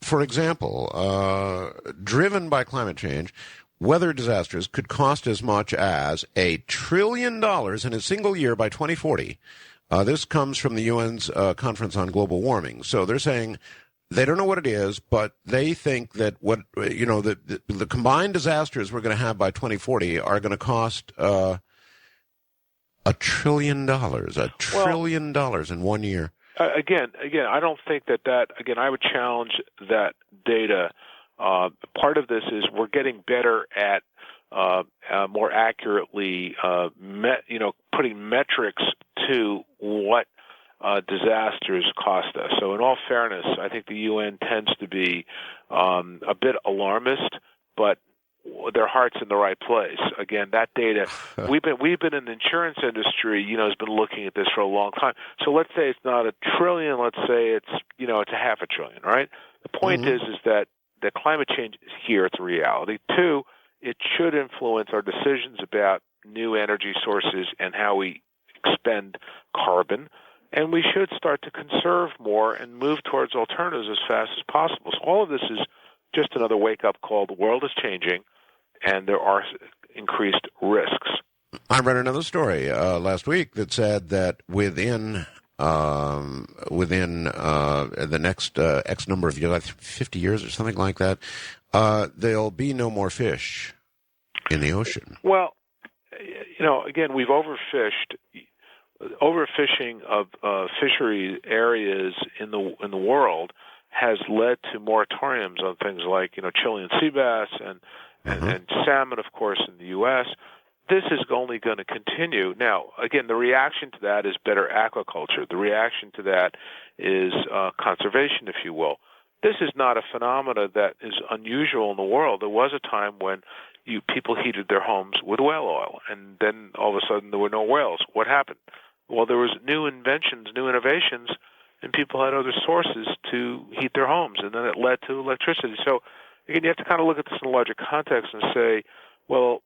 For example, driven by climate change, weather disasters could cost as much as $1 trillion in a single year by 2040. This comes from the UN's Conference on Global Warming. So they're saying they don't know what it is, but they think that the combined disasters we're going to have by 2040 are going to cost $1 trillion. $1 trillion in 1 year. again, I don't think that. Again, I would challenge that data. Part of this is we're getting better at more accurately, putting metrics to what disasters cost us. So, in all fairness, I think the UN tends to be a bit alarmist, but their heart's in the right place. Again, that data, we've been in the insurance industry, has been looking at this for a long time. So let's say it's not $1 trillion, let's say it's it's $500 billion, right? The point is that the climate change is here, it's a reality. 2, it should influence our decisions about new energy sources and how we expend carbon. And we should start to conserve more and move towards alternatives as fast as possible. So all of this is just another wake-up call. The world is changing, and there are increased risks. I read another story last week that said that within the next X number of years, like 50 years or something like that, there'll be no more fish in the ocean. Well, again, we've overfished. Overfishing of fishery areas in the world has led to moratoriums on things like Chilean sea bass and salmon, of course, in the U.S. This is only going to continue. Now, again, the reaction to that is better aquaculture. The reaction to that is conservation, if you will. This is not a phenomena that is unusual in the world. There was a time when people heated their homes with whale oil, and then all of a sudden there were no whales. What happened? Well, there was new inventions, new innovations, and people had other sources to heat their homes, and then it led to electricity. So, again, you have to kind of look at this in a larger context and say, well,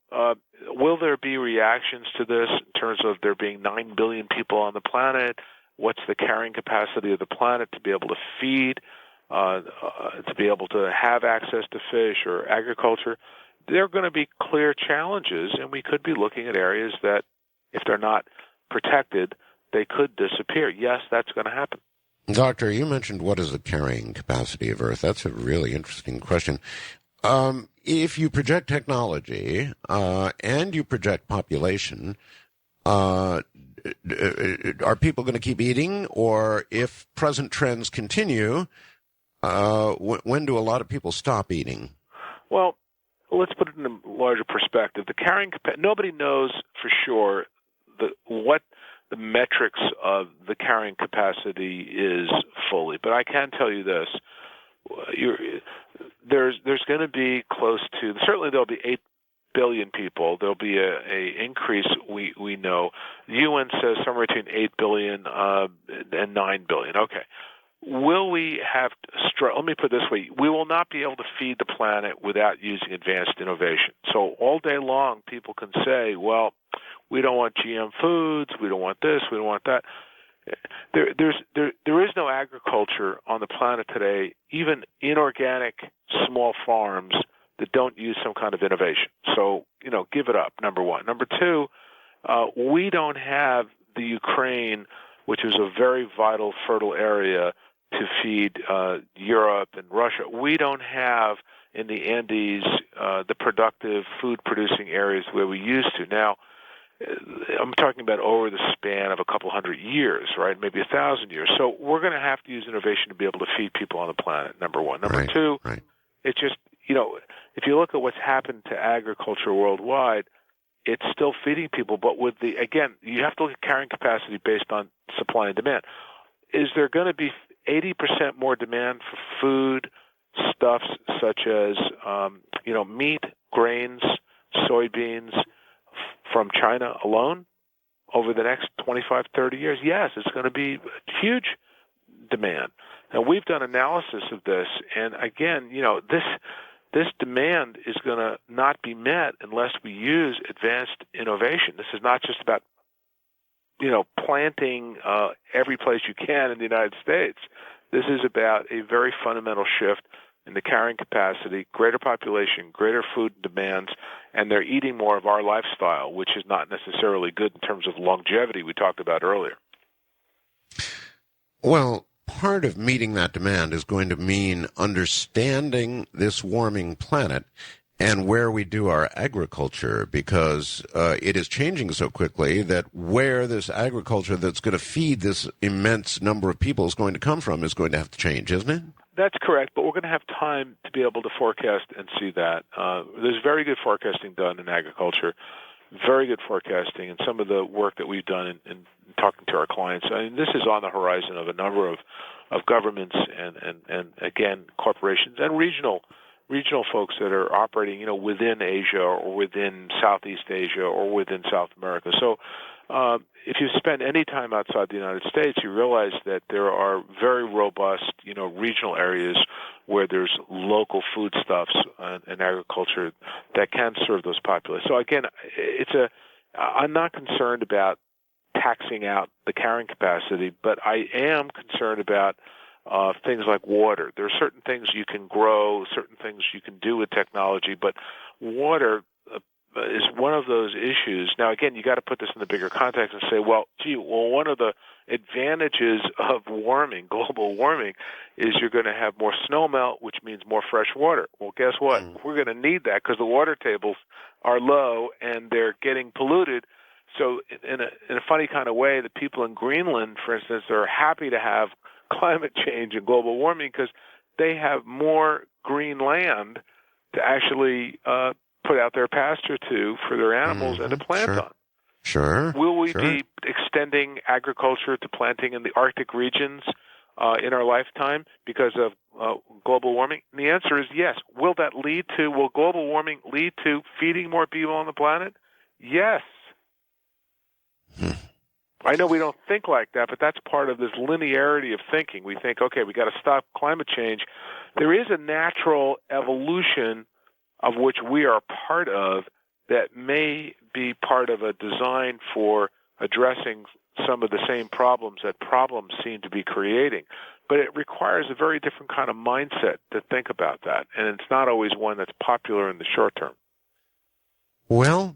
will there be reactions to this in terms of there being 9 billion people on the planet? What's the carrying capacity of the planet to be able to feed, to be able to have access to fish or agriculture? There are going to be clear challenges, and we could be looking at areas that, if they're not protected, they could disappear. Yes, that's going to happen. Doctor, you mentioned what is the carrying capacity of Earth. That's a really interesting question. If you project technology and you project population, are people going to keep eating? Or if present trends continue, when do a lot of people stop eating? Well, let's put it in a larger perspective. The carrying nobody knows for sure what the metrics of the carrying capacity is fully, but I can tell you this: there's going to be close to, certainly there'll be 8 billion people. There'll be a increase. We know the UN says somewhere between 8 billion and 9 billion. Okay. Will we have let me put it this way: we will not be able to feed the planet without using advanced innovation. So all day long, people can say, well, we don't want GM foods, we don't want this, we don't want that. There is no agriculture on the planet today, even inorganic small farms, that don't use some kind of innovation. So, give it up, number one. Number two, we don't have the Ukraine, which is a very vital, fertile area to feed Europe and Russia. We don't have in the Andes the productive food-producing areas where we used to. Now, I'm talking about over the span of a couple hundred years, right? Maybe 1,000 years. So we're going to have to use innovation to be able to feed people on the planet, number one. Number two, it's just, if you look at what's happened to agriculture worldwide, it's still feeding people, but again, you have to look at carrying capacity based on supply and demand. Is there going to be 80% more demand for food, stuffs such as, meat, grains, soybeans from China alone over the next 25, 30 years? Yes, it's going to be huge demand. Now, we've done analysis of this, and again, this demand is going to not be met unless we use advanced innovation. This is not just about, planting every place you can in the United States. This is about a very fundamental shift in the carrying capacity, greater population, greater food demands, and they're eating more of our lifestyle, which is not necessarily good in terms of longevity we talked about earlier. Well, part of meeting that demand is going to mean understanding this warming planet and where we do our agriculture, because it is changing so quickly that where this agriculture that's going to feed this immense number of people is going to come from is going to have to change, isn't it? That's correct, but we're going to have time to be able to forecast and see that. There's very good forecasting done in agriculture, very good forecasting, and some of the work that we've done in talking to our clients. I mean, this is on the horizon of a number of governments and again, corporations and regional folks that are operating, within Asia or within Southeast Asia or within South America. So if you spend any time outside the United States, you realize that there are very robust, regional areas where there's local foodstuffs and agriculture that can serve those populations. So again, I'm not concerned about taxing out the carrying capacity, but I am concerned about things like water. There are certain things you can grow, certain things you can do with technology, but water is one of those issues. Now, again, you got to put this in the bigger context and say, one of the advantages of global warming, is you're going to have more snow melt, which means more fresh water. Well, guess what? We're going to need that because the water tables are low and they're getting polluted. So in a funny kind of way, the people in Greenland, for instance, are happy to have climate change and global warming because they have more green land to actually put out their pasture to for their animals and to plant on. Sure. Will we be extending agriculture to planting in the Arctic regions in our lifetime because of global warming? And the answer is yes. Will global warming lead to feeding more people on the planet? Yes. I know we don't think like that, but that's part of this linearity of thinking. We think, okay, we got to stop climate change. There is a natural evolution of which we are part of that may be part of a design for addressing some of the same problems that problems seem to be creating. But it requires a very different kind of mindset to think about that, and it's not always one that's popular in the short term. Well,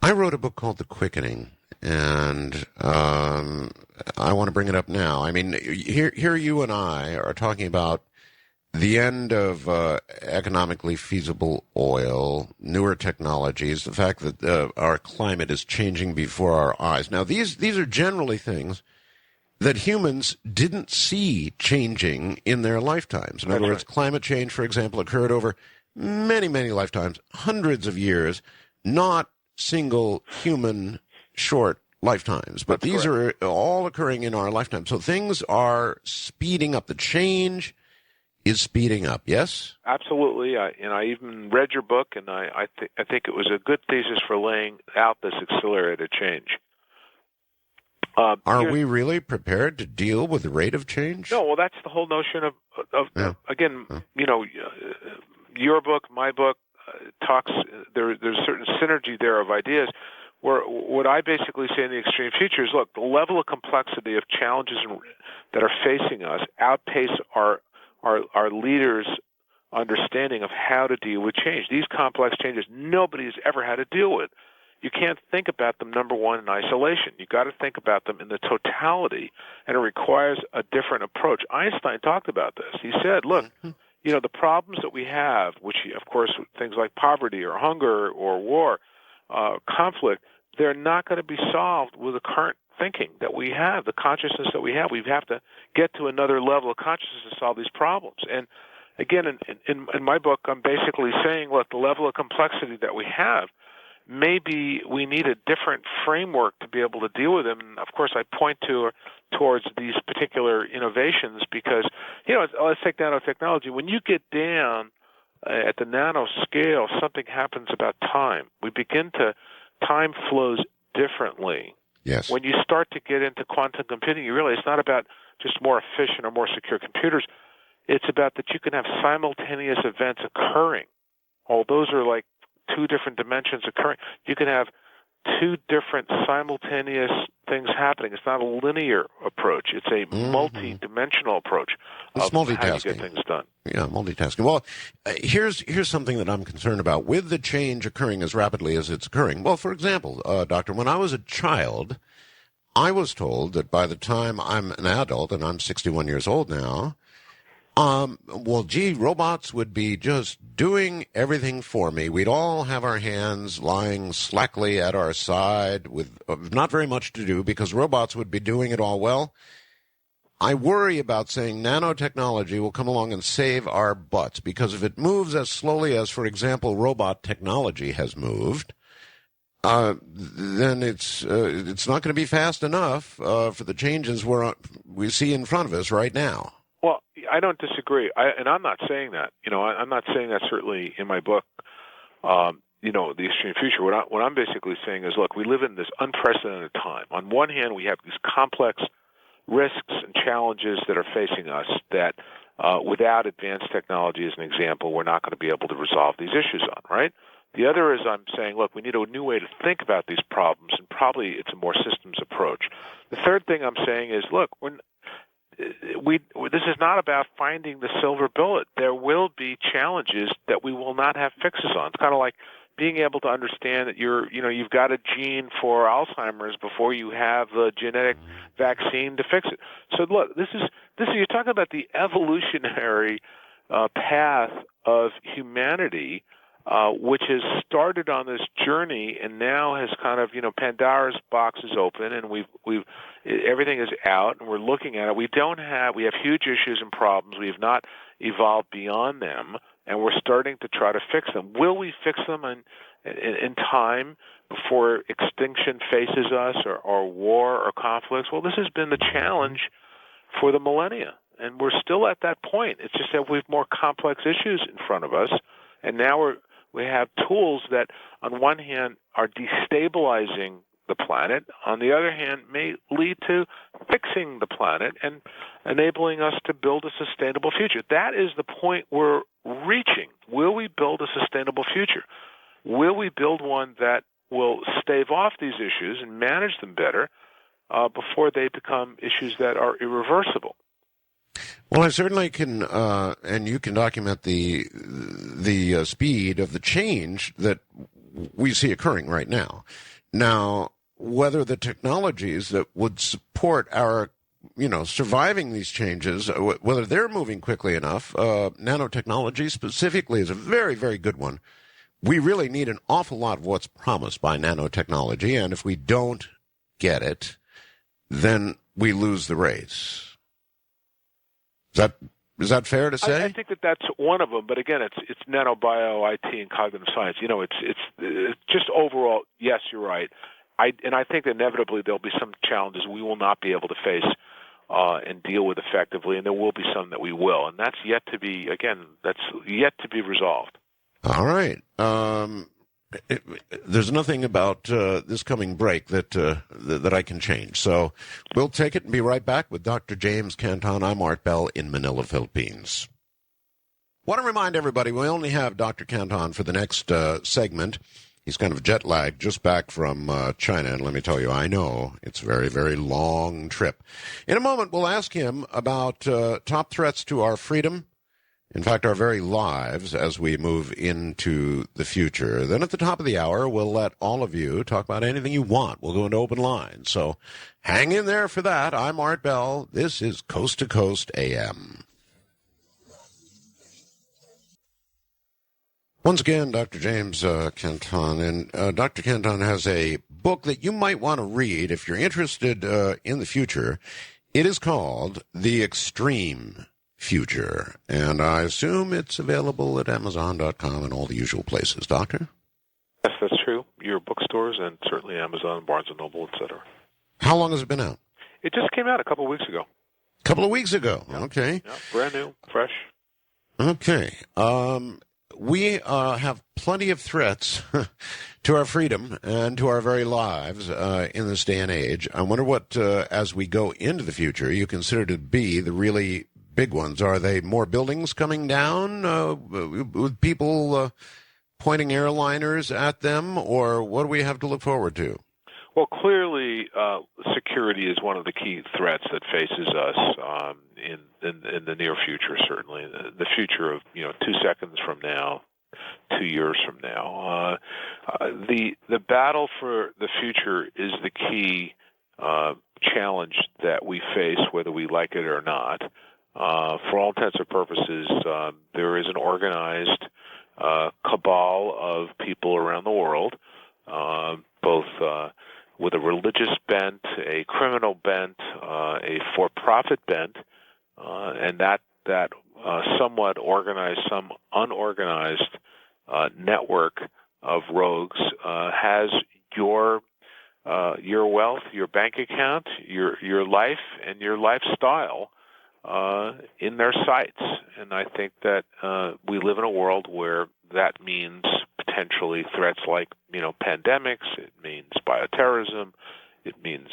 I wrote a book called The Quickening, and I want to bring it up now. I mean, here you and I are talking about the end of economically feasible oil, newer technologies, the fact that our climate is changing before our eyes. Now, these are generally things that humans didn't see changing in their lifetimes. In other words, climate change, for example, occurred over many, many lifetimes, hundreds of years, not single human short lifetimes. But these are all occurring in our lifetime. So things are speeding up. The change is speeding up, yes? Absolutely. I even read your book, and I think it was a good thesis for laying out this accelerated change. Are we really prepared to deal with the rate of change? No, well, that's the whole notion of again, your book, my book, talks, there's certain synergy there of ideas. Where what I basically say in the extreme future is, look, the level of complexity of challenges that are facing us outpace our leaders' understanding of how to deal with change. These complex changes nobody has ever had to deal with. You can't think about them, number one, in isolation. You've got to think about them in the totality, and it requires a different approach. Einstein talked about this. He said, look, the problems that we have, which, of course, things like poverty or hunger or war, conflict, they're not going to be solved with the current thinking that we have, the consciousness that we have. We have to get to another level of consciousness to solve these problems. And again, in my book, I'm basically saying, look, the level of complexity that we have, maybe we need a different framework to be able to deal with them. And of course, I point towards these particular innovations because, let's take nanotechnology. When you get down at the nano scale, something happens about time. Time flows differently. Yes. When you start to get into quantum computing, you realize it's not about just more efficient or more secure computers. It's about that you can have simultaneous events occurring. Those are like two different dimensions occurring. You can have two different simultaneous things happening. It's not a linear approach. It's a multi-dimensional approach of how you get things done. Yeah, multitasking. Well, here's something that I'm concerned about with the change occurring as rapidly as it's occurring. Well, for example, Doctor, when I was a child, I was told that by the time I'm an adult, and I'm 61 years old now, Well, gee, robots would be just doing everything for me. We'd all have our hands lying slackly at our side with not very much to do because robots would be doing it all well. I worry about saying nanotechnology will come along and save our butts because if it moves as slowly as, for example, robot technology has moved, then it's not going to be fast enough for the changes we see in front of us right now. Well, I don't disagree, and I'm not saying that. I'm not saying that certainly in my book. The extreme future. What I'm basically saying is, look, we live in this unprecedented time. On one hand, we have these complex risks and challenges that are facing us that, without advanced technology, as an example, we're not going to be able to resolve these issues on. Right. The other is I'm saying, look, we need a new way to think about these problems, and probably it's a more systems approach. The third thing I'm saying is, look, this is not about finding the silver bullet. There will be challenges that we will not have fixes on. It's kind of like being able to understand that you've got a gene for Alzheimer's before you have a genetic vaccine to fix it. So look, this is you're talking about the evolutionary path of humanity, which has started on this journey and now has kind of, Pandora's box is open and everything is out and we're looking at it. We have huge issues and problems. We have not evolved beyond them, and we're starting to try to fix them. Will we fix them in time before extinction faces us or war or conflicts? Well, this has been the challenge for the millennia, and we're still at that point. It's just that we have more complex issues in front of us, and now we have tools that, on one hand, are destabilizing the planet, on the other hand, may lead to fixing the planet and enabling us to build a sustainable future. That is the point we're reaching. Will we build a sustainable future? Will we build one that will stave off these issues and manage them better before they become issues that are irreversible? Well, I certainly can, and you can document the speed of the change that we see occurring right now. Now, whether the technologies that would support our, surviving these changes, whether they're moving quickly enough, nanotechnology specifically is a very, very good one. We really need an awful lot of what's promised by nanotechnology, and if we don't get it, then we lose the race. Is that fair to say? I think that's one of them, but again, it's nanobio, IT, and cognitive science. It's just overall. Yes, you're right. I think inevitably there'll be some challenges we will not be able to face and deal with effectively, and there will be some that we will, and that's yet to be resolved. All right. There's nothing about this coming break that I can change. So we'll take it and be right back with Dr. James Canton. I'm Art Bell in Manila, Philippines. Want to remind everybody we only have Dr. Canton for the next segment. He's kind of jet lagged, just back from China, and let me tell you, I know it's a very, very long trip. In a moment, we'll ask him about top threats to our freedom, in fact, our very lives as we move into the future. Then at the top of the hour, we'll let all of you talk about anything you want. We'll go into open line. So hang in there for that. I'm Art Bell. This is Coast to Coast AM. Once again, Dr. James Canton. And Dr. Canton has a book that you might want to read if you're interested in the future. It is called The Extreme Future, and I assume it's available at Amazon.com and all the usual places. Doctor? Yes, that's true. Your bookstores and certainly Amazon, Barnes & Noble, etc. How long has it been out? It just came out a couple of weeks ago. Couple of weeks ago. Yeah. Okay. Yeah, brand new, fresh. Okay. We have plenty of threats to our freedom and to our very lives in this day and age. I wonder what, as we go into the future, you consider to be the really big ones. Are they more buildings coming down with people pointing airliners at them, or what do we have to look forward to? Well, clearly, security is one of the key threats that faces us in the near future. Certainly, the future of 2 seconds from now, 2 years from now. The battle for the future is the key challenge that we face, whether we like it or not. For all intents and purposes, there is an organized cabal of people around the world, both with a religious bent, a criminal bent, a for-profit bent, and that somewhat organized, some unorganized network of rogues has your wealth, your bank account, your life, and your lifestyle in their sights. And I think that we live in a world where that means potentially threats like, pandemics. It means bioterrorism. It means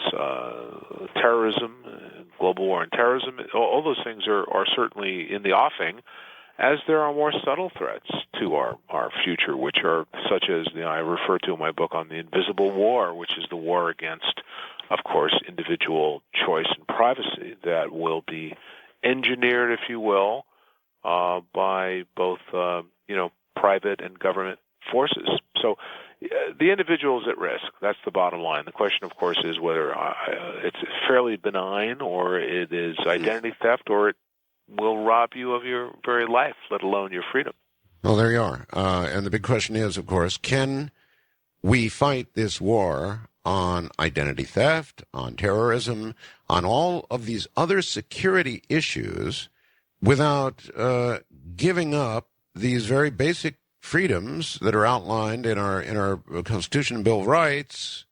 terrorism, global war and terrorism. All those things are certainly in the offing, as there are more subtle threats to our future, which are such as I refer to in my book on the invisible war, which is the war against, of course, individual choice and privacy that will be engineered, if you will, by both private and government forces. So the individual is at risk. That's the bottom line. The question, of course, is whether it's fairly benign, or it is identity theft, or it will rob you of your very life, let alone your freedom. Well, there you are. And the big question is, of course, can we fight this war on identity theft, on terrorism, on all of these other security issues without giving up these very basic freedoms that are outlined in our Constitution and Bill of Rights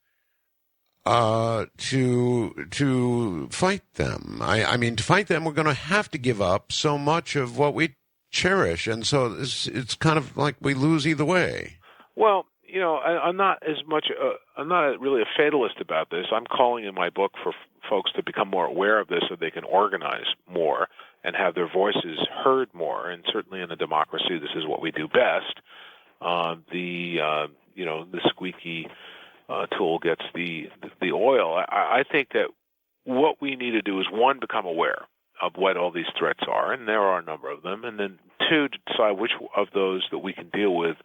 to fight them? I mean, to fight them, we're going to have to give up so much of what we cherish, and so it's kind of like we lose either way. Well, I'm not I'm not really a fatalist about this. I'm calling in my book for folks to become more aware of this so they can organize more and have their voices heard more. And certainly in a democracy, this is what we do best. The squeaky tool gets the oil. I think that what we need to do is, one, become aware of what all these threats are, and there are a number of them, and then two, to decide which of those that we can deal with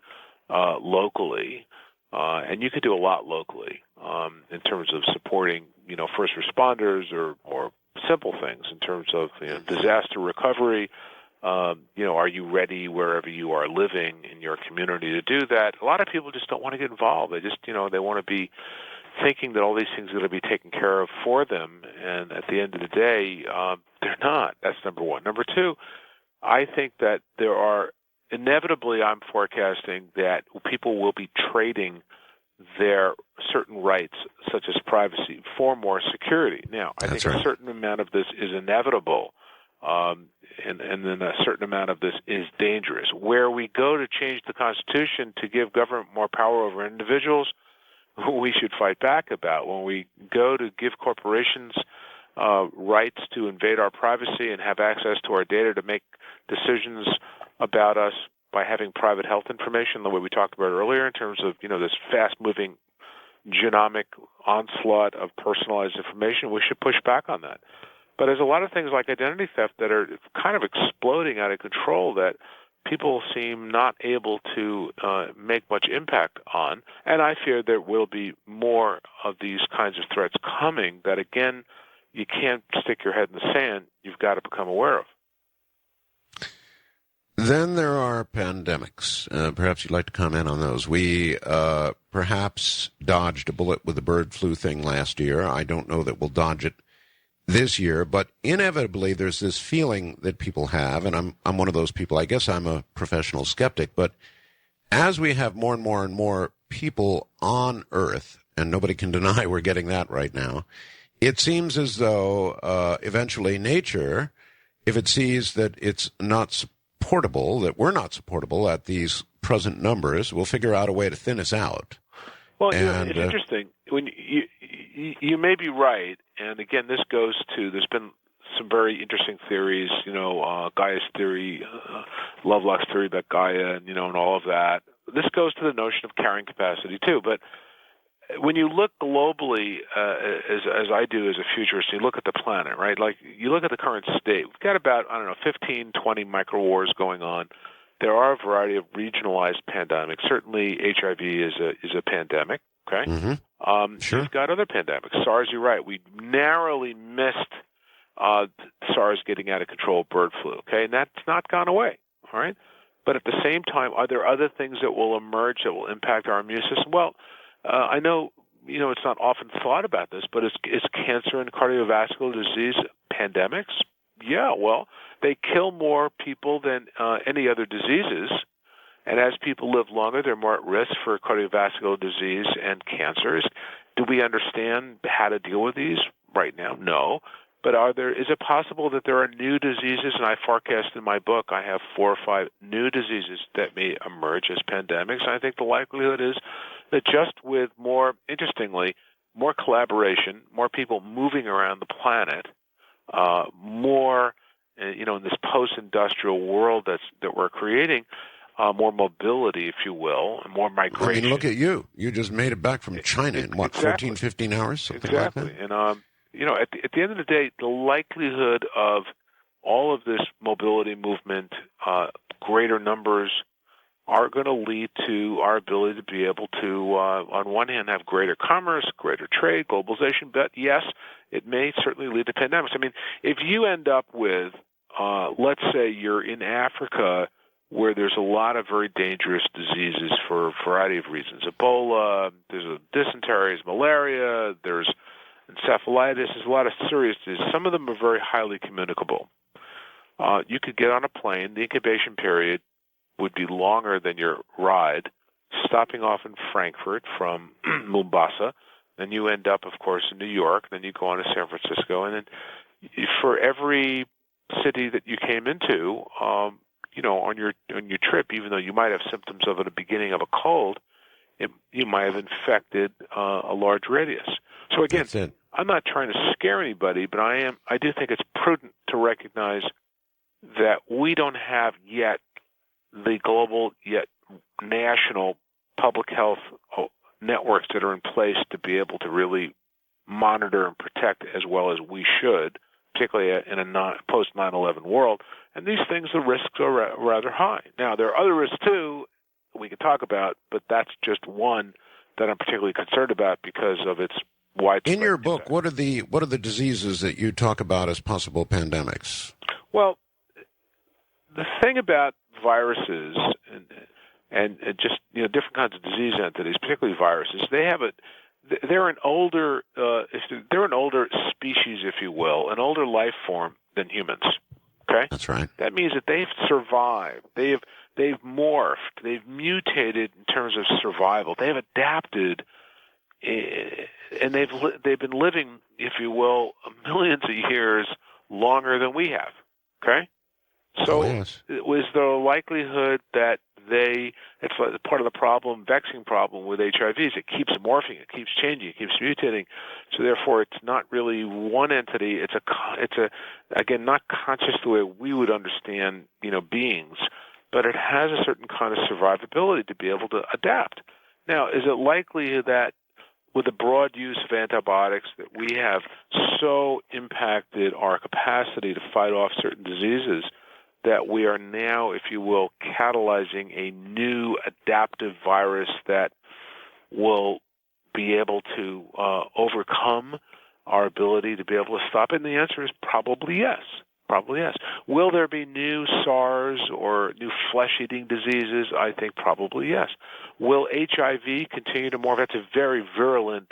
locally, and you can do a lot locally in terms of supporting, first responders or simple things in terms of disaster recovery. Are you ready wherever you are living in your community to do that? A lot of people just don't want to get involved. They just, they want to be thinking that all these things are going to be taken care of for them, and at the end of the day, they're not. That's number one. Number two, I think that there are inevitably, I'm forecasting that people will be trading their certain rights, such as privacy, for more security. Now, I think a certain amount of this is inevitable, and then a certain amount of this is dangerous. Where we go to change the Constitution to give government more power over individuals, we should fight back about. When we go to give corporations rights to invade our privacy and have access to our data to make decisions about us by having private health information, the way we talked about earlier, in terms of this fast-moving genomic onslaught of personalized information, we should push back on that. But there's a lot of things like identity theft that are kind of exploding out of control that people seem not able to make much impact on. And I fear there will be more of these kinds of threats coming that, again, you can't stick your head in the sand. You've got to become aware of. Then there are pandemics. Perhaps you'd like to comment on those. We perhaps dodged a bullet with the bird flu thing last year. I don't know that we'll dodge it this year, but inevitably there's this feeling that people have, and I'm one of those people. I guess I'm a professional skeptic, but as we have more and more and more people on Earth, and nobody can deny we're getting that right now, it seems as though eventually nature, if it sees that it's not supportable, that we're not supportable at these present numbers, will figure out a way to thin us out. Well, it's interesting. When you may be right, and again, this goes to, there's been some very interesting theories, Gaia's theory, Lovelock's theory about Gaia, and all of that. This goes to the notion of carrying capacity too. But when you look globally, as I do as a futurist, you look at the planet, right? Like, you look at the current state. We've got about, 15, 20 micro-wars going on. There are a variety of regionalized pandemics. Certainly HIV is a pandemic, okay? Mm-hmm. Sure. You've got other pandemics. SARS, you're right. We narrowly missed SARS getting out of control, bird flu, okay? And that's not gone away, all right? But at the same time, are there other things that will emerge that will impact our immune system? Well, I know, it's not often thought about this, but is cancer and cardiovascular disease pandemics? Yeah, well, they kill more people than any other diseases. And as people live longer, they're more at risk for cardiovascular disease and cancers. Do we understand how to deal with these right now? No. But is it possible that there are new diseases, and I forecast in my book, I have 4 or 5 new diseases that may emerge as pandemics. I think the likelihood is that just with interestingly, more collaboration, more people moving around the planet, more, in this post-industrial world that we're creating, more mobility, if you will, and more migration. I mean, look at you. You just made it back from China in, 14, 15 hours? Something like that? And, at the end of the day, the likelihood of all of this mobility movement, greater numbers, are going to lead to our ability to be able to, on one hand, have greater commerce, greater trade, globalization. But yes, it may certainly lead to pandemics. I mean, if you end up with, let's say you're in Africa where there's a lot of very dangerous diseases for a variety of reasons. Ebola, there's dysentery, there's malaria, there's encephalitis, there's a lot of serious diseases. Some of them are very highly communicable. You could get on a plane. The incubation period would be longer than your ride, stopping off in Frankfurt from Mombasa. Then you end up, of course, in New York. Then you go on to San Francisco. And then for every city that you came into, on your trip, even though you might have symptoms of at the beginning of a cold, you might have infected a large radius. So again, I'm not trying to scare anybody, but I do think it's prudent to recognize that we don't have yet the global yet national public health networks that are in place to be able to really monitor and protect as well as we should, particularly in a post 9/11 world. And these things, the risks are rather high. Now, there are other risks too that we can talk about, but that's just one that I'm particularly concerned about because of its widespread In your book, impact. what are the diseases that you talk about as possible pandemics? Well, the thing about viruses and just different kinds of disease entities, particularly viruses, they're an older species, if you will, an older life form than humans. Okay, that's right. That means that they've survived. They've morphed. They've mutated in terms of survival. They've adapted, and they've been living, if you will, millions of years longer than we have. Okay. So was the likelihood that it's part of the vexing problem with HIV is it keeps morphing, it keeps changing, it keeps mutating. So therefore, it's not really one entity. It's again, not conscious the way we would understand, beings, but it has a certain kind of survivability to be able to adapt. Now, is it likely that with the broad use of antibiotics that we have so impacted our capacity to fight off certain diseases that we are now, if you will, catalyzing a new adaptive virus that will be able to overcome our ability to be able to stop it? And the answer is probably yes. Probably yes. Will there be new SARS or new flesh-eating diseases? I think probably yes. Will HIV continue to morph? That's a very virulent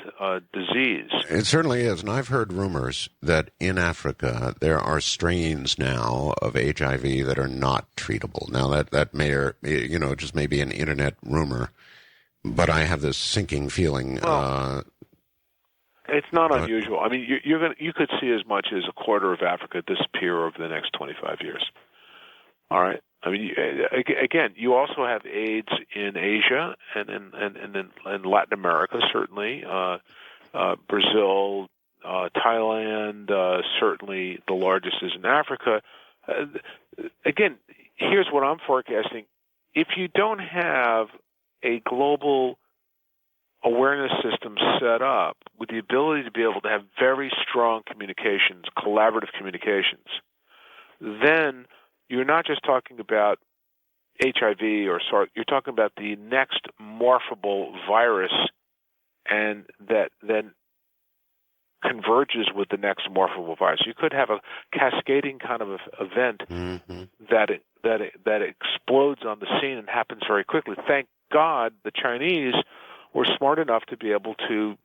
disease. It certainly is. And I've heard rumors that in Africa there are strains now of HIV that are not treatable. Now, that may, or, just maybe an internet rumor, but I have this sinking feeling. It's not unusual. I mean, you could see as much as a quarter of Africa disappear over the next 25 years. All right. I mean, again, you also have AIDS in Asia and in Latin America, certainly, Brazil, Thailand. Certainly, the largest is in Africa. Again, here's what I'm forecasting: if you don't have a global awareness system set up with the ability to be able to have very strong communications, collaborative communications, then you're not just talking about HIV or SARS, you're talking about the next morphable virus, and that then converges with the next morphable virus. You could have a cascading kind of event that explodes on the scene and happens very quickly. Thank God the Chinese were smart enough to be able to,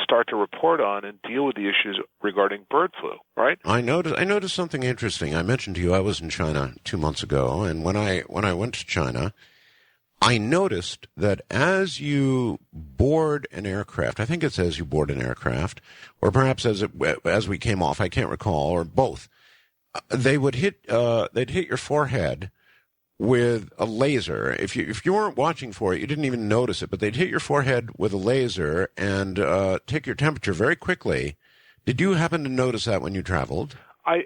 start to report on and deal with the issues regarding bird flu, right? I noticed something interesting. I mentioned to you I was in China 2 months ago, and when I went to China, I noticed that as you board an aircraft, I think it says you board an aircraft, or perhaps as we came off, I can't recall, or both, they'd hit your forehead with a laser. If you weren't watching for it, you didn't even notice it, but they'd hit your forehead with a laser and take your temperature very quickly. Did you happen to notice that when you traveled? I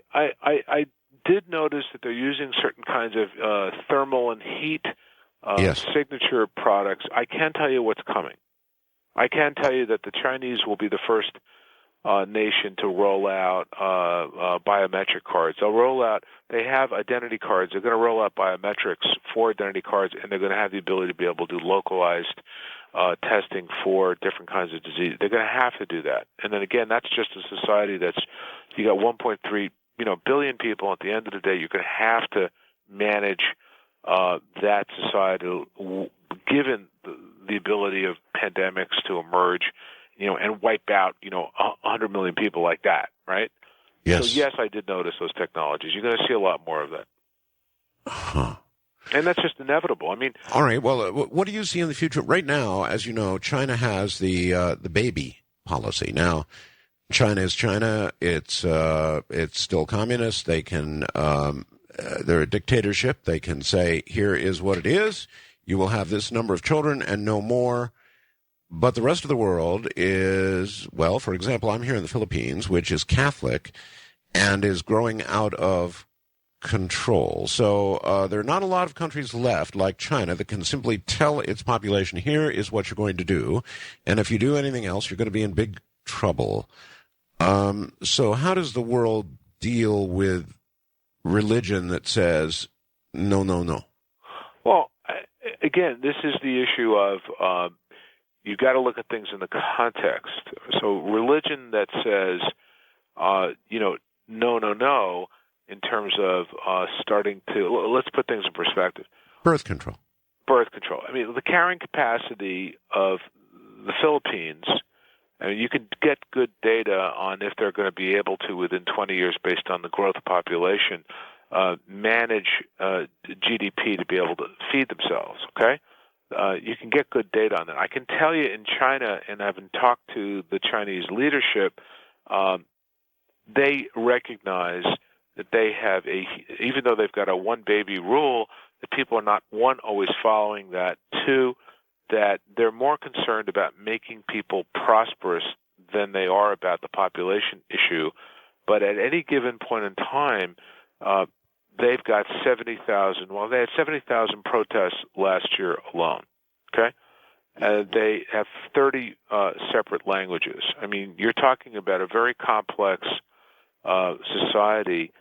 did notice that they're using certain kinds of thermal and heat signature products. I can tell you what's coming. I can tell you that the Chinese will be the first nation to roll out biometric cards. They have identity cards. They're going to roll out biometrics for identity cards, and they're going to have the ability to be able to do localized testing for different kinds of disease. They're going to have to do that. And then again, that's just a society you got 1.3 billion people. At the end of the day, you're going to have to manage that society, given the ability of pandemics to emerge, and wipe out, 100 million people like that, right? Yes. So yes, I did notice those technologies. You're going to see a lot more of that. Huh. And that's just inevitable. I mean, all right. Well, what do you see in the future? Right now, as you know, China has the baby policy. Now, China is China. It's still communist. They can they're a dictatorship. They can say, here is what it is. You will have this number of children and no more. But the rest of the world is, well, for example, I'm here in the Philippines, which is Catholic and is growing out of control. So there are not a lot of countries left, like China, that can simply tell its population, here is what you're going to do, and if you do anything else, you're going to be in big trouble. So how does the world deal with religion that says, no, no, no? Well, again, this is the issue of you've got to look at things in the context. So religion that says, no, no, no, in terms of starting to, let's put things in perspective. Birth control. I mean, the carrying capacity of the Philippines, I mean, you can get good data on if they're going to be able to, within 20 years, based on the growth of population, manage GDP to be able to feed themselves, okay? You can get good data on that. I can tell you in China, and I've talked to the Chinese leadership, they recognize that they have even though they've got a one-baby rule, that people are not, one, always following that, two, that they're more concerned about making people prosperous than they are about the population issue. But at any given point in time, they've got 70,000. Well, they had 70,000 protests last year alone. Okay, they have 30 separate languages. I mean, you're talking about a very complex society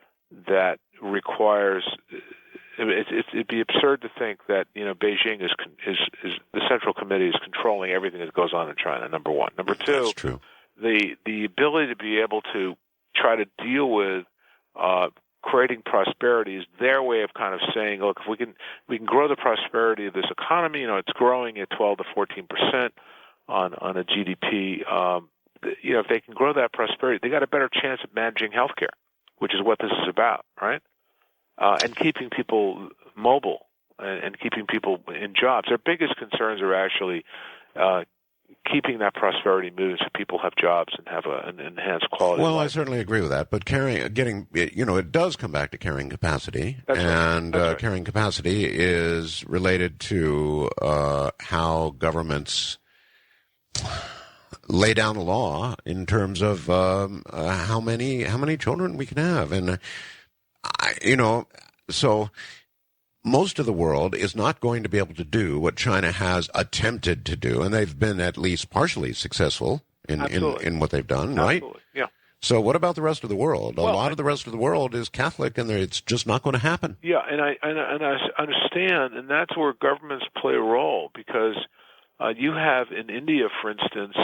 that requires. It'd be absurd to think that Beijing is the Central Committee is controlling everything that goes on in China. Number one. Number two. That's true. The ability to be able to try to deal with creating prosperity is their way of kind of saying, look, if we can grow the prosperity of this economy, it's growing at 12 to 14% on a GDP. If they can grow that prosperity, they got a better chance of managing healthcare, which is what this is about, right? And keeping people mobile and keeping people in jobs. Their biggest concerns are actually keeping that prosperity moving so people have jobs and have an enhanced quality of life. Well, I certainly agree with that, but it does come back to carrying capacity. That's and right. Carrying capacity is related to how governments lay down a law in terms of how many children we can have. And, so most of the world is not going to be able to do what China has attempted to do, and they've been at least partially successful in what they've done, right? Absolutely, yeah. So what about the rest of the world? A lot of the rest of the world is Catholic, and it's just not going to happen. Yeah, and I understand, and that's where governments play a role, because you have in India, for instance,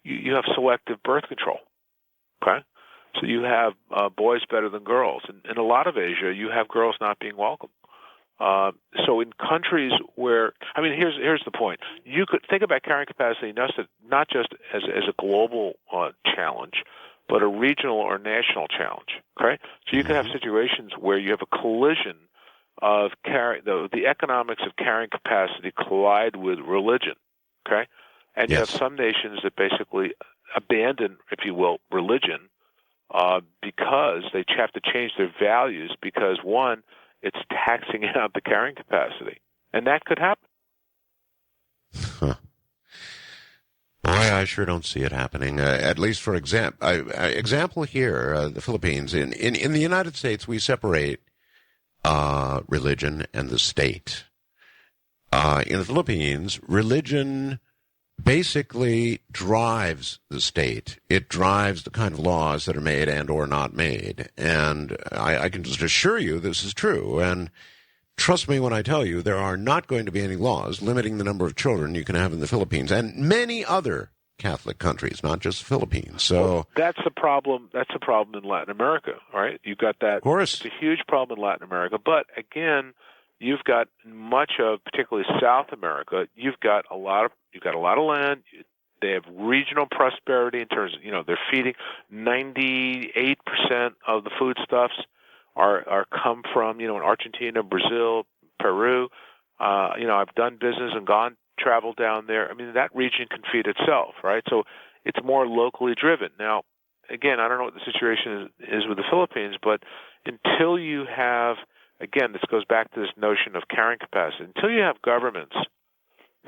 you have selective birth control. Okay, so you have boys better than girls. In a lot of Asia, you have girls not being welcome. So in countries where, I mean, here's the point. You could think about carrying capacity not just as a global challenge, but a regional or national challenge. Okay, so you can have situations where you have a collision of the economics of carrying capacity collide with religion. Okay, and you have some nations that basically abandon, if you will, religion because they have to change their values because one, it's taxing out the carrying capacity, and that could happen. Huh. Boy, I sure don't see it happening. At least for example here, the Philippines. In the United States, we separate religion and the state. In the Philippines, religion basically drives the state. It drives the kind of laws that are made and or not made. And I can just assure you this is true. And trust me when I tell you there are not going to be any laws limiting the number of children you can have in the Philippines and many other Catholic countries, not just the Philippines. So that's the problem. That's a problem in Latin America, right? You've got that. Of course. It's a huge problem in Latin America. But again, you've got much of, particularly South America, you've got a lot of land. They have regional prosperity in terms of, they're feeding 98% of the foodstuffs are come from, in Argentina, Brazil, Peru. I've done business and traveled down there. I mean, that region can feed itself, right? So it's more locally driven. Now, again, I don't know what the situation is with the Philippines, but until you have, again, this goes back to this notion of carrying capacity. Until you have governments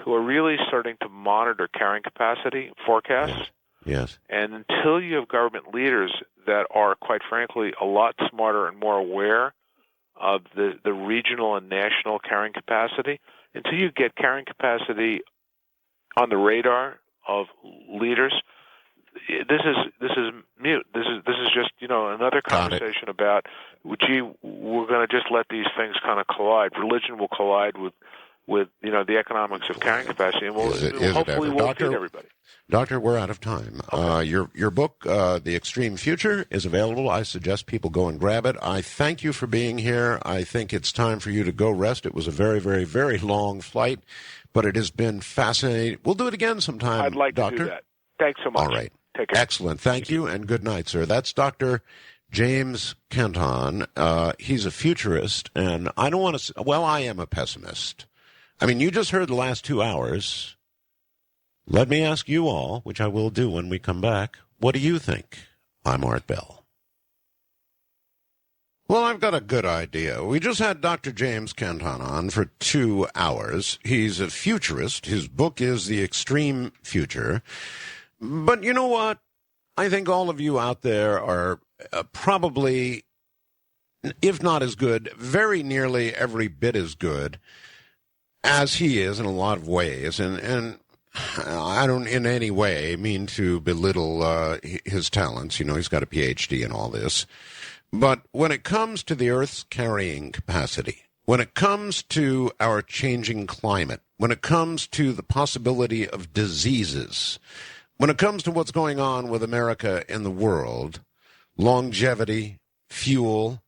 who are really starting to monitor carrying capacity forecasts, yes, and until you have government leaders that are, quite frankly, a lot smarter and more aware of the regional and national carrying capacity, until you get carrying capacity on the radar of leaders, this is mute. This is just another conversation about, gee, we're going to just let these things kind of collide. Religion will collide with the economics of carrying capacity, and hopefully we'll feed everybody. Doctor, we're out of time. Okay. Your book, The Extreme Future, is available. I suggest people go and grab it. I thank you for being here. I think it's time for you to go rest. It was a very, very, very long flight, but it has been fascinating. We'll do it again sometime, I'd like Doctor. to do that. Thanks so much. All right. Take care. Excellent. Thank you, and good night, sir. That's Dr. James Canton. He's a futurist, and I don't want to... Well, I am a pessimist. I mean, you just heard the last 2 hours. Let me ask you all, which I will do when we come back, what do you think? I'm Art Bell. Well, I've got a good idea. We just had Dr. James Canton on for 2 hours. He's a futurist. His book is The Extreme Future. But you know what? I think all of you out there are probably, if not as good, very nearly every bit as good as he is in a lot of ways. And I don't in any way mean to belittle his talents. He's got a PhD in all this. But when it comes to the Earth's carrying capacity, when it comes to our changing climate, when it comes to the possibility of diseases, when it comes to what's going on with America and the world, longevity, fuel,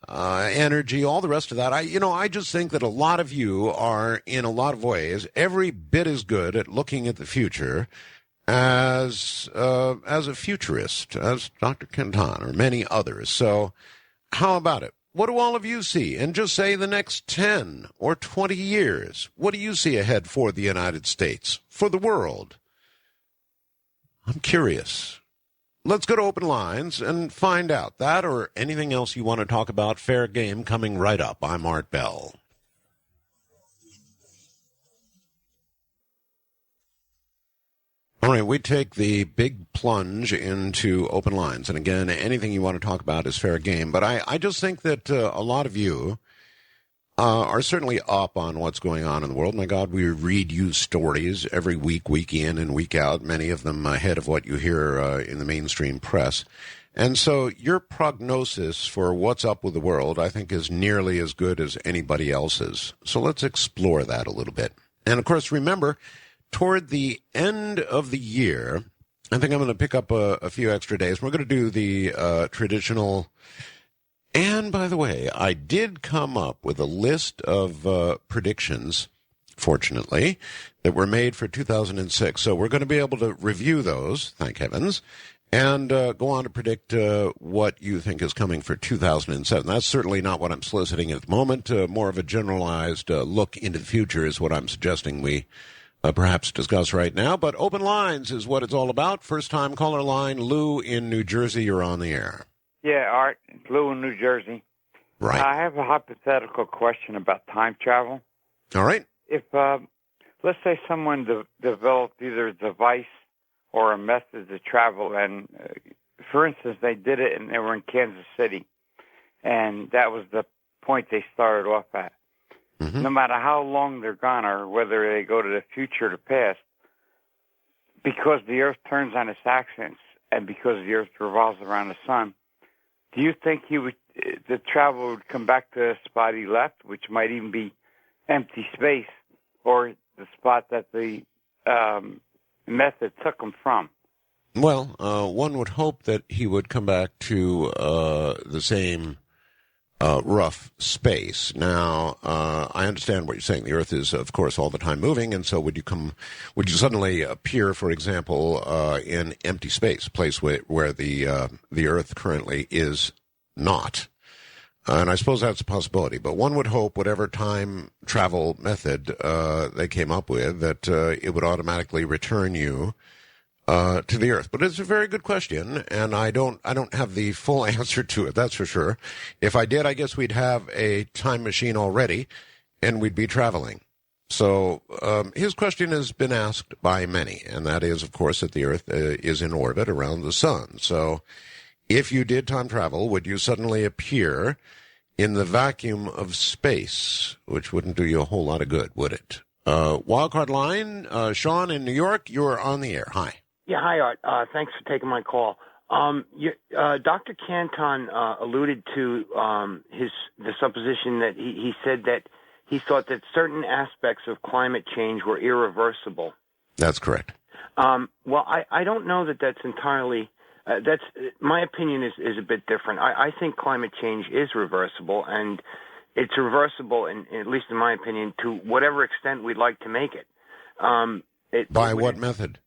energy, all the rest of that, I just think that a lot of you are, in a lot of ways, every bit as good at looking at the future as a futurist, as Dr. Canton or many others. So how about it? What do all of you see? And just say the next 10 or 20 years. What do you see ahead for the United States, for the world? I'm curious. Let's go to open lines and find out that or anything else you want to talk about. Fair game coming right up. I'm Art Bell. All right, we take the big plunge into open lines. And again, anything you want to talk about is fair game. But I just think that a lot of you are certainly up on what's going on in the world. My God, we read you stories every week, week in and week out, many of them ahead of what you hear in the mainstream press. And so your prognosis for what's up with the world, I think, is nearly as good as anybody else's. So let's explore that a little bit. And, of course, remember, toward the end of the year, I think I'm going to pick up a few extra days. We're going to do the traditional. And by the way, I did come up with a list of predictions, fortunately, that were made for 2006. So we're going to be able to review those, thank heavens, and go on to predict what you think is coming for 2007. That's certainly not what I'm soliciting at the moment. More of a generalized look into the future is what I'm suggesting we perhaps discuss right now. But open lines is what it's all about. First-time caller line, Lou in New Jersey. You're on the air. Yeah, Art. It's Lou in New Jersey. Right. I have a hypothetical question about time travel. All right. If, let's say someone developed either a device or a method to travel, and, for instance, they did it and they were in Kansas City, and that was the point they started off at. Mm-hmm. No matter how long they're gone or whether they go to the future or the past, because the Earth turns on its axis and because the Earth revolves around the sun, do you think the travel would come back to the spot he left, which might even be empty space, or the spot that the method took him from? Well, one would hope that he would come back to the same rough space. Now, I understand what you're saying. The Earth is, of course, all the time moving, and so would you suddenly appear, for example, in empty space, a place where the Earth currently is not? And I suppose that's a possibility. But one would hope, whatever time travel method they came up with, that it would automatically return you to the Earth. But it's a very good question, and I don't have the full answer to it, that's for sure. If I did, I guess we'd have a time machine already, and we'd be traveling. So his question has been asked by many, and that is, of course, that the Earth is in orbit around the sun. So if you did time travel, would you suddenly appear in the vacuum of space, which wouldn't do you a whole lot of good, would it? Wildcard line, Sean in New York, you're on the air. Hi. Yeah, hi, Art. Thanks for taking my call. Dr. Canton alluded to the supposition that he said that he thought that certain aspects of climate change were irreversible. That's correct. Well, I don't know that that's entirely. That's my opinion is a bit different. I think climate change is reversible, and it's reversible, at least in my opinion, to whatever extent we'd like to make it. By what method?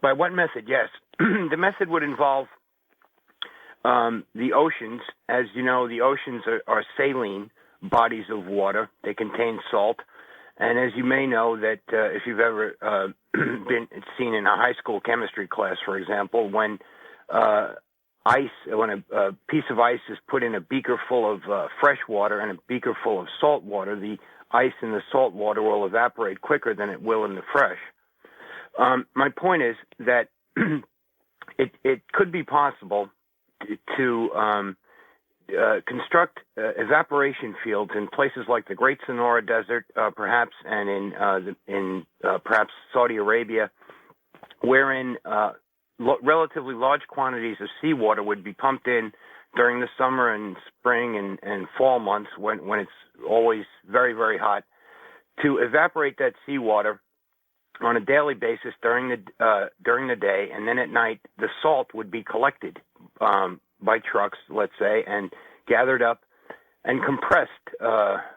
By what method? Yes. The method would involve the oceans. As you know, the oceans are saline bodies of water. They contain salt. And as you may know, that if you've ever been seen in a high school chemistry class, for example, when a piece of ice is put in a beaker full of fresh water and a beaker full of salt water, the ice in the salt water will evaporate quicker than it will in the fresh. My point is that it could be possible to construct evaporation fields in places like the Great Sonora Desert, perhaps, and in perhaps Saudi Arabia, wherein relatively large quantities of seawater would be pumped in during the summer and spring and fall months when it's always very, very hot, to evaporate that seawater on a daily basis during the day, and then at night the salt would be collected by trucks, let's say, and gathered up and compressed,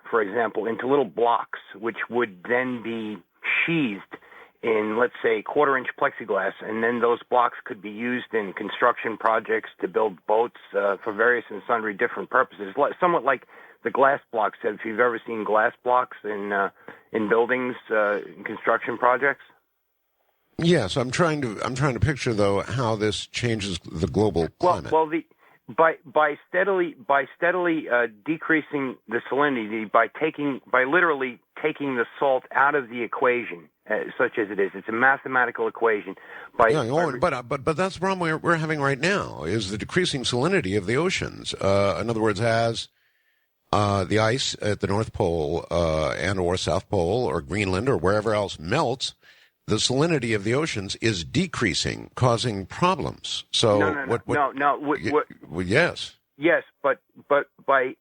for example, into little blocks, which would then be sheathed in, let's say, quarter-inch plexiglass, and then those blocks could be used in construction projects to build boats for various and sundry different purposes, somewhat like the glass blocks. If you've ever seen glass blocks in buildings, in construction projects. Yes, I'm trying to picture though how this changes the global climate. Well, by steadily decreasing the salinity, by literally taking the salt out of the equation, such as it is, it's a mathematical equation. But that's the problem we're having right now is the decreasing salinity of the oceans. In other words, as the ice at the North Pole and or South Pole or Greenland or wherever else melts, the salinity of the oceans is decreasing, causing problems. So No. yes. Yes, but by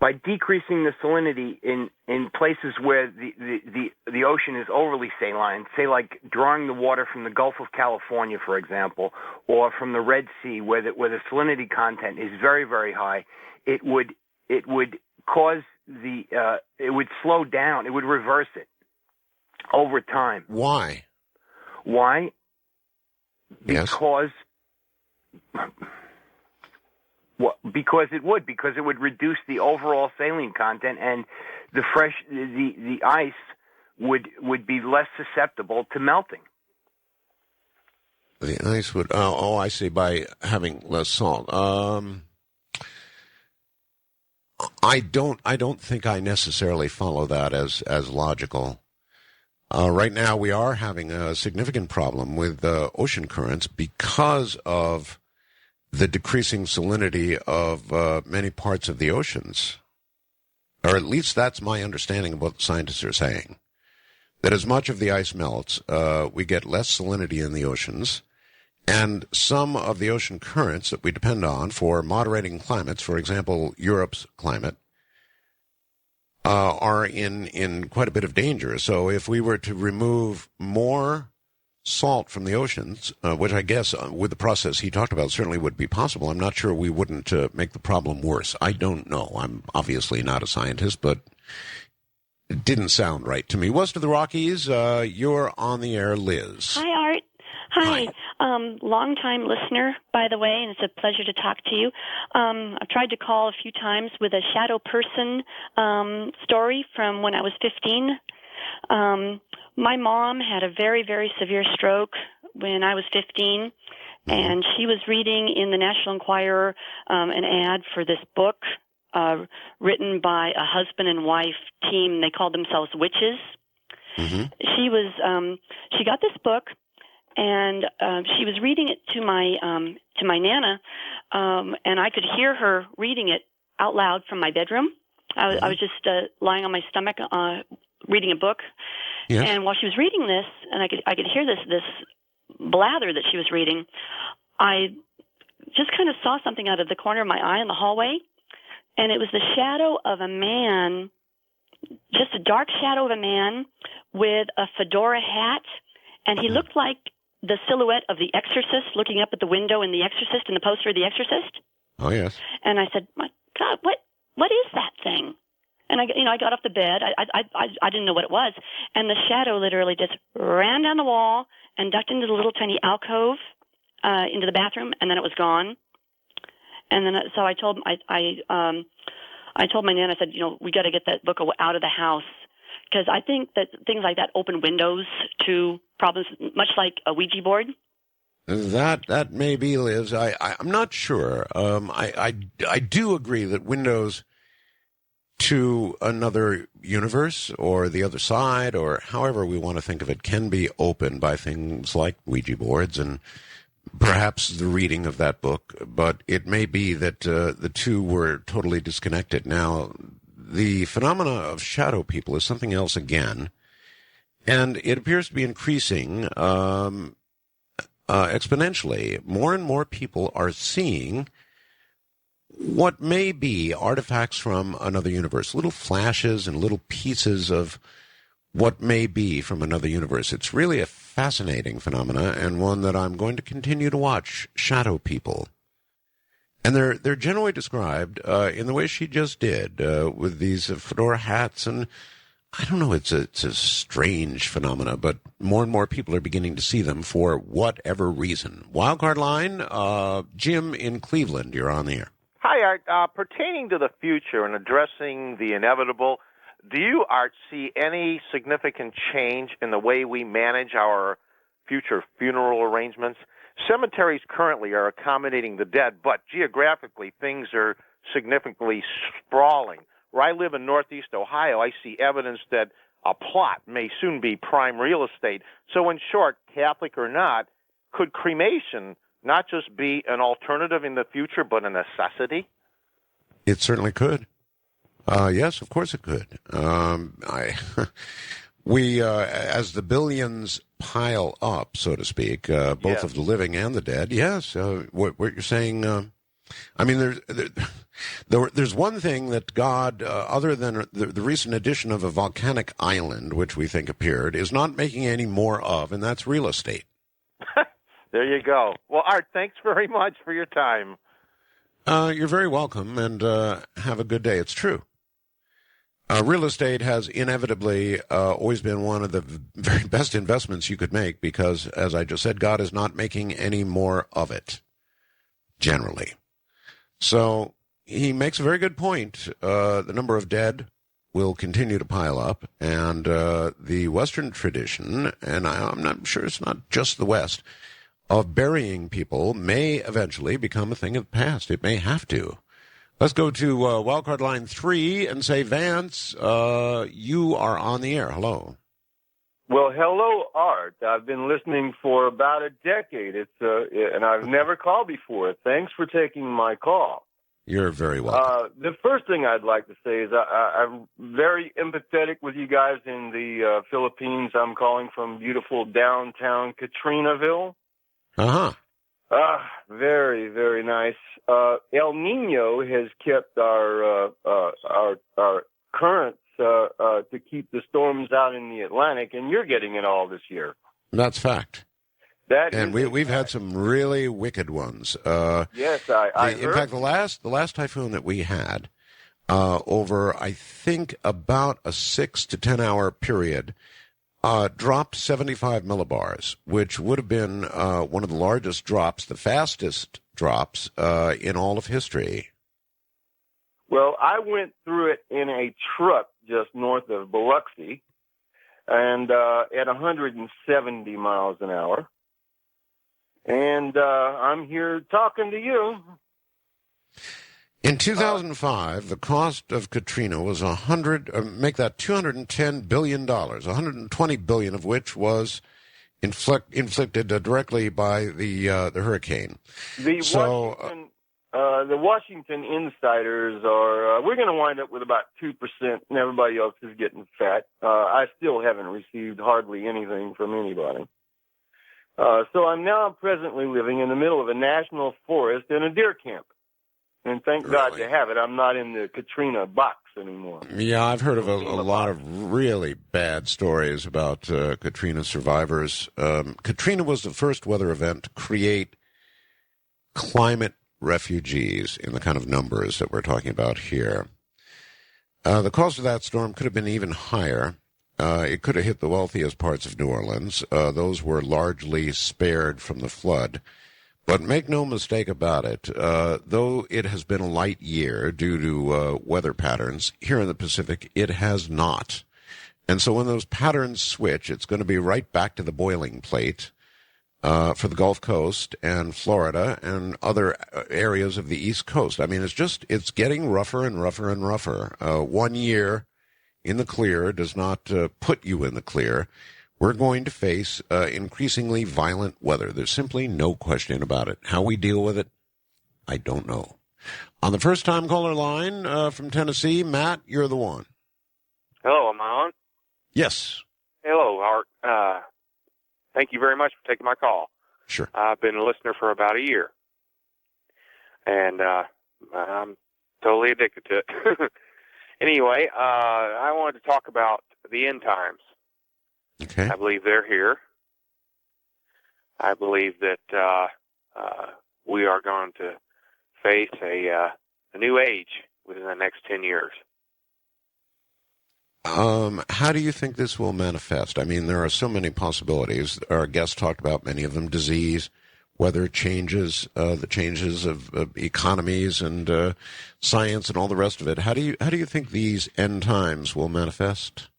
by decreasing the salinity in places where the ocean is overly saline, say like drawing the water from the Gulf of California, for example, or from the Red Sea, where the salinity content is very, very high, it would cause it would slow down, it would reverse it over time. Why? Why? Yes. Because it would reduce the overall saline content, and the ice would be less susceptible to melting. The ice would. Oh, I see. By having less salt. I don't think I necessarily follow that as logical. Right now, we are having a significant problem with ocean currents because of the decreasing salinity of many parts of the oceans. Or at least that's my understanding of what the scientists are saying. That as much of the ice melts, we get less salinity in the oceans, and some of the ocean currents that we depend on for moderating climates, for example, Europe's climate, are in quite a bit of danger. So if we were to remove more salt from the oceans, which I guess with the process he talked about certainly would be possible, I'm not sure we wouldn't make the problem worse. I don't know. I'm obviously not a scientist, but it didn't sound right to me. West of the Rockies, you're on the air, Liz. Hi, Art. Hi. Long-time listener, by the way, and it's a pleasure to talk to you. I've tried to call a few times with a shadow person story from when I was 15. My mom had a very, very severe stroke when I was 15, and she was reading in the National Enquirer an ad for this book written by a husband and wife team. They called themselves witches. Mm-hmm. She got this book, and she was reading it to my Nana, and I could hear her reading it out loud from my bedroom. I was just lying on my stomach reading a book, yes. And while she was reading this, and I could hear this blather that she was reading, I just kind of saw something out of the corner of my eye in the hallway, and it was the shadow of a man, just a dark shadow of a man with a fedora hat, and he looked like the silhouette of the Exorcist looking up at the window in The Exorcist, in the poster of The Exorcist. Oh, yes. And I said, my God, what is that thing? And I got off the bed. I didn't know what it was. And the shadow literally just ran down the wall and ducked into the little tiny alcove into the bathroom, and then it was gone. And then so I told my Nana, I said, we got to get that book out of the house, because I think that things like that open windows to problems, much like a Ouija board. That may be, Liz. I'm not sure. I do agree that windows to another universe or the other side, or however we want to think of it, can be opened by things like Ouija boards and perhaps the reading of that book. But it may be that the two were totally disconnected. Now, the phenomena of shadow people is something else again, and it appears to be increasing exponentially. More and more people are seeing what may be artifacts from another universe, little flashes and little pieces of what may be from another universe. It's really a fascinating phenomena, and one that I'm going to continue to watch, shadow people. And they're generally described in the way she just did, with these fedora hats, and I don't know, it's a strange phenomena, but more and more people are beginning to see them for whatever reason. Wildcard line, Jim in Cleveland, you're on the air. Hi, Art. Pertaining to the future and addressing the inevitable, do you, Art, see any significant change in the way we manage our future funeral arrangements? Cemeteries currently are accommodating the dead, but geographically things are significantly sprawling. Where I live in Northeast Ohio, I see evidence that a plot may soon be prime real estate. So in short, Catholic or not, could cremation not just be an alternative in the future, but a necessity? It certainly could. Yes, of course it could. We, as the billions pile up, so to speak, both of the living and the dead, yes, what you're saying I mean, there's one thing that God, other than the recent addition of a volcanic island, which we think appeared, is not making any more of, and that's real estate. There you go. Well, Art, thanks very much for your time. You're very welcome, and have a good day. It's true. Real estate has inevitably always been one of the very best investments you could make because, as I just said, God is not making any more of it, generally. So he makes a very good point. The number of dead will continue to pile up, and the Western tradition, and I'm not sure it's not just the West, of burying people may eventually become a thing of the past. It may have to. Let's go to wildcard line 3 and say, Vance, you are on the air. Hello. Well, hello, Art. I've been listening for about a decade. And I've never called before. Thanks for taking my call. You're very welcome. The first thing I'd like to say is I'm very empathetic with you guys in the Philippines. I'm calling from beautiful downtown Katrinaville. Uh-huh. Very, very nice. El Nino has kept our currents to keep the storms out in the Atlantic, and you're getting it all this year. That's fact. And we've had some really wicked ones. Yes, I in fact, the last typhoon that we had over, I think, about a 6 to 10 hour period, dropped 75 millibars, which would have been one of the largest drops, the fastest drops in all of history. Well, I went through it in a truck just north of Biloxi, and at 170 miles an hour. And I'm here talking to you. In 2005, the cost of Katrina was make that $210 billion, $120 billion of which was inflicted directly by the hurricane. The Washington insiders are, we're going to wind up with about 2%, and everybody else is getting fat. I still haven't received hardly anything from anybody. So I'm now presently living in the middle of a national forest in a deer camp. And thank God to have it. I'm not in the Katrina box anymore. Yeah, I've heard of a lot of really bad stories about Katrina survivors. Katrina was the first weather event to create climate refugees in the kind of numbers that we're talking about here. The cost of that storm could have been even higher. It could have hit the wealthiest parts of New Orleans. Those were largely spared from the flood. But make no mistake about it, though it has been a light year due to weather patterns, here in the Pacific, it has not. And so when those patterns switch, it's going to be right back to the boiling plate for the Gulf Coast and Florida and other areas of the East Coast. I mean, it's getting rougher and rougher and rougher. 1 year in the clear does not put you in the clear. We're going to face increasingly violent weather. There's simply no question about it. How we deal with it, I don't know. On the first-time caller line from Tennessee, Matt, you're the one. Hello, am I on? Yes. Hello, Art. Thank you very much for taking my call. Sure. I've been a listener for about a year, and I'm totally addicted to it. Anyway, I wanted to talk about the end times. Okay. I believe they're here. I believe that we are going to face a new age within the next 10 years. How do you think this will manifest? I mean, there are so many possibilities. Our guest talked about many of them: disease, weather changes, the changes of economies and science, and all the rest of it. How do you think these end times will manifest?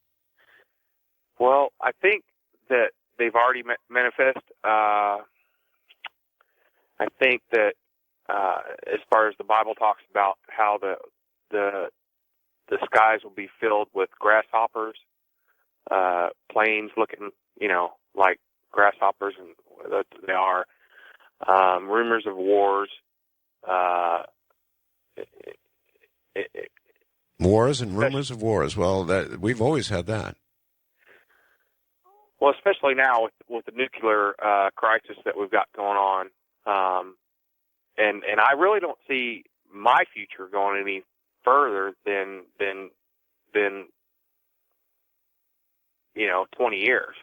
Well, I think that they've already manifest. I think that as far as the Bible talks about how the skies will be filled with grasshoppers, planes looking, like grasshoppers, and they are. Rumors of wars. Wars and rumors of wars. Well, we've always had that. Well, especially now with the nuclear crisis that we've got going on, and and I really don't see my future going any further than 20 years.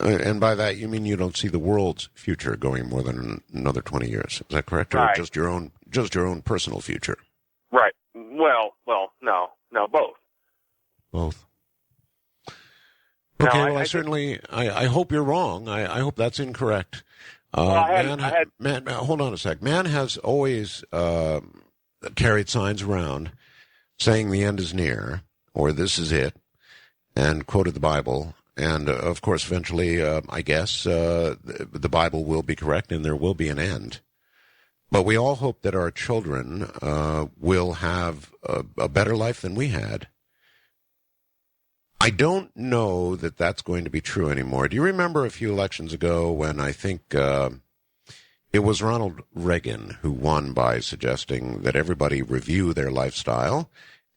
And by that, you mean you don't see the world's future going more than another 20 years. Is that correct? Or Right. just your own personal future? Right. Well, no, both. Both. No, Okay, I certainly, I hope you're wrong. I hope that's incorrect. I had Man, hold on a sec. Man has always carried signs around saying the end is near, or this is it, and quoted the Bible. And, of course, eventually, I guess, the Bible will be correct and there will be an end. But we all hope that our children will have a better life than we had. I don't know that that's going to be true anymore. Do you remember a few elections ago when I think it was Ronald Reagan who won by suggesting that everybody review their lifestyle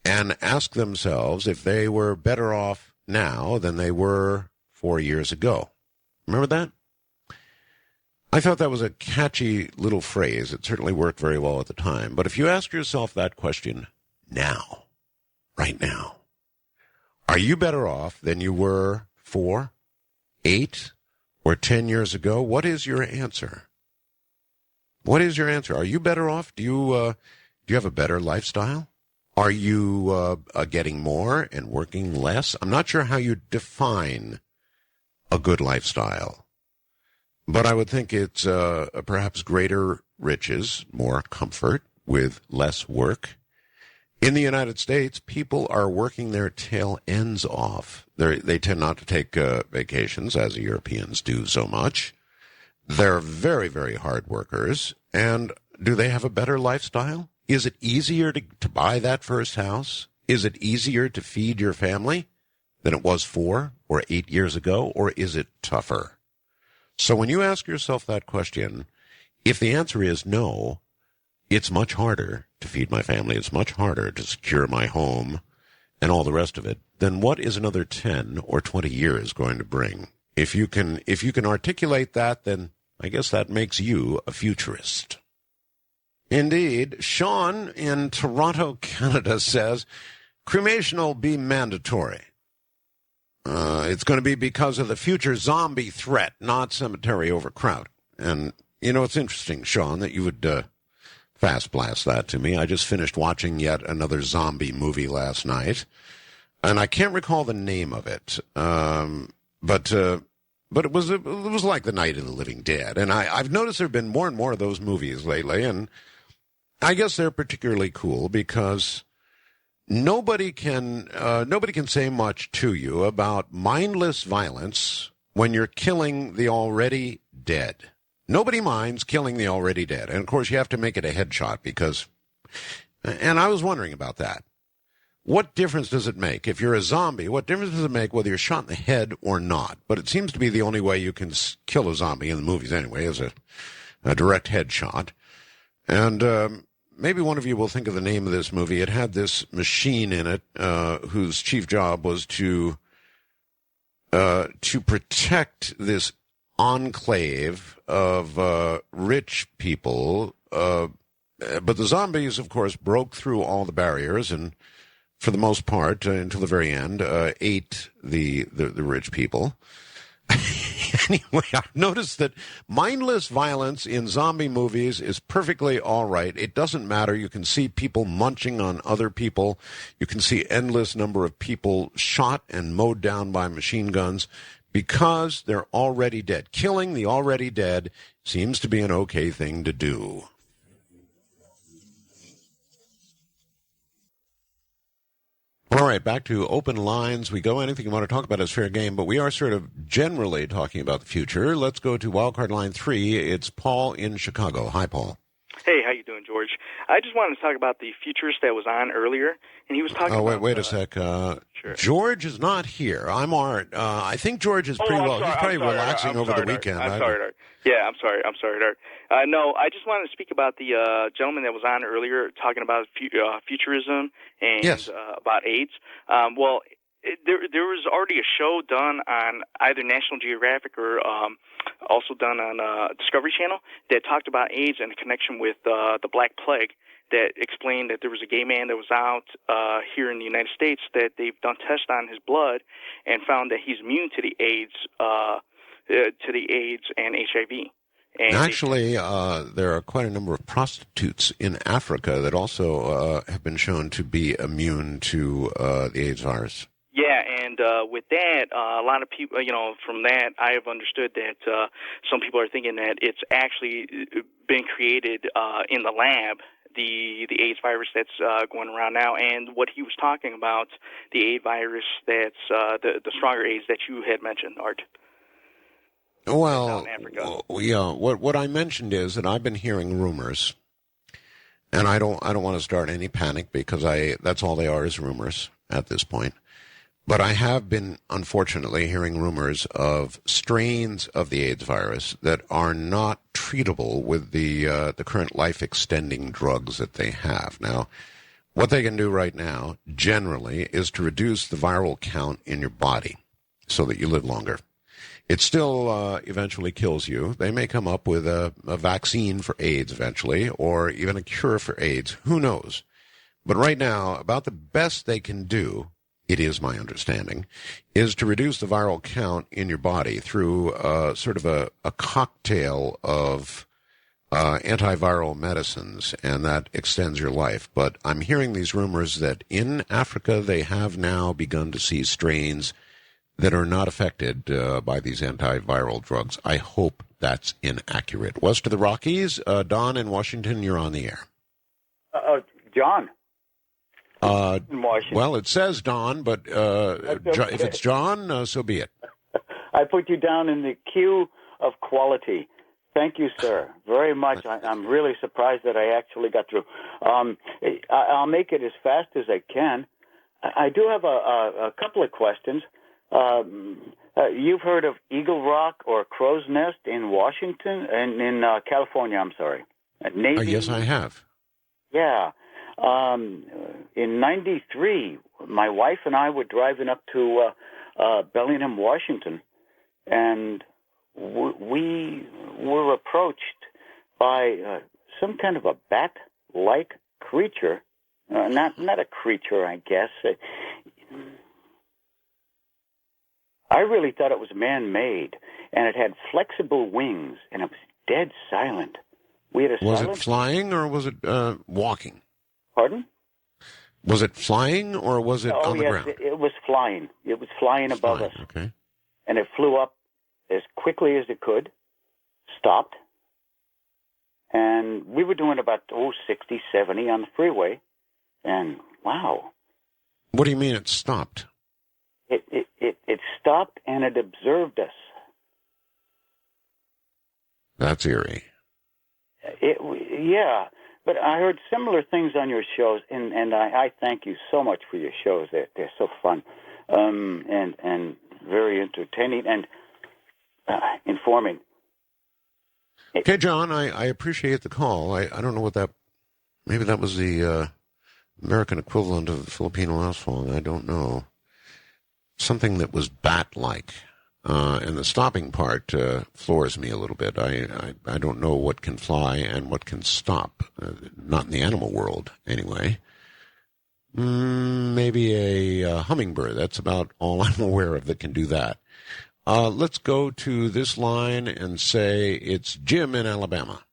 and ask themselves if they were better off now than they were 4 years ago? Remember that? I thought that was a catchy little phrase. It certainly worked very well at the time. But if you ask yourself that question now, right now, are you better off than you were 4, 8, or 10 years ago? What is your answer? What is your answer? Are you better off? Do you have a better lifestyle? Are you getting more and working less? I'm not sure how you define a good lifestyle, but I would think it's perhaps greater riches, more comfort with less work. In the United States, people are working their tail ends off. They tend not to take vacations, as the Europeans do so much. They're very, very hard workers. And do they have a better lifestyle? Is it easier to buy that first house? Is it easier to feed your family than it was 4 or 8 years ago? Or is it tougher? So when you ask yourself that question, if the answer is no, it's much harder to feed my family, it's much harder to secure my home and all the rest of it, then what is another 10 or 20 years going to bring? If you can articulate that, then I guess that makes you a futurist. Indeed. Sean in Toronto, Canada says, cremation will be mandatory. It's going to be because of the future zombie threat, not cemetery overcrowding. And, it's interesting, Sean, that you would fast blast that to me. I just finished watching yet another zombie movie last night, and I can't recall the name of it. But it was like the Night of the Living Dead, and I've noticed there have been more and more of those movies lately, and I guess they're particularly cool because nobody can say much to you about mindless violence when you're killing the already dead. Nobody minds killing the already dead. And, of course, you have to make it a headshot because... And I was wondering about that. What difference does it make? If you're a zombie, what difference does it make whether you're shot in the head or not? But it seems to be the only way you can kill a zombie in the movies anyway, is a direct headshot. And maybe one of you will think of the name of this movie. It had this machine in it whose chief job was to protect this enclave of rich people, but the zombies, of course, broke through all the barriers and, for the most part, until the very end, ate the rich people. Anyway, I've noticed that mindless violence in zombie movies is perfectly all right. It doesn't matter. You can see people munching on other people. You can see endless number of people shot and mowed down by machine guns, because they're already dead. Killing the already dead seems to be an okay thing to do. All right, back to open lines. We go. Anything you want to talk about is fair game, but we are sort of generally talking about the future. Let's go to wildcard line 3. It's Paul in Chicago. Hi, Paul. Hey, how you doing, George? I just wanted to talk about the futurist that was on earlier, and he was talking about... Oh, wait a sec. Sure. George is not here. I'm Art. I think George is pretty well. He's probably relaxing over the weekend. I'm sorry, Art. Yeah, I'm sorry, Art. No, I just wanted to speak about the gentleman that was on earlier talking about futurism and about AIDS. There was already a show done on either National Geographic or also done on Discovery Channel, that talked about AIDS and the connection with the Black Plague, that explained that there was a gay man that was out here in the United States that they've done tests on his blood and found that he's immune to the AIDS and HIV. And actually, there are quite a number of prostitutes in Africa that also have been shown to be immune to the AIDS virus. Yeah, and with that, a lot of people, from that, I have understood that some people are thinking that it's actually been created in the lab, the AIDS virus that's going around now, and what he was talking about, the AIDS virus that's the stronger AIDS that you had mentioned, Art. Well, yeah. What I mentioned is that I've been hearing rumors, and I don't want to start any panic because that's all they are is rumors at this point. But I have been, unfortunately, hearing rumors of strains of the AIDS virus that are not treatable with the current life-extending drugs that they have. Now, what they can do right now, generally, is to reduce the viral count in your body so that you live longer. It still eventually kills you. They may come up with a vaccine for AIDS eventually, or even a cure for AIDS. Who knows? But right now, about the best they can do, it is my understanding, is to reduce the viral count in your body through sort of a cocktail of antiviral medicines, and that extends your life. But I'm hearing these rumors that in Africa they have now begun to see strains that are not affected by these antiviral drugs. I hope that's inaccurate. West of the Rockies, Don in Washington, you're on the air. John. In Washington. Well, it says Don, but if it's John, so be it. I put you down in the queue of quality. Thank you, sir, very much. I'm really surprised that I actually got through. I'll make it as fast as I can. I do have a couple of questions. You've heard of Eagle Rock or Crow's Nest in Washington and in California, I'm sorry. Navy? Yes, I have. Yeah. In 93, my wife and I were driving up to Bellingham, Washington, and we were approached by some kind of a bat-like creature. Not a creature, I guess. I really thought it was man-made, and it had flexible wings, and it was dead silent. We had Was it flying or was it walking? Pardon? Was it flying or was it on the ground? It was flying. It was flying above us. Okay. And it flew up as quickly as it could, stopped, and we were doing about 60, 70 on the freeway, and wow. What do you mean it stopped? It stopped and it observed us. That's eerie. Yeah, but I heard similar things on your shows, and I thank you so much for your shows. They're so fun, and very entertaining and informing. Okay, John, I appreciate the call. I don't know what that. Maybe that was the American equivalent of Filipino house phone. I don't know. Something that was bat-like. And the stopping part floors me a little bit. I don't know what can fly and what can stop. Not in the animal world, anyway. Maybe a hummingbird. That's about all I'm aware of that can do that. Let's go to this line and say it's Jim in Alabama.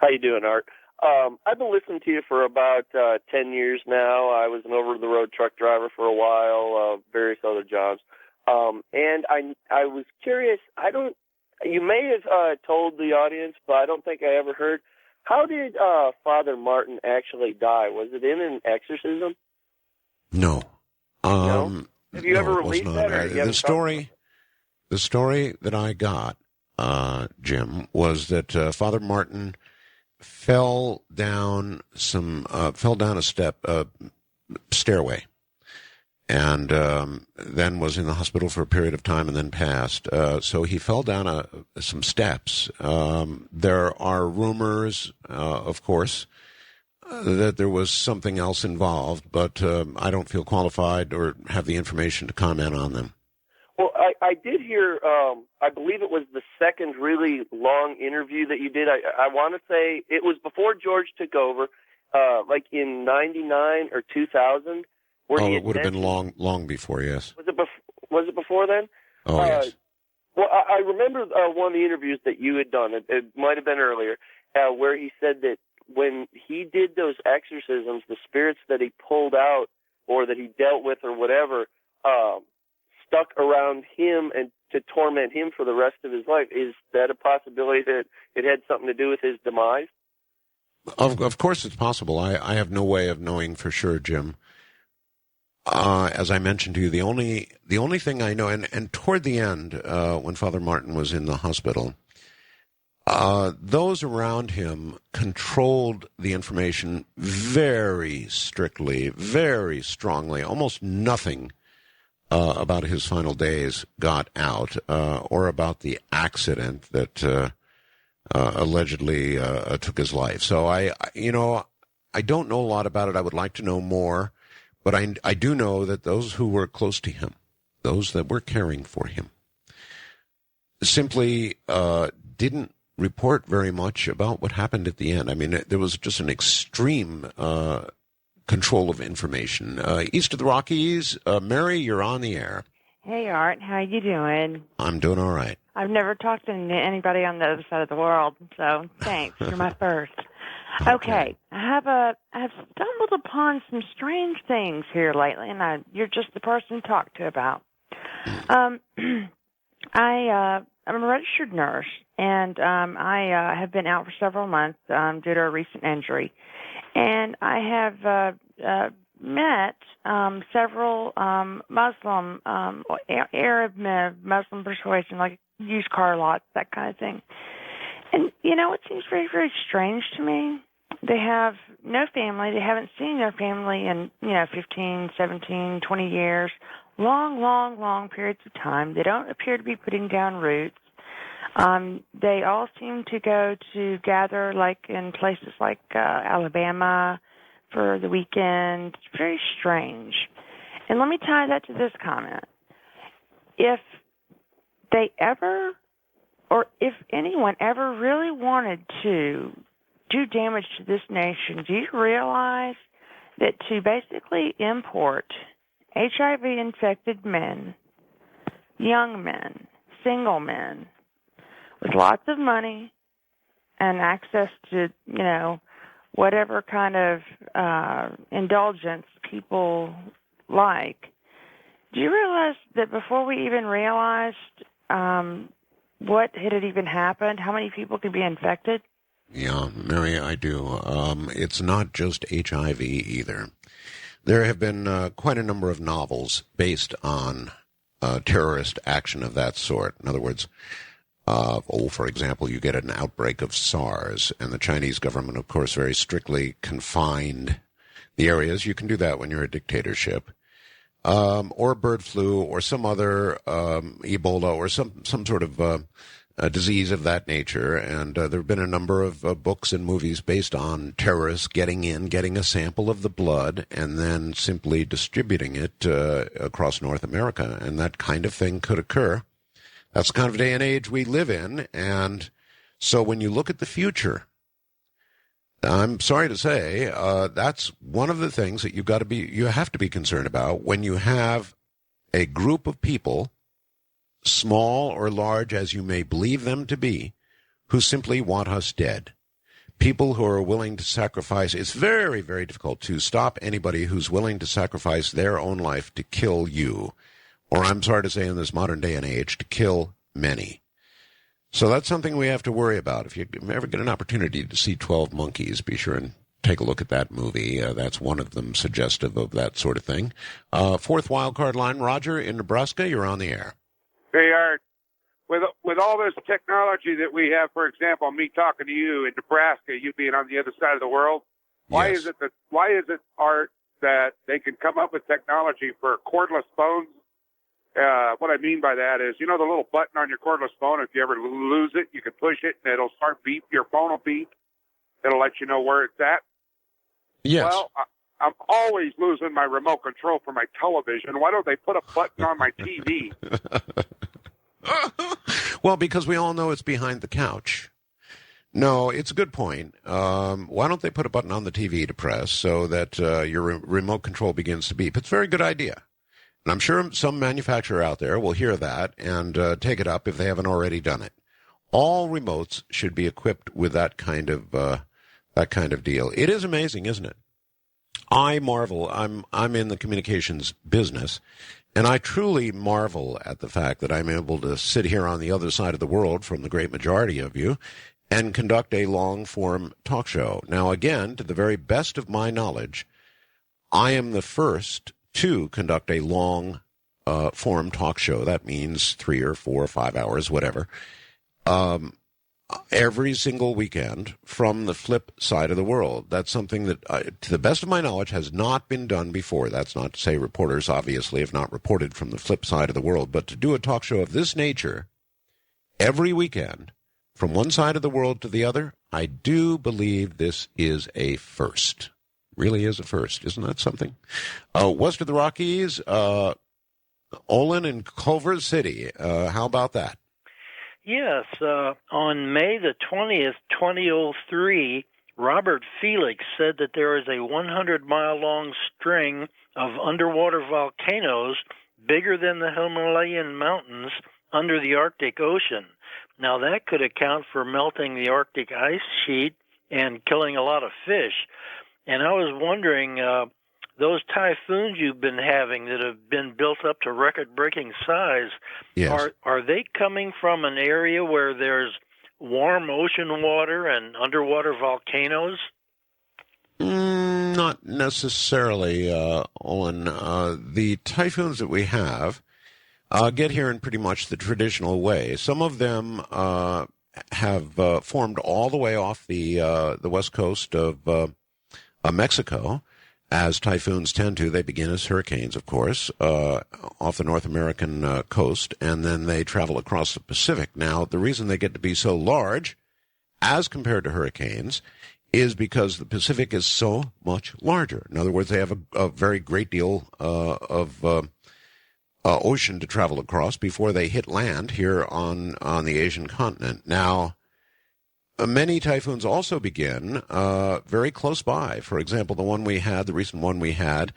How you doing, Art? I've been listening to you for about 10 years now. I was an over-the-road truck driver for a while, various other jobs. And I was curious, you may have told the audience, but I don't think I ever heard, how did Father Martin actually die? Was it in an exorcism? No. No? Have you ever released that? Or the story that I got, Jim, was that Father Martin fell down a stairway, and then was in the hospital for a period of time and then passed. So he fell down some steps. There are rumors, of course, that there was something else involved, but I don't feel qualified or have the information to comment on them. Well, I did hear, I believe it was the second really long interview that you did. I want to say it was before George took over, like in 99 or 2000. It would have been long before, yes. Was it before then? Oh, yes. Well, I remember one of the interviews that you had done. It might have been earlier, where he said that when he did those exorcisms, the spirits that he pulled out or that he dealt with or whatever stuck around him and to torment him for the rest of his life. Is that a possibility that it had something to do with his demise? Of course it's possible. I have no way of knowing for sure, Jim. As I mentioned to you, the only thing I know, and toward the end, when Father Martin was in the hospital, those around him controlled the information very strictly, very strongly. Almost nothing about his final days got out, or about the accident that allegedly took his life. So I don't know a lot about it. I would like to know more. But I do know that those who were close to him, those that were caring for him, simply didn't report very much about what happened at the end. I mean, there was just an extreme control of information. East of the Rockies, Mary, you're on the air. Hey, Art. How you doing? I'm doing all right. I've never talked to anybody on the other side of the world, so thanks. You're my first. Okay, I have stumbled upon some strange things here lately, and you're just the person to talk to about. I'm a registered nurse, and I have been out for several months due to a recent injury, and I have met several Muslim, Arab Muslim persuasion, like used car lots, that kind of thing. And, it seems very, very strange to me. They have no family. They haven't seen their family in, 15, 17, 20 years. Long periods of time. They don't appear to be putting down roots. They all seem to go to gather, like, in places like Alabama for the weekend. It's very strange. And let me tie that to this comment. If they ever, or if anyone ever really wanted to do damage to this nation, do you realize that to basically import HIV-infected men, young men, single men, with lots of money and access to, whatever kind of indulgence people like, do you realize that before we even realized what had even happened, how many people could be infected? Yeah, Mary, I do. It's not just HIV either. There have been quite a number of novels based on terrorist action of that sort. In other words, for example, you get an outbreak of SARS, and the Chinese government, of course, very strictly confined the areas. You can do that when you're a dictatorship. Or bird flu, or some other Ebola, or some sort of disease of that nature. And there have been a number of books and movies based on terrorists getting a sample of the blood and then simply distributing it across North America. And that kind of thing could occur. That's the kind of day and age we live in. And so when you look at the future, I'm sorry to say, that's one of the things that you have to be concerned about when you have a group of people, small or large as you may believe them to be, who simply want us dead. People who are willing to sacrifice. It's very, very difficult to stop anybody who's willing to sacrifice their own life to kill you, or I'm sorry to say in this modern day and age, to kill many. So that's something we have to worry about. If you ever get an opportunity to see 12 Monkeys, be sure and take a look at that movie. That's one of them suggestive of that sort of thing. Fourth wildcard line, Roger in Nebraska, you're on the air. Hey, Art, with all this technology that we have, for example, me talking to you in Nebraska, you being on the other side of the world, why is it, Art, that they can come up with technology for cordless phones? What I mean by that is, the little button on your cordless phone, if you ever lose it, you can push it and it'll start beep, your phone will beep. It'll let you know where it's at. Yes. Well, I'm always losing my remote control for my television. Why don't they put a button on my TV? Well, because we all know it's behind the couch. No, it's a good point. Why don't they put a button on the TV to press so that your remote control begins to beep? It's a very good idea. And I'm sure some manufacturer out there will hear that and take it up if they haven't already done it. All remotes should be equipped with that kind of deal. It is amazing, isn't it? I marvel. I'm in the communications business, and I truly marvel at the fact that I'm able to sit here on the other side of the world from the great majority of you and conduct a long-form talk show. Now, again, to the very best of my knowledge, I am the first to conduct a long-form talk show. That means 3 or 4 or 5 hours, whatever, every single weekend from the flip side of the world. That's something that, to the best of my knowledge, has not been done before. That's not to say reporters, obviously, have not reported from the flip side of the world. But to do a talk show of this nature every weekend, from one side of the world to the other, I do believe this is a first. Really is a first. Isn't that something? West of the Rockies, Olin in Culver City. How about that? Yes. On May the 20th, 2003, Robert Felix said that there is a 100-mile-long string of underwater volcanoes bigger than the Himalayan mountains under the Arctic Ocean. Now, that could account for melting the Arctic ice sheet and killing a lot of fish. And I was wondering, those typhoons you've been having that have been built up to record-breaking size, yes, are they coming from an area where there's warm ocean water and underwater volcanoes? Not necessarily, Olin. The typhoons that we have get here in pretty much the traditional way. Some of them have formed all the way off the west coast of Mexico, as typhoons tend to. They begin as hurricanes, of course, off the North American coast, and then they travel across the Pacific. Now, the reason they get to be so large, as compared to hurricanes, is because the Pacific is so much larger. In other words, they have a very great deal of ocean to travel across before they hit land here on the Asian continent. Now, many typhoons also begin very close by. For example, the recent one we had,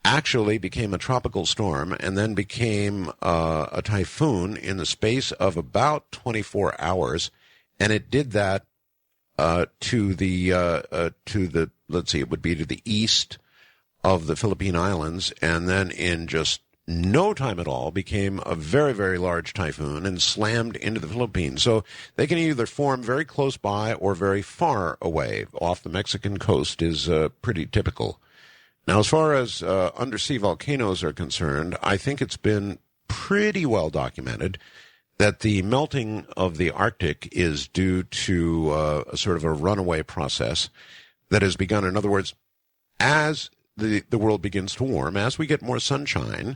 actually became a tropical storm and then became a typhoon in the space of about 24 hours, and it did that to the let's see, it would be to the east of the Philippine Islands, and then in just no time at all became a very, very large typhoon and slammed into the Philippines. So they can either form very close by or very far away. Off the Mexican coast is pretty typical. Now, as far as undersea volcanoes are concerned, I think it's been pretty well documented that the melting of the Arctic is due to a sort of a runaway process that has begun. In other words, as the world begins to warm, as we get more sunshine,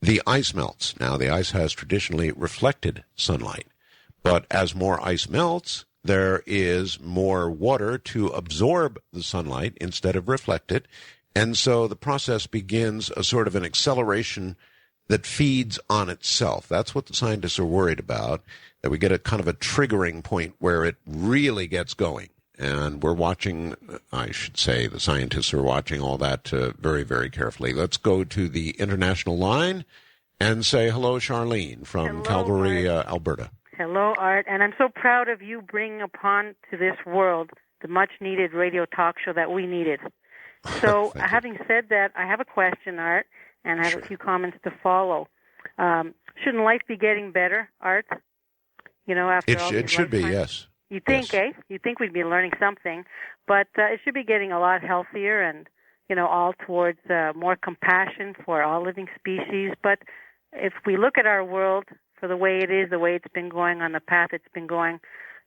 the ice melts. Now, the ice has traditionally reflected sunlight, but as more ice melts, there is more water to absorb the sunlight instead of reflect it, and so the process begins a sort of an acceleration that feeds on itself. That's what the scientists are worried about, that we get a kind of a triggering point where it really gets going. And we're watching, I should say, the scientists are watching all that very, very carefully. Let's go to the international line and say hello, Charlene from Calgary, Alberta. Hello, Art. And I'm so proud of you bringing upon to this world the much-needed radio talk show that we needed. So having said that, I have a question, Art, and I have a few comments to follow. Shouldn't life be getting better, Art? You know, after all it should be, yes. You think, yes. You think we'd be learning something, but it should be getting a lot healthier and, you know, all towards more compassion for all living species. But if we look at our world for the way it is, the way it's been going, on the path it's been going,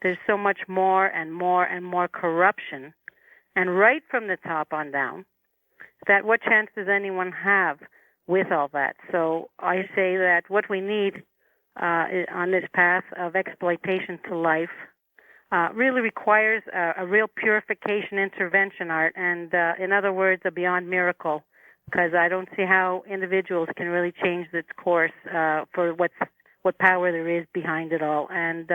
there's so much more and more and more corruption. And right from the top on down, that what chance does anyone have with all that? So I say that what we need on this path of exploitation to life really requires a real purification intervention, Art, and in other words, a beyond miracle, because I don't see how individuals can really change its course for what power there is behind it all. And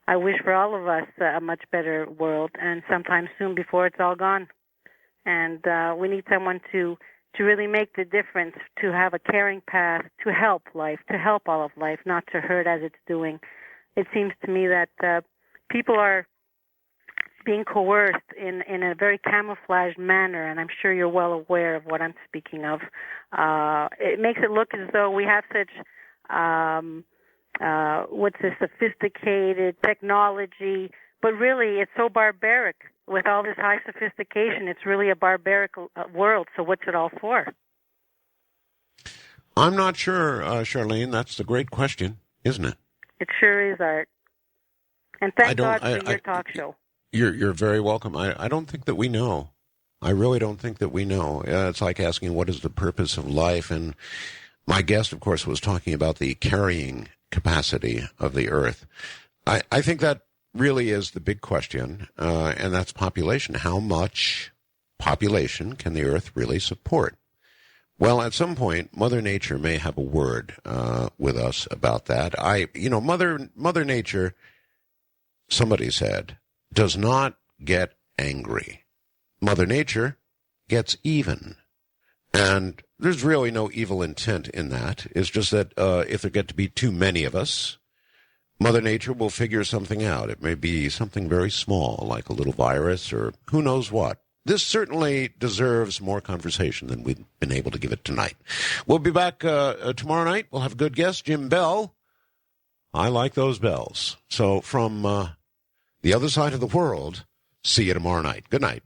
I wish for all of us a much better world, and sometime soon before it's all gone. And we need someone to really make the difference, to have a caring path, to help life, to help all of life, not to hurt as it's doing. It seems to me that people are being coerced in a very camouflaged manner, and I'm sure you're well aware of what I'm speaking of. It makes it look as though we have such what's this sophisticated technology, but really it's so barbaric. With all this high sophistication, it's really a barbaric world. So what's it all for? I'm not sure, Charlene. That's the great question, isn't it? It sure is, Art. And thank God for your talk show. You're very welcome. I don't think that we know. I really don't think that we know. It's like asking what is the purpose of life. And my guest, of course, was talking about the carrying capacity of the Earth. I think that really is the big question, and that's population. How much population can the Earth really support? Well, at some point, Mother Nature may have a word with us about that. Mother Nature, somebody said, does not get angry. Mother Nature gets even. And there's really no evil intent in that. It's just that if there get to be too many of us, Mother Nature will figure something out. It may be something very small, like a little virus or who knows what. This certainly deserves more conversation than we've been able to give it tonight. We'll be back tomorrow night. We'll have a good guest, Jim Bell. I like those bells. So from the other side of the world, see you tomorrow night. Good night.